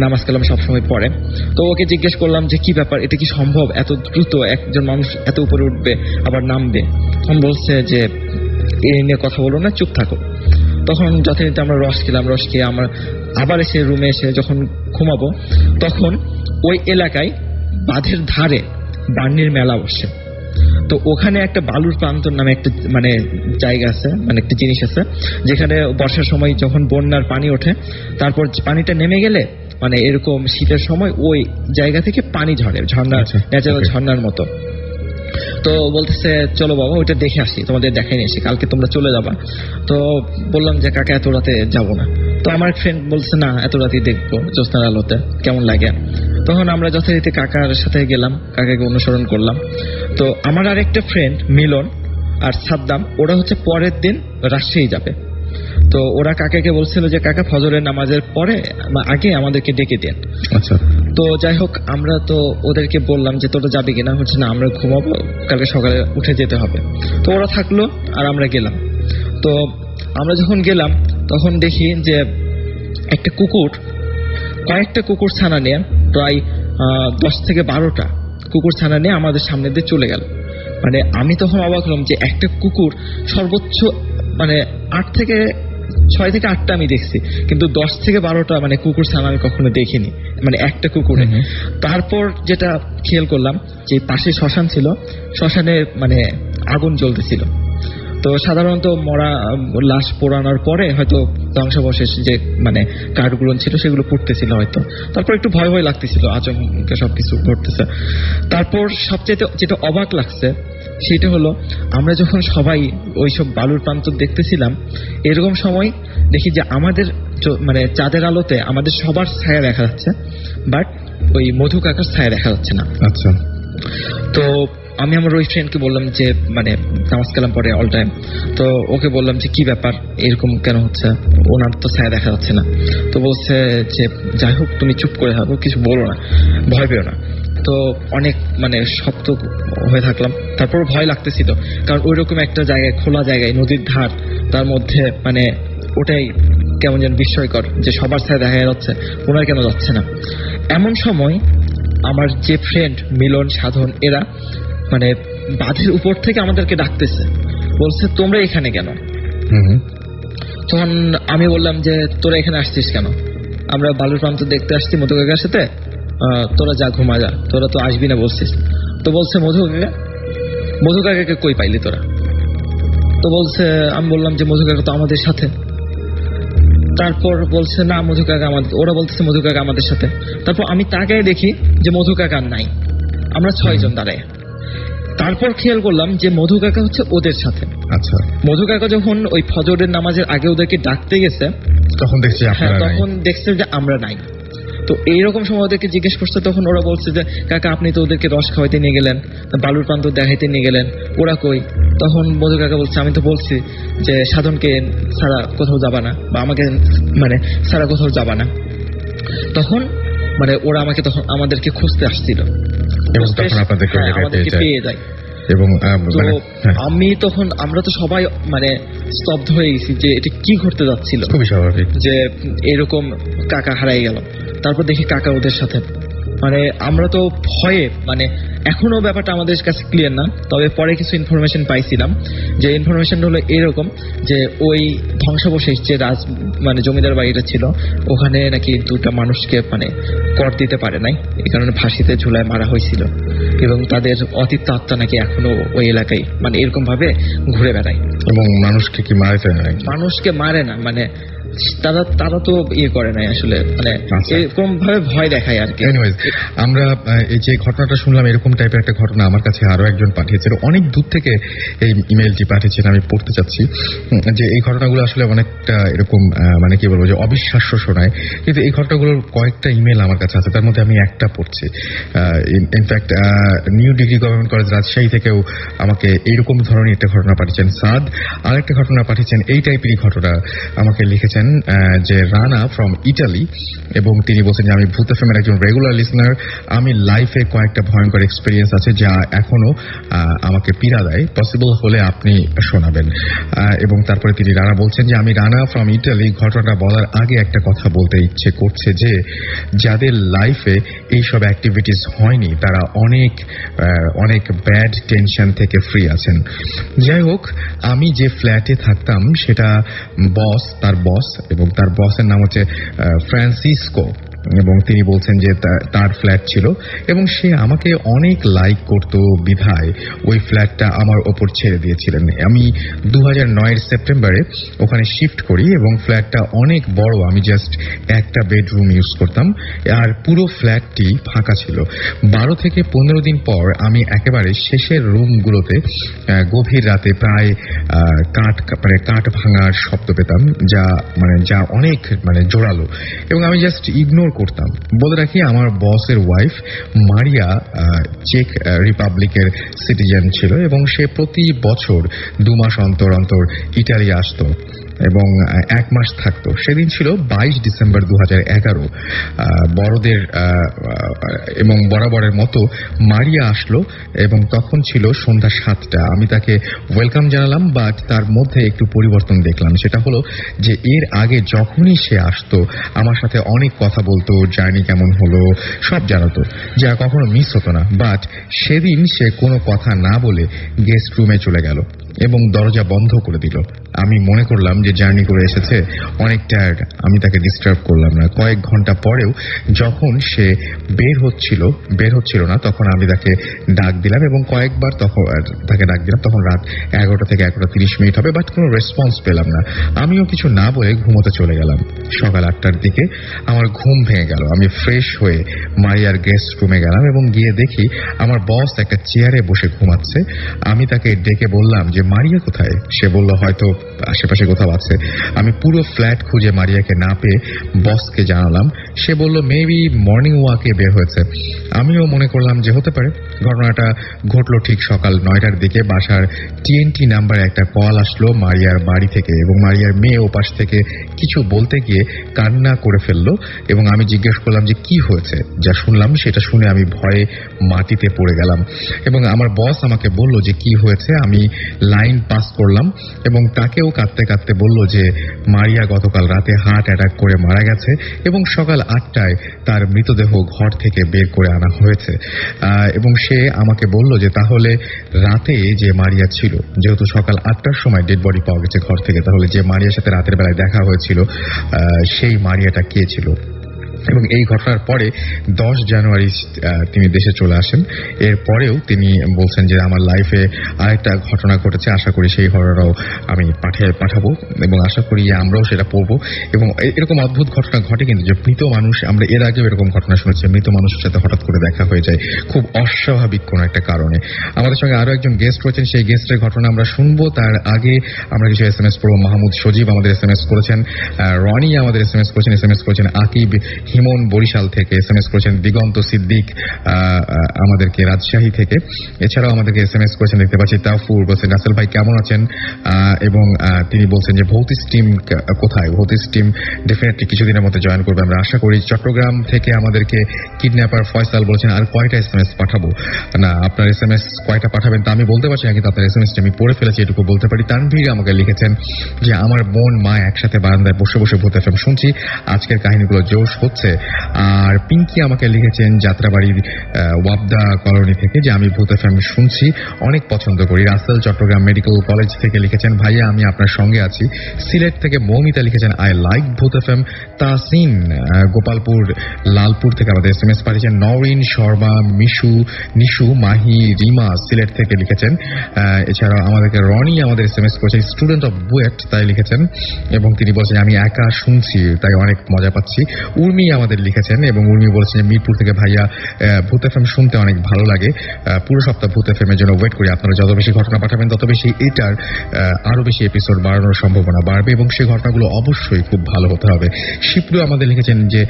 নামাজ কালাম সবসময় পড়ে। তো ওকে জিজ্ঞেস করলাম যে কি ব্যাপার, এটা কি সম্ভব এত দ্রুত একজন মানুষ এত উপরে উঠবে আবার নামবে? তখন বলছে যে এই নিয়ে কথা বলো না, চুপ থাকো। তখন যথারীতি আমরা রস খেয়ে আমরা আবার এসে রুমে এসে যখন ঘুমাবো, তখন ওই এলাকায় বাঁধের ধারে বার্নির মেলা বসে। তো ওখানে একটা বালুর প্রান্তর নামে একটা মানে জায়গা আছে, মানে একটা জিনিস আছে, যেখানে বর্ষার সময় যখন বন্যার পানি ওঠে, তারপর পানিটা নেমে গেলে মানে এরকম শীতের সময় ওই জায়গা থেকে পানি ঝরে, ঝর্ণা, ন্যাচারাল ঝর্ণার মতো। তো বলতেছে চলো বাবা ওইটা দেখে আসি, তোমাদের দেখাই নিয়ে আসি, কালকে তোমরা চলে যাবা। তো বললাম যে কাকা এত রাতে যাবো না। তো আমার ফ্রেন্ড বলছে না এত রাতেই দেখবো জ্যোৎস্নার আলোতে কেমন লাগে। তখন আমরা যথারীতি কাকার সাথে গেলাম, কাকাকে অনুসরণ করলাম। তো আমার আরেকটা ফ্রেন্ড মিলন আর সাদ্দাম, ওরা হচ্ছে পরের দিন রাজশাহী যাবে। তো ওরা কাকাকে বলছিল যে কাকা ফজরের নামাজের পরে আগে আমাদেরকে ডেকে দেন। তো যাই হোক আমরা তো ওদেরকে বললাম যে তোরা যাবে কিনা, হচ্ছে না আমরা ঘুমাবো, কালকে সকালে উঠে যেতে হবে। তো ওরা থাকলো আর আমরা গেলাম। তো আমরা যখন গেলাম তখন দেখি যে একটা কুকুর, কয়েকটা কুকুর ছানা নিয়ে, প্রায় 10 থেকে 12টা কুকুর ছানা নিয়ে আমাদের সামনে দিয়ে চলে গেল। মানে আমি তখন অবাক হলাম যে একটা কুকুর সর্বোচ্চ মানে 6 থেকে 8টা আমি দেখছি, কিন্তু 10 থেকে 12টা মানে কুকুর ছানা আমি কখনো দেখিনি, মানে একটা কুকুরে। তারপর যেটা খেয়াল করলাম যে পাশে শ্মশান ছিল, শ্মশানে মানে আগুন জ্বলতেছিল। তো সাধারণত মরা লাশ পোড়ানোর পরে হয়তো ধ্বংসাবশেষ যে মানে কাঠগুলো ছিল সেগুলো পুড়তেছিল হয়তো। তারপর একটু ভয় ভয় লাগতেছিল, আচমকা সবকিছু ঘটতেছে। তারপর সবচেয়ে যেটা অবাক লাগছে সেটা হলো আমরা যখন সবাই ওইসব বালুর প্রান্ত দেখতেছিলাম, এরকম সময় দেখি যে আমাদের মানে চাঁদের আলোতে আমাদের সবার ছায়া দেখা যাচ্ছে, বাট ওই মধু কাকার ছায়া দেখা যাচ্ছে না। তো আমি আমার ওই ফ্রেন্ডকে বললাম যে মানে নামাজ কালাম পরে অল টাইম, তো ওকে বললাম যে কি ব্যাপার এরকম কেন হচ্ছে, ওনার তো ছায়া দেখা যাচ্ছে না। তো বলছে যে যাই হোক তুমি চুপ করে থাকো, কিছু বলো না, ভয় পেও না। তো অনেক মানে শক্ত হয়ে থাকলাম। তারপর ভয় লাগতেছিল, কারণ ওইরকম একটা জায়গায়, খোলা জায়গায়, নদীর ধার, তার মধ্যে মানে ওটাই কেমন যেন বিস্ময়কর যে সবার ছায়া দেখা যাচ্ছে, ওনার কেন যাচ্ছে না। এমন সময় আমার যে ফ্রেন্ড মিলন, সাধন, এরা মানে বাঁধের উপর থেকে আমাদেরকে ডাকতেছে, বলছে তোমরা এখানে কেন? তখন আমি বললাম যে তোরা এখানে আসছিস কেন? আমরা বালুর প্রান্ত দেখতে আসছি মধু কাকার সাথে, তোরা যা ঘুমা যা, তোরা তো আসবি না বলছিস। তো বলছে মধু কাকাকে কই পাইলি তোরা? তো বলছে, আমি বললাম যে মধু কাকা তো আমাদের সাথে। তারপর বলছে না মধু কাকা আমাদের, ওরা বলতেছে মধু কাকা আমাদের সাথে। তারপর আমি তাকায় দেখি যে মধু কাকা নাই, আমরা 6 জন দাঁড়ায়। তারপর খেয়াল করলাম যে মধু কাকা হচ্ছে ওদের সাথে। আচ্ছা, মধু কাকা যখন ওই ফজরের নামাজের আগে ওদেরকে ডাকতে গেছে তখন দেখছি তখন দেখছে যে আমরা নাই। তো এইরকম সময় ওদেরকে জিজ্ঞেস করছে, তখন ওরা বলছে যে কাকা আপনি তো ওদেরকে রস খাওয়াইতে নিয়ে গেলেন, বালুর প্রান্ত দেখাইতে নিয়ে গেলেন, ওরা কই? তখন মধু কাকা বলছে আমি তো বলছি যে সাধনকে ছাড়া কোথাও যাবা না, বা আমাকে মানে ছাড়া কোথাও যাবা না। তখন মানে ওরা তখন আমাদেরকে খুঁজতে আসছিল, আমাদেরকে পেয়ে যায়। এবং আমি তখন আমরা তো সবাই মানে স্তব্ধ হয়ে গেছি যে এটা কি ঘটতে যাচ্ছিল, খুবই স্বাভাবিক যে এরকম কাকা হারাই গেল। তারপর দেখি কাকা ওদের সাথে, মানে আমরা তো ভয়ে মানে এখনো ব্যাপারটা আমাদের কাছে ক্লিয়ার না, তবে পরে কিছু ইনফরমেশন পাইছিলাম। যে ইনফরমেশন হলো এরকম যে ওই ধ্বংসাবশেষ যে মানে জমিদার বাড়িটা ছিল ওখানে নাকি 2টা মানুষকে মানে কর দিতে পারে নাই, এই কারণে ফাঁসিতে ঝুলায় মারা হয়েছিল, এবং তাদের অতীত আত্মা নাকি এখনো ওই এলাকায় মানে এরকম ভাবে ঘুরে বেড়ায়। এবং মানুষকে কি মারতে না? মানুষকে মারে না, মানে তারা তো ইয়ে করে নাই আসলে, মানে এরকম ভাবে ভয় দেখায় আর কি। আমরা এই যে ঘটনাটা শুনলাম, এরকম টাইপের একটা ঘটনা আমার কাছে আরো একজন পাঠিয়েছিল, অনেক দূর থেকে এই ইমেলটি পাঠিয়েছেন, আমি পড়তে চাচ্ছি। যে এই ঘটনাগুলো আসলে অনেকটা এরকম মানে কি বলবো যে অবিশ্বাস্য শোনায়, কিন্তু এই ঘটনাগুলোর কয়েকটা ইমেল আমার কাছে আছে, তার মধ্যে আমি একটা পড়ছি। In fact new degree government college Rajshahi থেকেও আমাকে এইরকম ধরনের একটা ঘটনা পাঠিয়েছেন সাদ। আর একটা ঘটনা পাঠিয়েছেন এই টাইপেরই ঘটনা আমাকে লিখেছেন যে রানা ফ্রম ইটালি, এবং তিনি বলছেন যে আমি ভূত এফএমের একজন রেগুলার লিসনার, আমি লাইফে কয়েকটা ভয়ঙ্কর এক্সপিরিয়েন্স আছে যা এখনো আমাকে পীড়া দেয়, পসিবল হলে আপনি শোনাবেন। এবং তারপরে তিনি রানা বলছেন যে আমি রানা ফ্রম ইটালি, ঘটনাটা বলার আগে একটা কথা বলতে ইচ্ছে করছে যে যাদের লাইফে এইসব অ্যাক্টিভিটিস হয়নি তারা অনেক ব্যাড টেনশন থেকে ফ্রি আছেন। যাই হোক, আমি যে ফ্ল্যাটে থাকতাম সেটা তার বস এবং তার বসের নাম হচ্ছে ফ্রান্সিসকো, এবং তিনি বলছেন যে তার ফ্ল্যাট ছিল এবং সে আমাকে অনেক লাইক করত বিধায় ওই ফ্ল্যাটটা আমার ওপর ছেড়ে দিয়েছিলেন। আমি 2009 সেপ্টেম্বরে ওখানে শিফট করি এবং ফ্ল্যাটটা অনেক বড়, আমি জাস্ট একটা বেডরুম ইউজ করতাম আর পুরো ফ্ল্যাটটি ফাঁকা ছিল। 12 থেকে 15 দিন পর আমি একেবারে শেষের রুমগুলোতে গভীর রাতে প্রায় কাঠ ভাঙার শব্দ পেতাম, যা অনেক জোরালো, এবং আমি জাস্ট ইগনোর করতাম। বলে রাখি আমার বসের ওয়াইফ মারিয়া চেক রিপাবলিকের সিটিজেন ছিল এবং সে প্রতি বছর 2 মাস অন্তর অন্তর ইটালি আসতো এবং 1 মাস থাকতো। সেদিন ছিল 22 ডিসেম্বর 2011। বড়দের এবং বরাবরের মতো মারিয়া আসলো এবং তখন ছিল সন্ধ্যা 7টা। আমি তাকে ওয়েলকাম জানালাম, বাট তার মধ্যে একটু পরিবর্তন দেখলাম। সেটা হলো যে এর আগে যখনই সে আসতো আমার সাথে অনেক কথা বলতো, জার্নি কেমন হলো সব জানাতো, যা কখনো মিস হতো না। বাট সেদিন সে কোনো কথা না বলে গেস্ট রুমে চলে গেল এবং দরজা বন্ধ করে দিল। আমি মনে করলাম যে জার্নি করে এসেছে, অনেক টায়ার্ড, আমি তাকে ডিস্টার্ব করলাম না। কয়েক ঘন্টা পরেও যখন সে বের হচ্ছিল না তখন আমি তাকে ডাক দিলাম এবং কয়েকবার তাকে ডাক দিলাম। তখন রাত 11টা থেকে 11:30 মিনিট হবে, বাট কোনো রেসপন্স পেলাম না। আমিও কিছু না বলে ঘুমোতে চলে গেলাম। সকাল 8টার দিকে আমার ঘুম ভেঙে গেল। আমি ফ্রেশ হয়ে মারিয়ার গেস্ট রুমে গেলাম এবং গিয়ে দেখি আমার বস একটা চেয়ারে বসে ঘুমাচ্ছে। আমি তাকে ডেকে বললাম যে মারিয়া কোথায়? সে বলল হয়তো আশেপাশে কোথাও আছে। আমি পুরো ফ্ল্যাট খুঁজে মারিয়াকে না পেয়ে বসকে জানালাম। সে বলল মেবি মর্নিং ওয়াকে বের হয়েছে। আমিও মনে করলাম যে হতে পারে। ঘটনাটা ঘটলো ঠিক সকাল 9টার দিকে। বাসার TNT নাম্বারে একটা কল আসলো মারিয়ার বাড়ি থেকে এবং মারিয়ার মেয়ে ওপাশ থেকে কিছু বলতে গিয়ে কান্না করে ফেললো এবং আমি জিজ্ঞেস করলাম যে কি হয়েছে। যা শুনলাম সেটা শুনে আমি ভয়ে মাটিতে পড়ে গেলাম এবং আমার বস আমাকে বলল যে কি হয়েছে। আমি লাইন পাস করলাম এবং তাকেও কাঁদতে কাঁদতে বলল যে মারিয়া গতকাল রাতে হার্ট অ্যাটাক করে মারা গেছে এবং সকাল 8টায় তার মৃতদেহ ঘর থেকে বের করে আনা হয়েছে। এবং সে আমাকে বলল যে তাহলে রাতে যে মারিয়া ছিল, যেহেতু সকাল 8টার সময় ডেড বডি পাওয়া গেছে ঘর থেকে, তাহলে যে মারিয়ার সাথে রাতের বেলায় দেখা হয়েছিল সেই মারিয়াটা কে ছিল? এবং এই ঘটনার পরে 10 জানুয়ারি তিনি দেশে চলে আসেন। এরপরেও তিনি বলছেন যে আমার লাইফে আরেকটা ঘটনা ঘটেছে, আশা করি সেই ঘটনাটাও আমি পাঠাবো এবং আশা করি আমরাও সেটা পড়বো। এবং এরকম অদ্ভুত ঘটনা ঘটে কিন্তু, যে মৃত মানুষ, আমরা এর আগেও এরকম ঘটনা শুনেছি, মৃত মানুষের সাথে হঠাৎ করে দেখা হয়ে যায় খুব অস্বাভাবিক কোনো একটা কারণে। আমাদের সঙ্গে আরো একজন গেস্ট রয়েছেন, সেই গেস্টের ঘটনা আমরা শুনবো। তার আগে আমরা কিছু SMS পড়বো। মাহমুদ সজীব আমাদের SMS করেছেন, রনি আমাদের SMS করেছেন আকিব হিমন বরিশাল থেকে, SMS করেছেন দিগন্ত সিদ্দিক আমাদেরকে রাজশাহী থেকে। এছাড়াও আমাদেরকে SMS করেছেন দেখতে পাচ্ছি তাফুর, বলছেন রাসেল ভাই কেমন আছেন, এবং তিনি বলছেন যে ভৌতিস টিম কোথায়। ভৌতিস টিম ডেফিনেটলি কিছুদিনের মধ্যে জয়েন করবে আমরা আশা করি। চট্টগ্রাম থেকে আমাদেরকে কিডন্যাপার ফয়সাল বলছেন আর কয়টা SMS পাঠাবো। না, আপনার SMS কয়টা পাঠাবেন তা আমি বলতে পারছি না, কিন্তু আপনার SMS আমি পড়ে ফেলেছি এটুকু বলতে পারি। তানভীর আমাকে লিখেছেন যে আমার বোন মা একসাথে বারান্দায় বসে বসে ভূত FM শুনছি, আজকের কাহিনীগুলো জোশ হচ্ছে। আর পিঙ্কি আমাকে লিখেছেন যাত্রাবাড়ির ওয়াবদা কলোনি থেকে যে আমি ভূত FM শুনছি, অনেক পছন্দ করি। রাসেল চট্টগ্রাম মেডিকেল কলেজ থেকে লিখেছেন ভাইয়া আমি আপনার সঙ্গে আছি। সিলেট থেকে মৌমিতা লিখেছেন আই লাইক ভূত FM। তাসিন গোপালপুর লালপুর থেকে আমাদের SMS পাঠিয়েছেন। নরিন শর্মা নিশু মাহি রিমা সিলেট থেকে লিখেছেন। এছাড়াও আমাদেরকে রনি আমাদের SMS করেছেন, স্টুডেন্ট অফ বুয়েট তাই লিখেছেন, এবং তিনি বলছেন আমি একা শুনছি তাই অনেক মজা পাচ্ছি। উর্মি আমাদের লিখেছেন এবং উর্মি বলছেন মিরপুর থেকে ভাইয়া ভূত FM শুনতে অনেক ভালো লাগে, পুরো সপ্তাহ ভূত FM এর জন্য ওয়েট করি। আপনারা যত বেশি ঘটনা পাঠাবেন তত বেশি এটার আরো বেশি এপিসোড বাড়ানোর সম্ভাবনা বাড়বে এবং সেই ঘটনাগুলো অবশ্যই খুব ভালো হতে হবে। শিবলু আমাদের লিখেছেন যে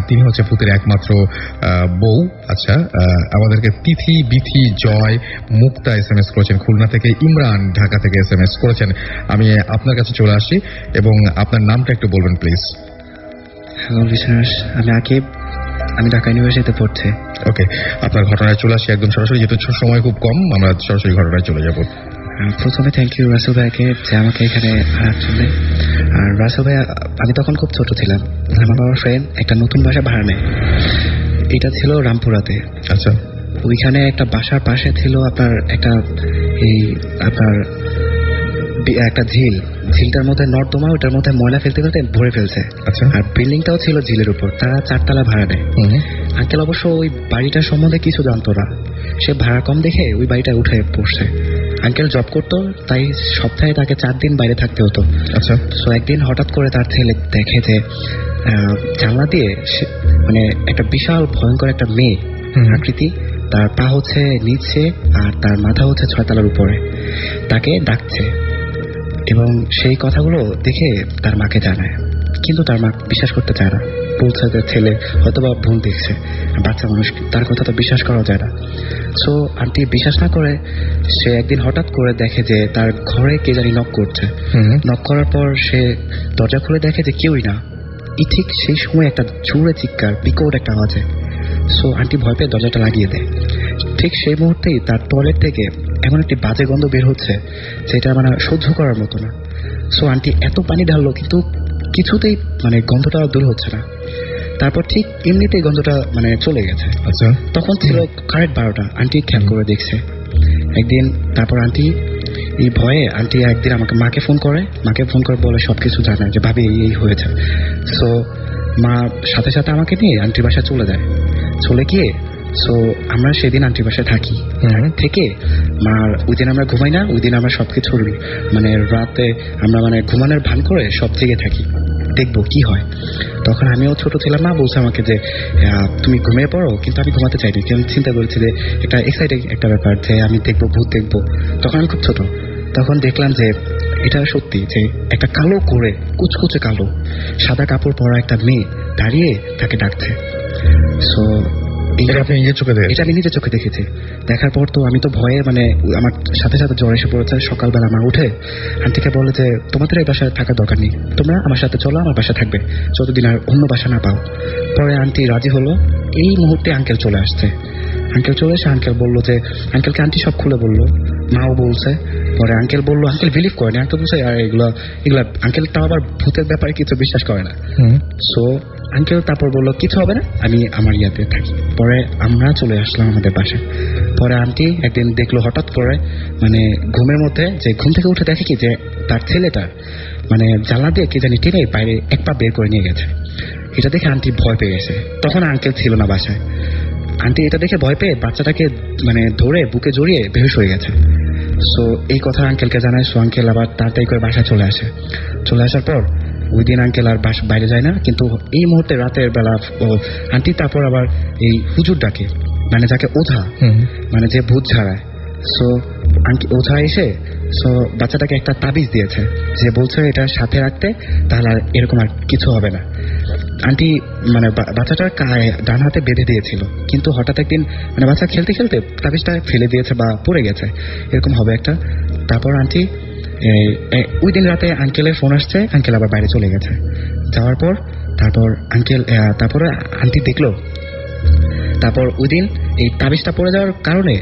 তিনি হচ্ছে ভূতের একমাত্র বউ। আচ্ছা, আমাদেরকে তিথি বিথি জয় মুক্তা SMS করেছেন খুলনা থেকে। ইমরান ঢাকা থেকে SMS করেছেন। আমি আপনার কাছে চলে আসি এবং আপনার নামটা একটু বলবেন প্লিজ। হ্যালো লিসনার্স, আমি আকিব, আমি ঢাকা ইউনিভার্সিটিতে পড়ছি। ওকে, আপনার ঘটনায় চলে আসি একদম সরাসরি, যেহেতু সময় খুব কম আমরা সরাসরি ঘটনায় চলে যাব। প্রথমে থ্যাংক ইউ রাসেল ভাইকে যে আমাকে এখানে আনার জন্য। আর রাসেল ভাই, আমি তখন খুব ছোট ছিলাম, আমার বাবার ফ্রেন্ড একটা নতুন বাসা ভাড়া নেয়, এটা ছিল রামপুরাতে। আচ্ছা, ওইখানে একটা বাসার পাশে ছিল আপনার একটা ঝিলটার মধ্যে নর্দমা, ওটার মধ্যে ময়লা ফেলতে ফেলতে ভরে ফেলছে। আচ্ছা, আর বিল্ডিংটাও ছিল ঝিলের উপর, তারা 4 তলা ভাড়া নেয়। আঙ্কেল অবশ্য ওই বাড়িটার সম্বন্ধে কিছু জানতো না, সে ভাড়া কম দেখে ওই বাড়িটা উঠে পড়ছে। আঙ্কেল জব করতো, তাই সপ্তাহে তাকে 4 দিন বাইরে থাকতে হতো। আচ্ছা, সো একদিন হঠাৎ করে তার ছেলে দেখে যে জানলা দিয়ে মানে একটা বিশাল ভয়ঙ্কর একটা মেয়ে আকৃতি, তার পা হচ্ছে নিচে আর তার মাথা হচ্ছে 6 তলার উপরে, তাকে ডাকছে। এবং সেই কথাগুলো দেখে তার মাকে জানায়, কিন্তু তার মা বিশ্বাস করতে চায় না, বলছে যে ছেলে হয়তোবা ভুল দেখছে, বাচ্চা মানুষ, তার কথা তো বিশ্বাস করা যায় না। সো আন্টি বিশ্বাস না করে সে একদিন হঠাৎ করে দেখে যে তার ঘরে কে জানি নক করছে। নক করার পর সে দরজা খুলে দেখে যে কেউই না। ঠিক সেই সময় একটা জোরে চিৎকার, বিকট একটা আওয়াজে। সো আন্টি ভয় পেয়ে দরজাটা লাগিয়ে দেয়। ঠিক সেই মুহূর্তেই তার টয়লেট থেকে এমন একটি বাজে গন্ধ বের হচ্ছে যেটা মানে সহ্য করার মতো না। সো আন্টি এত পানি ঢাললো কিন্তু কিছুতেই মানে গন্ধটা দূর হচ্ছে না। তারপর ঠিক এমনিতেই গন্ধটা মানে চলে গেছে। আচ্ছা, তখন ছিল কারেক্ট 12টা। আন্টি খেয়াল করে দেখছে একদিন। তারপর আন্টি এই ভয়ে আন্টি একদিন আমাকে মাকে ফোন করে বলে সবকিছু জানায় যে ভাবি এই হয়েছে। সো মা সাথে সাথে আমাকে নিয়ে আন্টির বাসায় চলে গিয়ে সো আমরা সেদিন আন্টির বাসায় থাকি। থেকে মার ওই দিন আমরা ঘুমাই না, ওই দিন আমরা সবকিছু মানে রাতে আমরা মানে ঘুমানোর ভান করে সব জেগে থাকি, দেখবো কি হয়। তখন আমিও ছোট ছিলাম, মা বলছে আমাকে যে তুমি ঘুমিয়ে পড়ো, কিন্তু আমি ঘুমাতে চাইনি, আমি চিন্তা করেছি যে একটা এক্সাইটিং একটা ব্যাপার যে আমি দেখবো, ভূত দেখবো। তখন আমি খুব ছোট, তখন দেখলাম যে এটা সত্যি যে একটা কালো করে কুচকুচে কালো সাদা কাপড় পরা একটা মেয়ে দাঁড়িয়ে তাকে ডাকছে। সো এটা আমি নিজের চোখে দেখেছি। দেখার পর তো আমি তো ভয়ে মানে আমার সাথে সাথে জ্বর এসে পড়েছে। সকালবেলা মা উঠে আন্টিকে বলে যে তোমাদের এই বাসায় থাকার দরকার নেই, তোমরা আমার সাথে চলো, আমার বাসায় থাকবে যতদিন আর অন্য বাসা না পাও। পরে আন্টি রাজি হলো। এই মুহূর্তে আঙ্কেল চলে আসছে। আঙ্কেল চলে এসে আঙ্কেল বললো যে আঙ্কেলকে আন্টি সব খুলে বললো, মাও বলছে। পরে আঙ্কেল বললো, আঙ্কেল বিলিভ করেনি, আঙ্কেল বলছে আর এগুলা আঙ্কেল তাও আবার ভূতের ব্যাপারে কিছু বিশ্বাস করে না। সো আঙ্কেল তারপর বললো কিছু হবে না, আমি আমার ইয়াতে থাকি। পরে আমরা চলে আসলাম আমাদের বাসায়। পরে আন্টি একদিন দেখলো হঠাৎ করে মানে ঘুমের মধ্যে, যে ঘুম থেকে উঠে দেখে কি যে তার ছেলেটা মানে জানলা দিয়ে কে জানি টেনে বাইরে এক পা বের করে নিয়ে গেছে। এটা দেখে আন্টি ভয় পেয়ে গেছে। তখন আঙ্কেল ছিল না বাসায়। আন্টি এটা দেখে ভয় পেয়ে বাচ্চাটাকে মানে ধরে বুকে জড়িয়ে বেহুশ হয়ে গেছে। সো এই কথা আঙ্কেলকে জানায়। সো আঙ্কেল আবার তাড়াতাড়ি করে বাসায় চলে আসে। চলে আসার পর ওই দিন আঙ্কেল আর বাইরে যায় না, কিন্তু এই মুহূর্তে রাতের বেলা আন্টি তারপর আবার এই হুজুর ডাকে, মানে যাকে ওঝা, মানে যে ভূত ঝাড়ায়। সো ওঝা এসে সো বাচ্চাটাকে একটা তাবিজ দিয়েছে, যে বলছে এটা সাথে রাখতে, তাহলে আর এরকম আর কিছু হবে না। আন্টি মানে বাচ্চাটার ডান হাতে বেঁধে দিয়েছিল, কিন্তু হঠাৎ একদিন মানে বাচ্চা খেলতে খেলতে তাবিজটা ফেলে দিয়েছে বা পড়ে গেছে, এরকম হবে একটা। তারপর আন্টি ওই দিন রাতে আঙ্কেলের ফোন আসছে, আঙ্কেল আবার বাইরে চলে গেছে। যাওয়ার পর তারপরে আন্টি দেখলো, তারপর ওই দিন এই তাবিজটা পড়ে যাওয়ার কারণে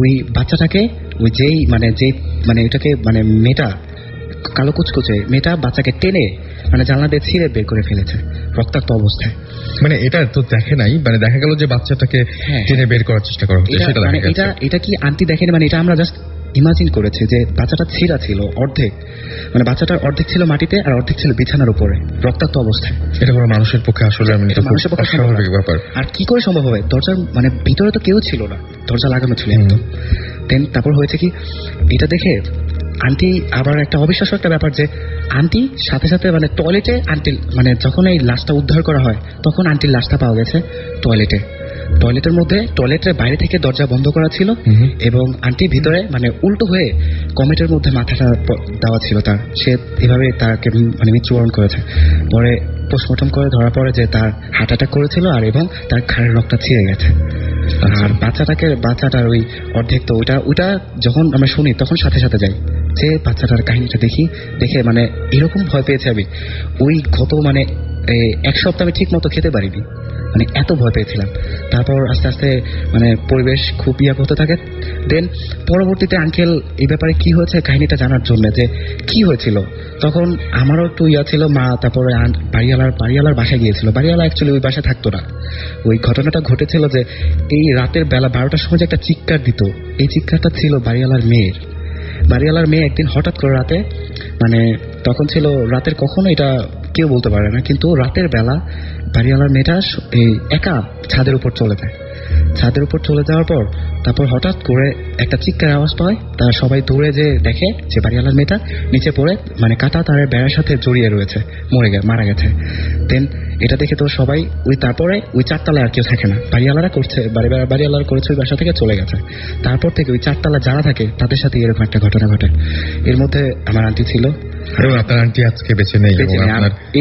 ওই বাচ্চাটাকে ওই যেই মানে এটাকে মানে মেয়েটা কালো কুচকুচে মেয়েটা বাচ্চাকে টেনে মানে জানলা দিয়ে ছিঁড়ে বের করে ফেলেছে রক্তাক্ত অবস্থায়। মানে এটা তো দেখে নাই, মানে দেখা গেল যে বাচ্চাটাকে টেনে বের করার চেষ্টা করা হচ্ছে, সেটা দেখা গেছে। এটা কি আন্টি দেখেনি, মানে এটা আমরা জাস্ট ইমাজিন করেছে যে বাচ্চাটা ছিঁড়া ছিল অর্ধেক, মানে বাচ্চাটার অর্ধেক ছিল মাটিতে আর অর্ধেক ছিল বিছানার উপরে রক্তাক্ত অবস্থায়। এটা কোনো মানুষের পক্ষে আসলে মানুষের পক্ষে অস্বাভাবিক ব্যাপার। আর কি করে সম্ভব হবে? দরজার মানে ভিতরে তো কেউ ছিল না, দরজা লাগানো ছিল একদম। দেন তারপর হয়েছে কি, এটা দেখে আন্টি আবার একটা অবিশ্বাস্য একটা ব্যাপার, যে আন্টি সাথে সাথে মানে টয়লেটে আন্টি মানে যখন এই লাশটা উদ্ধার করা হয় তখন আন্টির লাশটা পাওয়া গেছে টয়লেটের মধ্যে, টয়লেটের বাইরে থেকে দরজা বন্ধ করা ছিল এবং আন্টি ভিতরে মানে উল্টো হয়ে কমেটের মধ্যে মাথাটা দেওয়া ছিল তার। সে এভাবে তাকে মানে মৃত্যুবরণ করেছে। পরে পোস্টমর্টম করে ধরা পড়ে যে তার হার্ট অ্যাটাক করেছিল আর এবং তার ঘাড়ের নখটা ছিঁড়ে গেছে। আর বাচ্চাটার ওই অর্ধেক, তো ওইটা যখন আমরা শুনি তখন সাথে সাথে যাই যে বাচ্চাটার কাহিনীটা দেখে মানে এরকম ভয় পেয়েছে আমি ওই গত মানে এক সপ্তাহ আমি ঠিক মতো খেতে পারিনি, মানে এত ভয় পেয়েছিলাম। তারপর আস্তে আস্তে মানে পরিবেশ খুব হতে থাকে। দেন পরবর্তীতে আঙ্কেল এই ব্যাপারে কি হয়েছে কাহিনীটা জানার জন্য যে কি হয়েছিল, তখন আমারও একটু ছিল। মা তারপরে বাড়িওয়ালার বাসায় গিয়েছিল। বাড়িওয়ালা অ্যাকচুয়ালি ওই বাসায় থাকতো না। ওই ঘটনাটা ঘটেছিল যে এই রাতের বেলা 12টার সময় যে একটা চিৎকার দিত, এই চিৎকারটা ছিল বাড়িওয়ালার মেয়ে একদিন হঠাৎ করে রাতে, মানে তখন ছিল রাতের কখনো এটা কেউ বলতে পারে না, কিন্তু রাতের বেলা বাড়িওয়ালার মেয়েটা একা ছাদের উপর চলে যায়। ছাদের উপর চলে যাওয়ার পর তারপর হঠাৎ করে একটা চিৎকার আওয়াজ পায়। তারা সবাই দৌড়ে যে দেখে যে বাড়িওয়ালার মেয়েটা নিচে পড়ে মানে কাটা তারের বেড়ার সাথে জড়িয়ে রয়েছে, মারা গেছে। দেন এটা দেখে তো সবাই তারপরে ওই 4 তলায় আর কেউ থাকে না, বাড়িওয়ালারা করেছে ওই বাসা থেকে চলে গেছে। তারপর থেকে ওই 4 তলা যারা থাকে তাদের সাথে এরকম একটা ঘটনা ঘটে। এর মধ্যে আমার আন্টি ছিল, আপনার আন্টি আজকে বেঁচে নেই।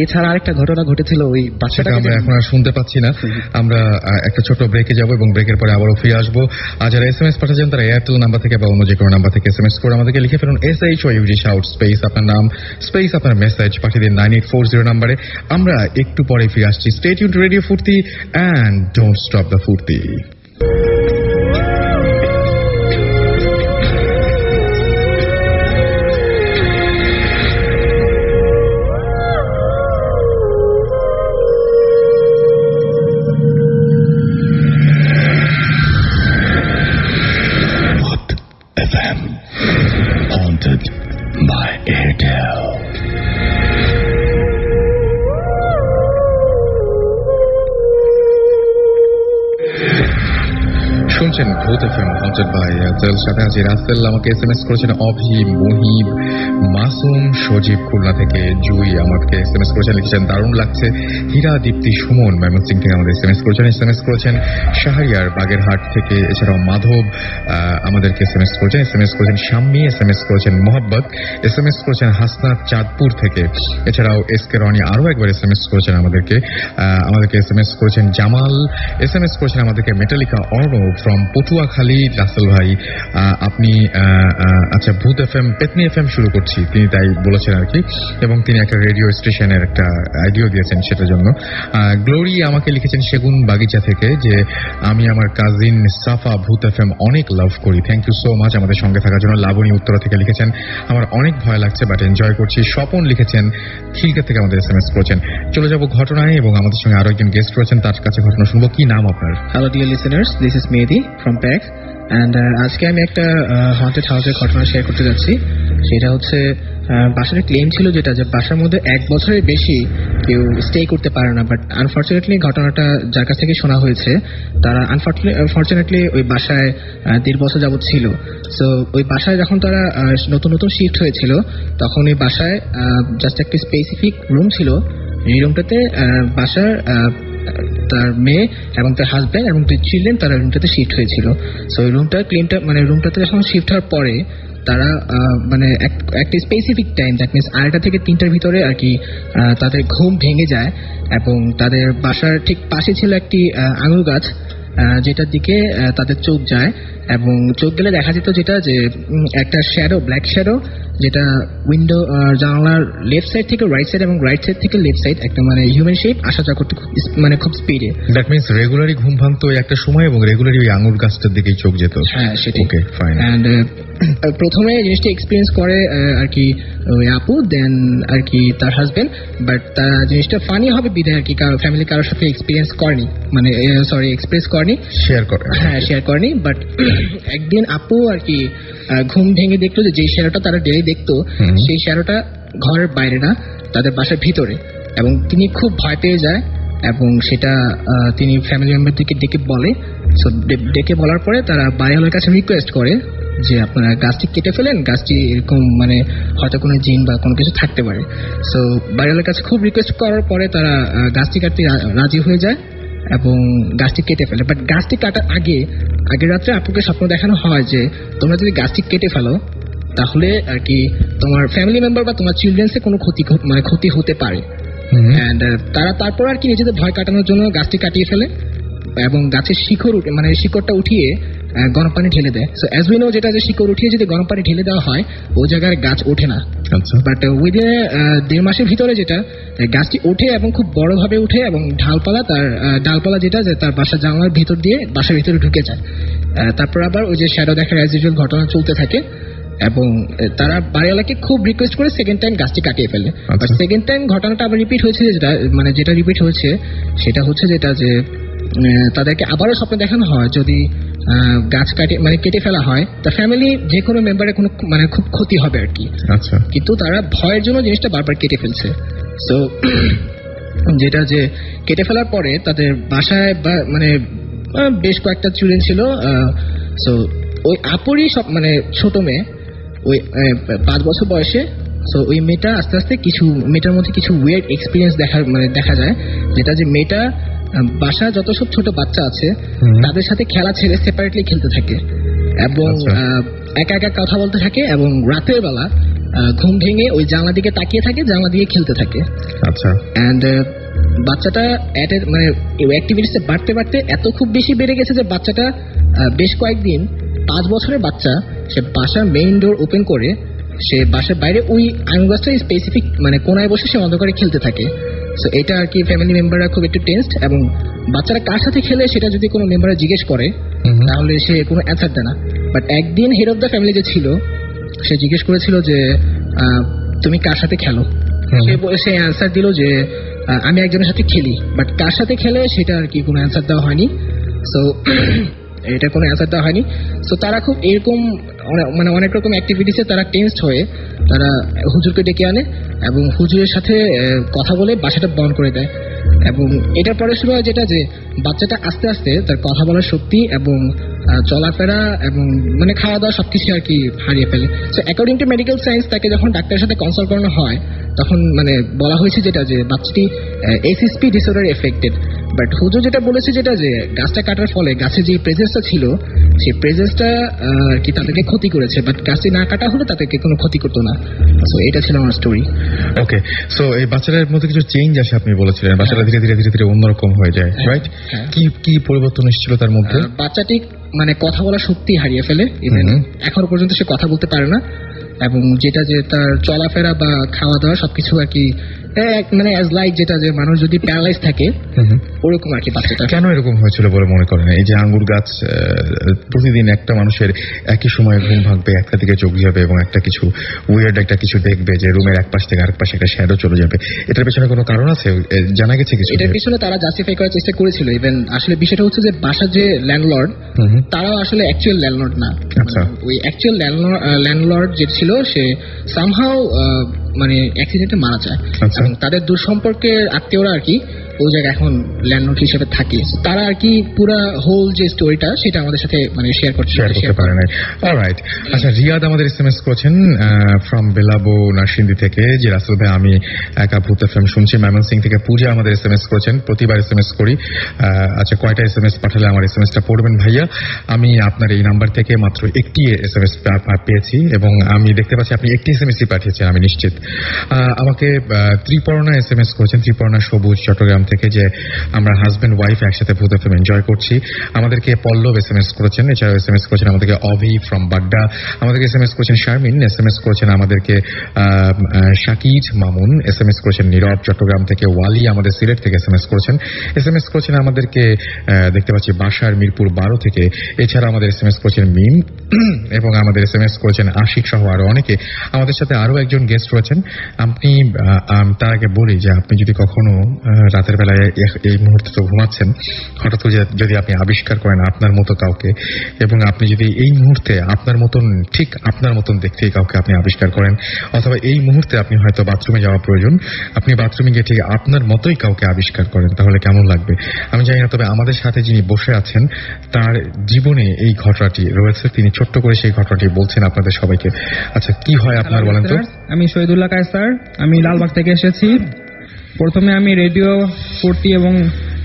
এছাড়া আরেকটা ঘটনা ঘটেছিল ওই বাচ্চাটা আমরা এখন আর শুনতে পাচ্ছি না। আমরা একটা ছোট ব্রেকে যাব এবং ব্রেকের পরে আবারও ফিরে আসবো। আর যারা SMS পাঠাচ্ছেন তারা এয়ারটেল নাম্বার থেকে বা অন্য যে কোনো নাম্বার থেকে SMS করে আমাদেরকে লিখে ফেলুন SHOUT শাউট স্পেস আপনার নাম স্পেস আপনার মেসেজ পাঠিয়ে দিন 9840 নাম্বারে। আমরা একটু পরে ফিরে আসছি। স্টে টিউনড টু রেডিও ফুর্তি এন্ড ডোন্ট স্টপ দ্য ফুর্তি। শুনছেন ভূত FM হন্টেড বাই এয়ারটেল। সাথে আছি রাসেল। আমাকে SMS করেছেন অভি, মহিব, মাসুম, সজীব খুলনা থেকে, জুই আমাকে SMS করেছেন, লিখেছেন দারুণ লাগছে। হীরা, দীপ্তি, সুমন ময়মনসিং থেকে আমাদের SMS করেছেন শাহরিয়ার বাগেরহাট থেকে। এছাড়াও মাধব আমাদেরকে SMS করেছেন শাম্মী, SMS করেছেন মোহাব্বত, SMS করেছেন হাসনাত চাঁদপুর থেকে। এছাড়াও SK রনি আরো একবার SMS করেছেন আমাদেরকে SMS করেছেন জামাল, SMS করেছেন আমাদেরকে মেটালিকা অর্ণব ফ্রম পটুয়াখালী। রাসেল ভাই আপনি আচ্ছা ভূত FM পেতনি FM শুরু করছি, তিনি তাই বলেছেন আর কি, এবং তিনি একটা রেডিও স্টেশনের একটা আইডিয়া দিয়েছেন সেটার জন্য। গ্লোরি আমাকে লিখেছেন সেগুন বাগিচা থেকে যে আমি আমার কাজিন সাফা ভূত FM অনেক লাভ করি, থ্যাংক ইউ সো মাচ আমাদের সঙ্গে থাকার জন্য। লাবণী উত্তরা থেকে লিখেছেন আমার অনেক ভয় লাগছে বাট এনজয় করছি। স্বপন লিখেছেন খিলকা থেকে আমাদের SMS করেছেন। চলে যাব ঘটনায় এবং আমাদের সঙ্গে আরো একজন গেস্ট রয়েছেন, তার কাছে ঘটনা শুনবো। কি নাম আপনার? Hello dear listeners, this is Mehdi. From pack and আজকে আমি একটা হন্টেড হাউসের ঘটনা শেয়ার করতে যাচ্ছি। সেটা হচ্ছে বাসার ক্লেম ছিল যেটা যে বাসার মধ্যে 1 বছরের বেশি কেউ স্টে করতে পারে না, বাট আনফর্চুনেটলি ঘটনাটা যার কাছ থেকে শোনা হয়েছে তারা আনফর্চুনেটলি ওই বাসায় 1.5 বছর যাবত ছিল। সো ওই বাসায় যখন তারা নতুন নতুন শিফট হয়েছিল তখন ওই বাসায় জাস্ট একটা স্পেসিফিক রুম ছিল। এই রুমটাতে বাসার তার মেয়ে এবং তার হাজব্যান্ড এবং 2 চিলড্রেন তারা রুমটাতে শিফট হয়েছিল। সো ওই রুমটাতে যখন শিফট হওয়ার পরে তারা মানে একটা স্পেসিফিক টাইম, দ্যাট মিনস 2টা থেকে 3টার ভিতরে আর কি তাদের ঘুম ভেঙে যায় এবং তাদের বাসার ঠিক পাশে ছিল একটি আঙুর গাছ, যেটার দিকে তাদের চোখ যায় এবং চোখ গেলে দেখা যেত যেটা যে একটা শ্যাডো, ব্ল্যাক শ্যাডো, যেটা উইন্ডো জানালার লেফট সাইড থেকে রাইট সাইড এবং রাইট সাইড থেকে লেফট সাইড একটা মানে হিউম্যান শেপ আসা যাওয়া করতে মানে খুব স্পিডে। দ্যাট মিন্স রেগুলারই ঘুম ভাঙতো একটা সময় এবং রেগুলারই ওই আঙুর গাছটার দিকেই চোখ যেত। হ্যাঁ সেটাই। Okay fine. অ্যান্ড প্রথমে জিনিসটা এক্সপিরিয়েন্স করে আর কি ওই আপু, দেন আর কি তার হাজবেন্ড, বাট তার জিনিসটা ফানি হবে বিধায় আর কি ফ্যামিলি কারোর সাথে এক্সপিরিয়েন্স করেনি, মানে সরি এক্সপ্রেস করেনি, শেয়ার করেনি। বাট একদিন আপু আর কি ঘুম ভেঙে দেখলো যে শ্যাডোটা তারা ডেলি দেখতো সেই শ্যাডোটা ঘরের বাইরে না, তাদের বাসার ভিতরে, এবং তিনি খুব ভয় পেয়ে যায় এবং সেটা তিনি ফ্যামিলি মেম্বারদেরকে ডেকে বলে। সো ডেকে বলার পরে তারা বাড়িওয়ালার কাছে রিকোয়েস্ট করে যে আপনারা গাছটি কেটে ফেলেন, গাছটি এরকম মানে হয়তো কোনো জিন বা কোনো কিছু থাকতে পারে। সো বাড়িওয়ালার কাছে খুব রিকোয়েস্ট করার পরে তারা গাছটি কাটতে রাজি হয়ে যায় এবং গাছটি কেটে ফেলে। বাট গাছটি কাটার আগের রাত্রে আপুকে স্বপ্ন দেখানো হয় যে তোমরা যদি গাছটি কেটে ফেলো তাহলে আর কি তোমার ফ্যামিলি মেম্বার বা তোমার চিলড্রেন্সে কোনো ক্ষতি হতে পারে। অ্যান্ড তারা তারপর আর কি নিজেদের ভয় কাটানোর জন্য গাছটি কাটিয়ে ফেলে এবং গাছের শিকড়টা উঠিয়ে গরম পানি ঢেলে দেয়। সো অ্যাজ উই নো যেটা যে শিকড় উঠিয়ে যদি গরম পানি ঢেলে দেওয়া হয় ওই জায়গায় গাছ ওঠে না। বাট উইদিন 1.5 মাসের ভিতরে যেটা গাছটি ওঠে এবং খুব বড়ভাবে উঠে এবং ডালপালা যেটা যে তার বাসার জানলার ভিতর দিয়ে বাসার ভিতরে ঢুকে যায়। তারপর আবার ওই যে শ্যাডো দেখার অ্যাজ ইউজুয়াল ঘটনা চলতে থাকে এবং তারা বাড়িওয়ালাকে খুব রিকোয়েস্ট করে সেকেন্ড টাইম গাছটি কাটিয়ে ফেলে। বাট সেকেন্ড টাইম ঘটনাটা আবার রিপিট হয়েছে, যেটা রিপিট হয়েছে সেটা হচ্ছে যেটা যে তাদেরকে আবারও স্বপ্ন দেখানো হয় যদি গাছ কেটে ফেলা হয় তা ফ্যামিলি যে কোনো মেম্বারের কোনো খুব ক্ষতি হবে আর কি। আচ্ছা, কিন্তু তারা ভয়ের জন্য জিনিসটা বারবার কেটে ফেলছে। সো যেটা যে কেটে ফেলার পরে তাদের বাসায় বেশ কয়েকটা চিলড্রেন ছিল। সো ওই আপুরই সব ছোট মেয়ে, ওই 5 বছর বয়সে। সো ওই মেয়েটা আস্তে আস্তে মেয়েটার মধ্যে কিছু ওয়েয়ার্ড এক্সপিরিয়েন্স দেখা যায়, যেটা যে মেয়েটা বাসা যত সব ছোট বাচ্চা আছে তাদের সাথে খেলা ছেড়ে সেপারেটলি খেলতে থাকে এবং একা একা কথা বলতে থাকে এবং রাতের বেলা ঘুম ভেঙে ওই জানলা দিকে তাকিয়ে থাকে, জানলা দিকে খেলতে থাকে। আচ্ছা, এন্ড বাচ্চাটা অ্যাক্টিভিটিসে বাড়তে এত খুব বেশি বেড়ে গেছে যে বাচ্চাটা বেশ কয়েকদিন 5 বছরের বাচ্চা সে বাসার মেইন ডোর ওপেন করে সে বাসার বাইরে ওই আঙুর গাছটা স্পেসিফিক কোনায় বসে সে অন্ধকারে খেলতে থাকে। সো এটা আর কি ফ্যামিলি মেম্বাররা খুব একটু টেনসড এবং বাচ্চারা কার সাথে খেলে সেটা যদি কোনো মেম্বাররা জিজ্ঞেস করে তাহলে সে কোনো অ্যান্সার দেয় না। বাট একদিন হেড অফ দ্য ফ্যামিলি যে ছিল সে জিজ্ঞেস করেছিল যে তুমি কার সাথে খেলো, সে অ্যান্সার দিল যে আমি একজনের সাথে খেলি, বাট কার সাথে খেলে সেটা আর কি কোনো অ্যান্সার দেওয়া হয়নি। সো এটা কোনো অ্যান্সার দেওয়া হয়নি। সো তারা খুব এরকম অনেক রকম অ্যাক্টিভিটিসে তারা টেনসড হয়ে তারা হুজুরকে ডেকে আনে এবং হুজুরের সাথে কথা বলে বাসাটা বন্ধ করে দেয়। এবং এটার পরে শুরু হয় যেটা যে বাচ্চাটা আস্তে আস্তে তার কথা বলার শক্তি এবং চলাফেরা এবং খাওয়া দাওয়া সবকিছু আর কি হারিয়ে ফেলে। So according to medical science তাকে যখন ডাক্তারের সাথে কনসাল্ট করানো হয় তখন বলা হয়েছে যেটা যে বাচ্চাটি এসএসপি ডিসঅর্ডার এফেক্টেড। বাট হুজুর যেটা বলেছে যেটা যে গাছটা কাটার ফলে গাছে যে প্রেজেন্সটা ছিল সেই প্রেজেন্সটা আর কি তাদেরকে ক্ষতি করেছে, বাট গাছটি না কাটা হলে তাদেরকে কোনো ক্ষতি করতো না। সো এটা ছিল আমার স্টোরি। ওকে, সো এই বাচ্চাটার মধ্যে কিছু চেঞ্জ আসে আপনি বলেছিলেন, বাচ্চাটা ধীরে ধীরে অন্যরকম হয়ে যায়, রাইট? কি পরিবর্তন এসেছিল তার মধ্যে? বাচ্চাটি কথা বলার শক্তি হারিয়ে ফেলে, ইভেন এখনো পর্যন্ত সে কথা বলতে পারে না এবং যেটা যে তার চলাফেরা বা খাওয়া দাওয়া সবকিছু আর কি মানে অ্যাজ লাইক যেটা যে মানুষ যদি প্যারালাইজ থাকে ওরকম আর কি বাচ্চাটা। কেন এরকম হয়েছিল বলে মনে করেন? এই যে আঙ্গুর গাছ প্রতিদিন একটা মানুষের একই সময়ে ঘুম ভাঙবে, একটা দিকে চোখ যাবে এবং একটা কিছু উইয়ার্ড একটা কিছু দেখবে যে রুমের এক পাশ থেকে আরেক পাশে একটা শ্যাডো চলে যাবে, এটার পেছনে কোনো কারণ আছে? জানা গেছে কিছু? এটার পিছনে তারা জাস্টিফাই করার চেষ্টা করেছিল। ইভেন আসলে বিষয়টা হচ্ছে যে বাসার যে ল্যান্ডলর্ড তারাও আসলে অ্যাকচুয়াল ল্যান্ডলর্ড না। ওই অ্যাকচুয়াল ল্যান্ডলর্ড যে ছিল সে সামহাও মানে অ্যাক্সিডেন্টে মারা যায় এবং তাদের দূর সম্পর্কের আত্মীয়রা আর কি ওই জায়গায় এখন ল্যান্ডলর্ড হিসেবে থাকে। তারা আর কি পুরা হোল যে স্টোরিটা সেটা আমাদের সাথে মানে শেয়ার করতে পারে না। অলরাইট, আচ্ছা, রিয়াদ আমাদের এসএমএস করেছেন ফ্রম বেলাবো নারসিংদী থেকে যে রাসেল ভাই আমি একা ভূত এফএম শুনছি। ময়মনসিং থেকে পূজা আমাদের এসএমএস করেছেন, প্রতিবার এসএমএস করি। আচ্ছা, কয়টা এসএমএস পাঠালে আমার এসএমএসটা পড়বেন ভাইয়া? আমি আপনার এই নাম্বার থেকে মাত্র একটি এসএমএস পেয়েছি এবং আমি দেখতে পাচ্ছি আপনি একটি এসএমএসই পাঠিয়েছেন, আমি নিশ্চিত। আমাকে ত্রিপর্ণা এসএমএস করেছেন, ত্রিপর্ণা সবুজ চট্টগ্রাম থেকে, যে আমরা হাজব্যান্ড ওয়াইফ একসাথে ভূত এফএম এনজয় করছি। আমাদেরকে পল্লব এসএমএস করেছেন, এছাড়াও এসএমএস করেছেন আমাদেরকে অভি ফ্রম বাড্ডা, আমাদেরকে এসএমএস করেছেন শারমিন, এসএমএস করেছেন আমাদেরকে শাকিজ মামুন, এসএমএস করেছেন নীরব চট্টগ্রাম থেকে, ওয়ালি আমাদের সিলেট থেকে এসএমএস করেছেন, এসএমএস করেছেন আমাদেরকে দেখতে পাচ্ছি বাসার মিরপুর 12 থেকে, এছাড়া আমাদের এসএমএস করেছেন মিম এবং আমাদের এসএমএস করেছেন আশিক সহ আরো অনেকে। আমাদের সাথে আরো একজন গেস্ট রয়েছেন। আপনি তার আগে বলি যে আপনি যদি কখনো রাতের বেলায় এই মুহূর্তে তো ঘুমাচ্ছেন, হঠাৎ করে যদি আপনি আবিষ্কার করেন আপনার মতো কাউকে এবং আপনি যদি এই মুহূর্তে আপনার মতন ঠিক আপনার মতন দেখতেই কাউকে আপনি আবিষ্কার করেন, অথবা এই মুহূর্তে আপনি হয়তো বাথরুমে যাওয়া প্রয়োজন, আপনি বাথরুমে গিয়ে ঠিক আপনার মতোই কাউকে আবিষ্কার করেন, তাহলে কেমন লাগবে আমি জানি না। তবে আমাদের সাথে যিনি বসে আছেন তার জীবনে এই ঘটনাটি রয়েছে, তিনি ছোট্ট করে সেই ঘটনাটি বলছেন আপনাদের সবাইকে। আচ্ছা, কি হয় আপনার বলেন তো? আমি শহীদুল্লাহ কায়সার, আমি লালবাগ থেকে এসেছি। প্রথমে আমি রেডিও 40 এবং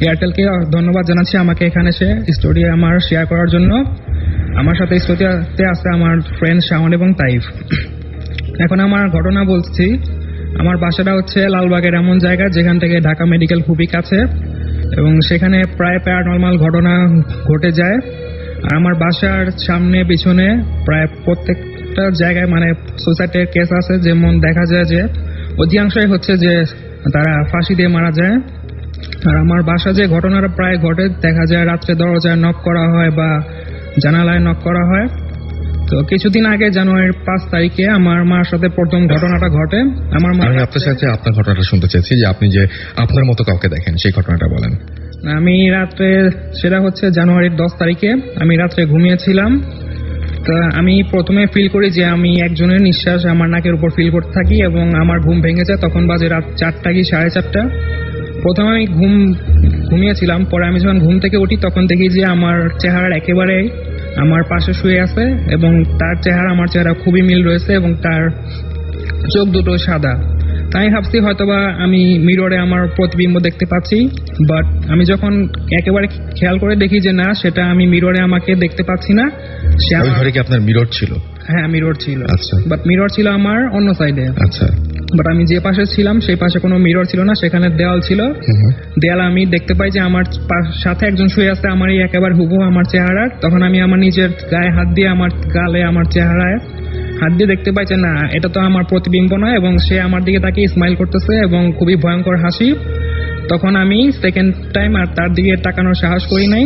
এয়ারটেলকে ধন্যবাদ জানাচ্ছি আমাকে এখানে এসে স্টোরি আমার শেয়ার করার জন্য। আমার সাথে স্টোরিতে আছে আমার ফ্রেন্ড শাওন এবং তাইফ। এখন আমার ঘটনা বলছি। আমার বাসাটা হচ্ছে লালবাগের এমন জায়গা যেখান থেকে ঢাকা মেডিকেল খুবই কাছে এবং সেখানে প্রায় প্যারানর্মাল ঘটনা ঘটে যায়। আর আমার বাসার সামনে পিছনে প্রায় প্রত্যেকটা জায়গায় মানে সুসাইডের কেস আছে। যেমন দেখা যায় যে অধিকাংশই হচ্ছে যে তারা ফাঁসি দিয়ে মারা যায়। আর আমার বাসা যে ঘটনাটা প্রায় ঘটে, দেখা যায় রাত্রে দরজায় নক করা হয় বা জানালায় নক করা হয়। তো কিছুদিন আগে জানুয়ারির 5 তারিখে আমার মার সাথে প্রথম ঘটনাটা ঘটে। আমার মা, আমি আপনার সাথে আপনার ঘটনাটা শুনতে চাইছি, যে আপনি যে আপনার মতো কাউকে দেখেন সেই ঘটনাটা বলেন। আমি রাত্রে, সেটা হচ্ছে জানুয়ারির 10 তারিখে আমি রাত্রে ঘুমিয়েছিলাম। তো আমি প্রথমে ফিল করি যে আমি একজনের নিঃশ্বাস আমার নাকের উপর ফিল করতে থাকি এবং আমার ঘুম ভেঙে যায়। তখন বাজে রাত 4টা কি 4:30। প্রথমে আমি ঘুমিয়েছিলাম, পরে আমি যখন ঘুম থেকে উঠি তখন দেখি যে আমার চেহারার একেবারে আমার পাশে শুয়ে আছে এবং তার চেহারা আমার চেহারা খুবই মিল রয়েছে এবং তার চোখ দুটো সাদা। তাই ভাবছি হয়তোবা আমি মিররে আমার প্রতিবিম্ব দেখতে পাচ্ছি, বাট আমি যখন একেবারে খেয়াল করে দেখি যে না, সেটা আমি মিররে আমাকে দেখতে পাচ্ছি না। ওই ঘরে কি আপনার মিরর ছিল? হ্যাঁ, মিরর ছিল। আচ্ছা, বাট মিরর ছিল আমার অন্য সাইডে। আচ্ছা, বাট আমি যে পাশে ছিলাম সেই পাশে কোনো মিরর ছিল না, সেখানে দেওয়াল ছিল। দেয়াল আমি দেখতে পাই যে আমার সাথে একজন শুয়ে আছে, আমারই একেবারে হুবহু আমার চেহারার। তখন আমি আমার নিজের গায়ে হাত দিয়ে আমার গালে আমার চেহারায় হাত দিয়ে দেখতে পাই যে না, এটা তো আমার প্রতিবিম্ব নয় এবং সে আমার দিকে তাকে স্মাইল করতেছে এবং খুবই ভয়ঙ্কর হাসি। তখন আমি সেকেন্ড টাইম আর তার দিকে তাকানোর সাহস করি নাই।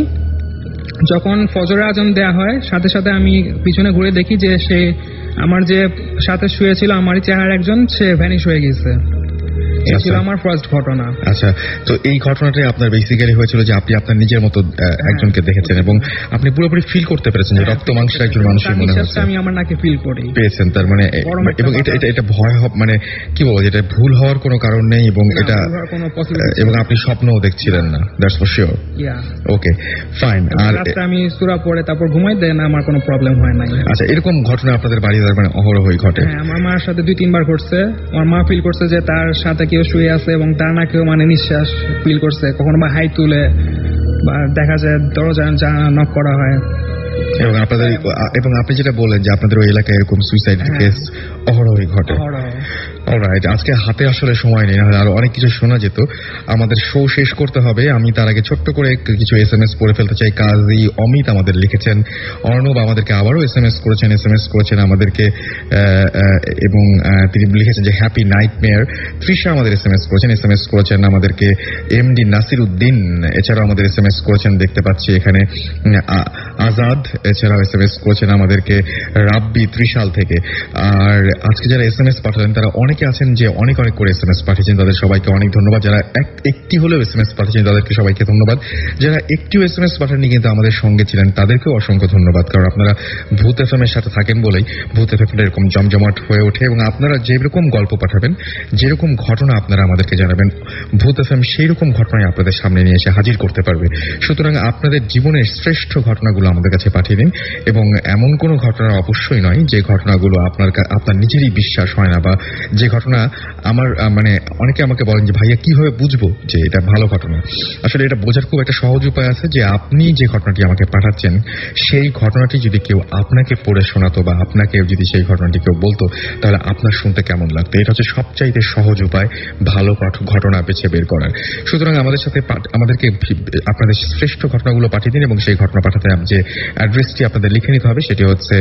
যখন ফজরের আজান দেয়া হয় সাথে সাথে আমি পিছনে ঘুরে দেখি যে সে আমার যে সাথে শুয়েছিল আমারই চেহারা একজন, সে ভ্যানিশ হয়ে গেছে। এটা ছিল আমার ফার্স্ট ঘটনা। আচ্ছা, তো এই ঘটনাটাই আপনার বেসিক্যালি হয়েছিল যে আপনি আপনার নিজের মতো একজনকে দেখেছেন এবং আপনি পুরোপুরি ফিল করতে পেরেছেন যে রক্ত মাংসের একজন মানুষের মনে হচ্ছে। আমি আমার নাকে ফিল করি পেয়েছেন তার মানে, এবং এটা ভয় মানে কি বলবো, যেটা ভুল হওয়ার কোনো কারণ নেই এবং এটা, এবং আপনি স্বপ্নও দেখছিলেন না, that's for sure. Okay, fine. আর আমি সূরা পড়ে তারপর ঘুমাই দেন, আমার কোনো প্রবলেম হয় নাই। আচ্ছা, এরকম ঘটনা আপনাদের বাড়িতে মানে অহরহই ঘটে? হ্যাঁ, আমার মার সাথে 2-3 বার ঘটছে। আমার মা ফিল করছে যে তার সাথে কেউ শুয়ে আছে এবং তার নাকেও মানে নিঃশ্বাস ফিল করছে। কখনো বা হাই তুলে বা দেখা যায় দরজা নক করা হয়। এবং আপনাদের, এবং আপনি যেটা বললেন যে আপনাদের ওই এলাকায় এরকম সুইসাইড কেস অহরহই ঘটে। অলরাইট, আজকে হাতে আসলে সময় নেই, নাহলে আরো অনেক কিছু শোনা যেত। আমাদের শো শেষ করতে হবে। আমি তার আগে ছোট্ট করে কিছু SMS পড়ে ফেলতে চাই। কাজী অমিত আমাদের লিখেছেন, অর্ণব আমাদেরকে আবারও SMS করেছেন আমাদেরকে, এবং তিনি লিখেছেন যে হ্যাপি নাইটমেয়ার। তৃষা আমাদের SMS করেছেন আমাদেরকে, MD নাসির উদ্দিন এছাড়াও আমাদের SMS করেছেন দেখতে পাচ্ছি এখানে, আজাদ এছাড়াও SMS করেছেন আমাদেরকে, রাব্বি ত্রিশাল থেকে। আর আজকে যারা SMS পাঠালেন তারা অনেকে আছেন যে অনেক করে SMS পাঠিয়েছেন, তাদের সবাইকে অনেক ধন্যবাদ। যারা একটি হলেও SMS পাঠিয়েছেন তাদেরকে সবাইকে ধন্যবাদ। যারা একটিও SMS পাঠাননি কিন্তু আমাদের সঙ্গে ছিলেন তাদেরকেও অসংখ্য ধন্যবাদ, কারণ আপনারা ভূত FM এর সাথে থাকেন বলেই ভূত FM এরকম জমজমাট হয়ে ওঠে। এবং আপনারা যেরকম গল্প পাঠাবেন, যেরকম ঘটনা আপনারা আমাদেরকে জানাবেন, ভূত FM সেই রকম ঘটনায় আপনাদের সামনে নিয়ে এসে হাজির করতে পারবে। সুতরাং আপনাদের জীবনের শ্রেষ্ঠ ঘটনাগুলো আমাদের কাছে পাঠিয়ে দিন, এবং এমন কোনো ঘটনা অবশ্যই নয় যে ঘটনাগুলো আপনার নিজেরই বিশ্বাস হয় না, বা যে ঘটনা আমার মানে অনেকে আমাকে বলেন যে ভাইয়া কিভাবে বুঝবো যে এটা ভালো ঘটনা। আসলে এটা বোঝার খুব একটা সহজ উপায় আছে, যে আপনি যে ঘটনাটি আমাকে পাঠাচ্ছেন সেই ঘটনাটি যদি কেউ আপনাকে পড়ে শোনাতো বা আপনাকে যদি সেই ঘটনাটি কেউ বলতো, তাহলে আপনার শুনতে কেমন লাগতো। এটা হচ্ছে সবচাইতে সহজ উপায় ভালো ঘটনা বেছে বের করার। সুতরাং আমাদেরকে আপনাদের শ্রেষ্ঠ ঘটনাগুলো পাঠিয়ে দিন, এবং সেই ঘটনা পাঠাতে যে অ্যাড্রেসটি আপনাদের লিখে নিতে হবে সেটি হচ্ছে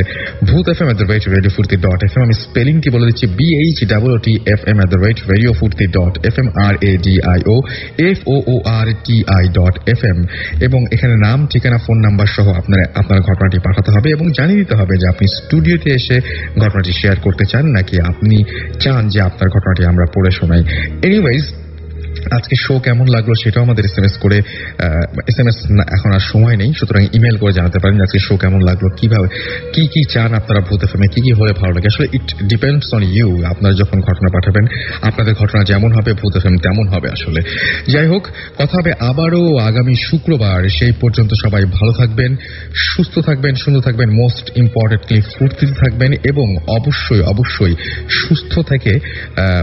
bhutfm@radiofurti.fm। আমি স্পেলিংটি বলে দিচ্ছি, BHOOTFM@radiofurti.fm, RADIOFOORTI.FM, এবং এখানে নাম, ঠিকানা, ফোন নাম্বার সহ আপনার ঘটনাটি পাঠাতে হবে, এবং জানিয়ে দিতে হবে যে আপনি স্টুডিওতে এসে ঘটনাটি শেয়ার করতে চান নাকি আপনি চান যে আপনার ঘটনাটি আমরা পড়ে শোনাই। এনিওয়েজ, আজকে শো কেমন লাগলো সেটাও আমাদের SMS এখন আর সময় নেই, সুতরাং ইমেল করে জানাতে পারেন আজকে শো কেমন লাগলো, কিভাবে কি চান আপনারা ভূত এফএমে, কি হলে ভালো লাগে। আসলে ইট ডিপেন্ডস অন ইউ। আপনারা যখন ঘটনা পাঠাবেন আপনাদের ঘটনা যেমন হবে ভূত এফএম তেমন হবে। আসলে যাই হোক, কথা হবে আবারও আগামী শুক্রবার। সেই পর্যন্ত সবাই ভালো থাকবেন, সুস্থ থাকবেন, সুন্দর থাকবেন, মোস্ট ইম্পর্টেন্টলি ফুর্তিতে থাকবেন, এবং অবশ্যই সুস্থ থেকে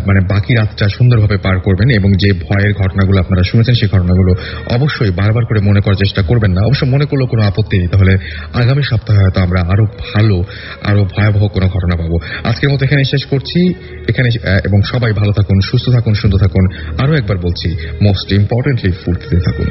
মানে বাকি রাতটা সুন্দরভাবে পার করবেন। এবং যে ভয়ের ঘটনাগুলো আপনারা শুনেছেন সেই ঘটনাগুলো অবশ্যই বারবার করে মনে করার চেষ্টা করবেন না। অবশ্য মনে করলেও কোনো আপত্তি নেই, তাহলে আগামী সপ্তাহে হয়তো আমরা আরো ভালো, আরো ভয়াবহ কোনো ঘটনা পাবো। আজকের মতো এখানে শেষ করছি, এবং সবাই ভালো থাকুন, সুস্থ থাকুন, সুন্দর থাকুন। আরো একবার বলছি, মোস্ট ইম্পর্টেন্টলি ফুর্তিতে থাকুন।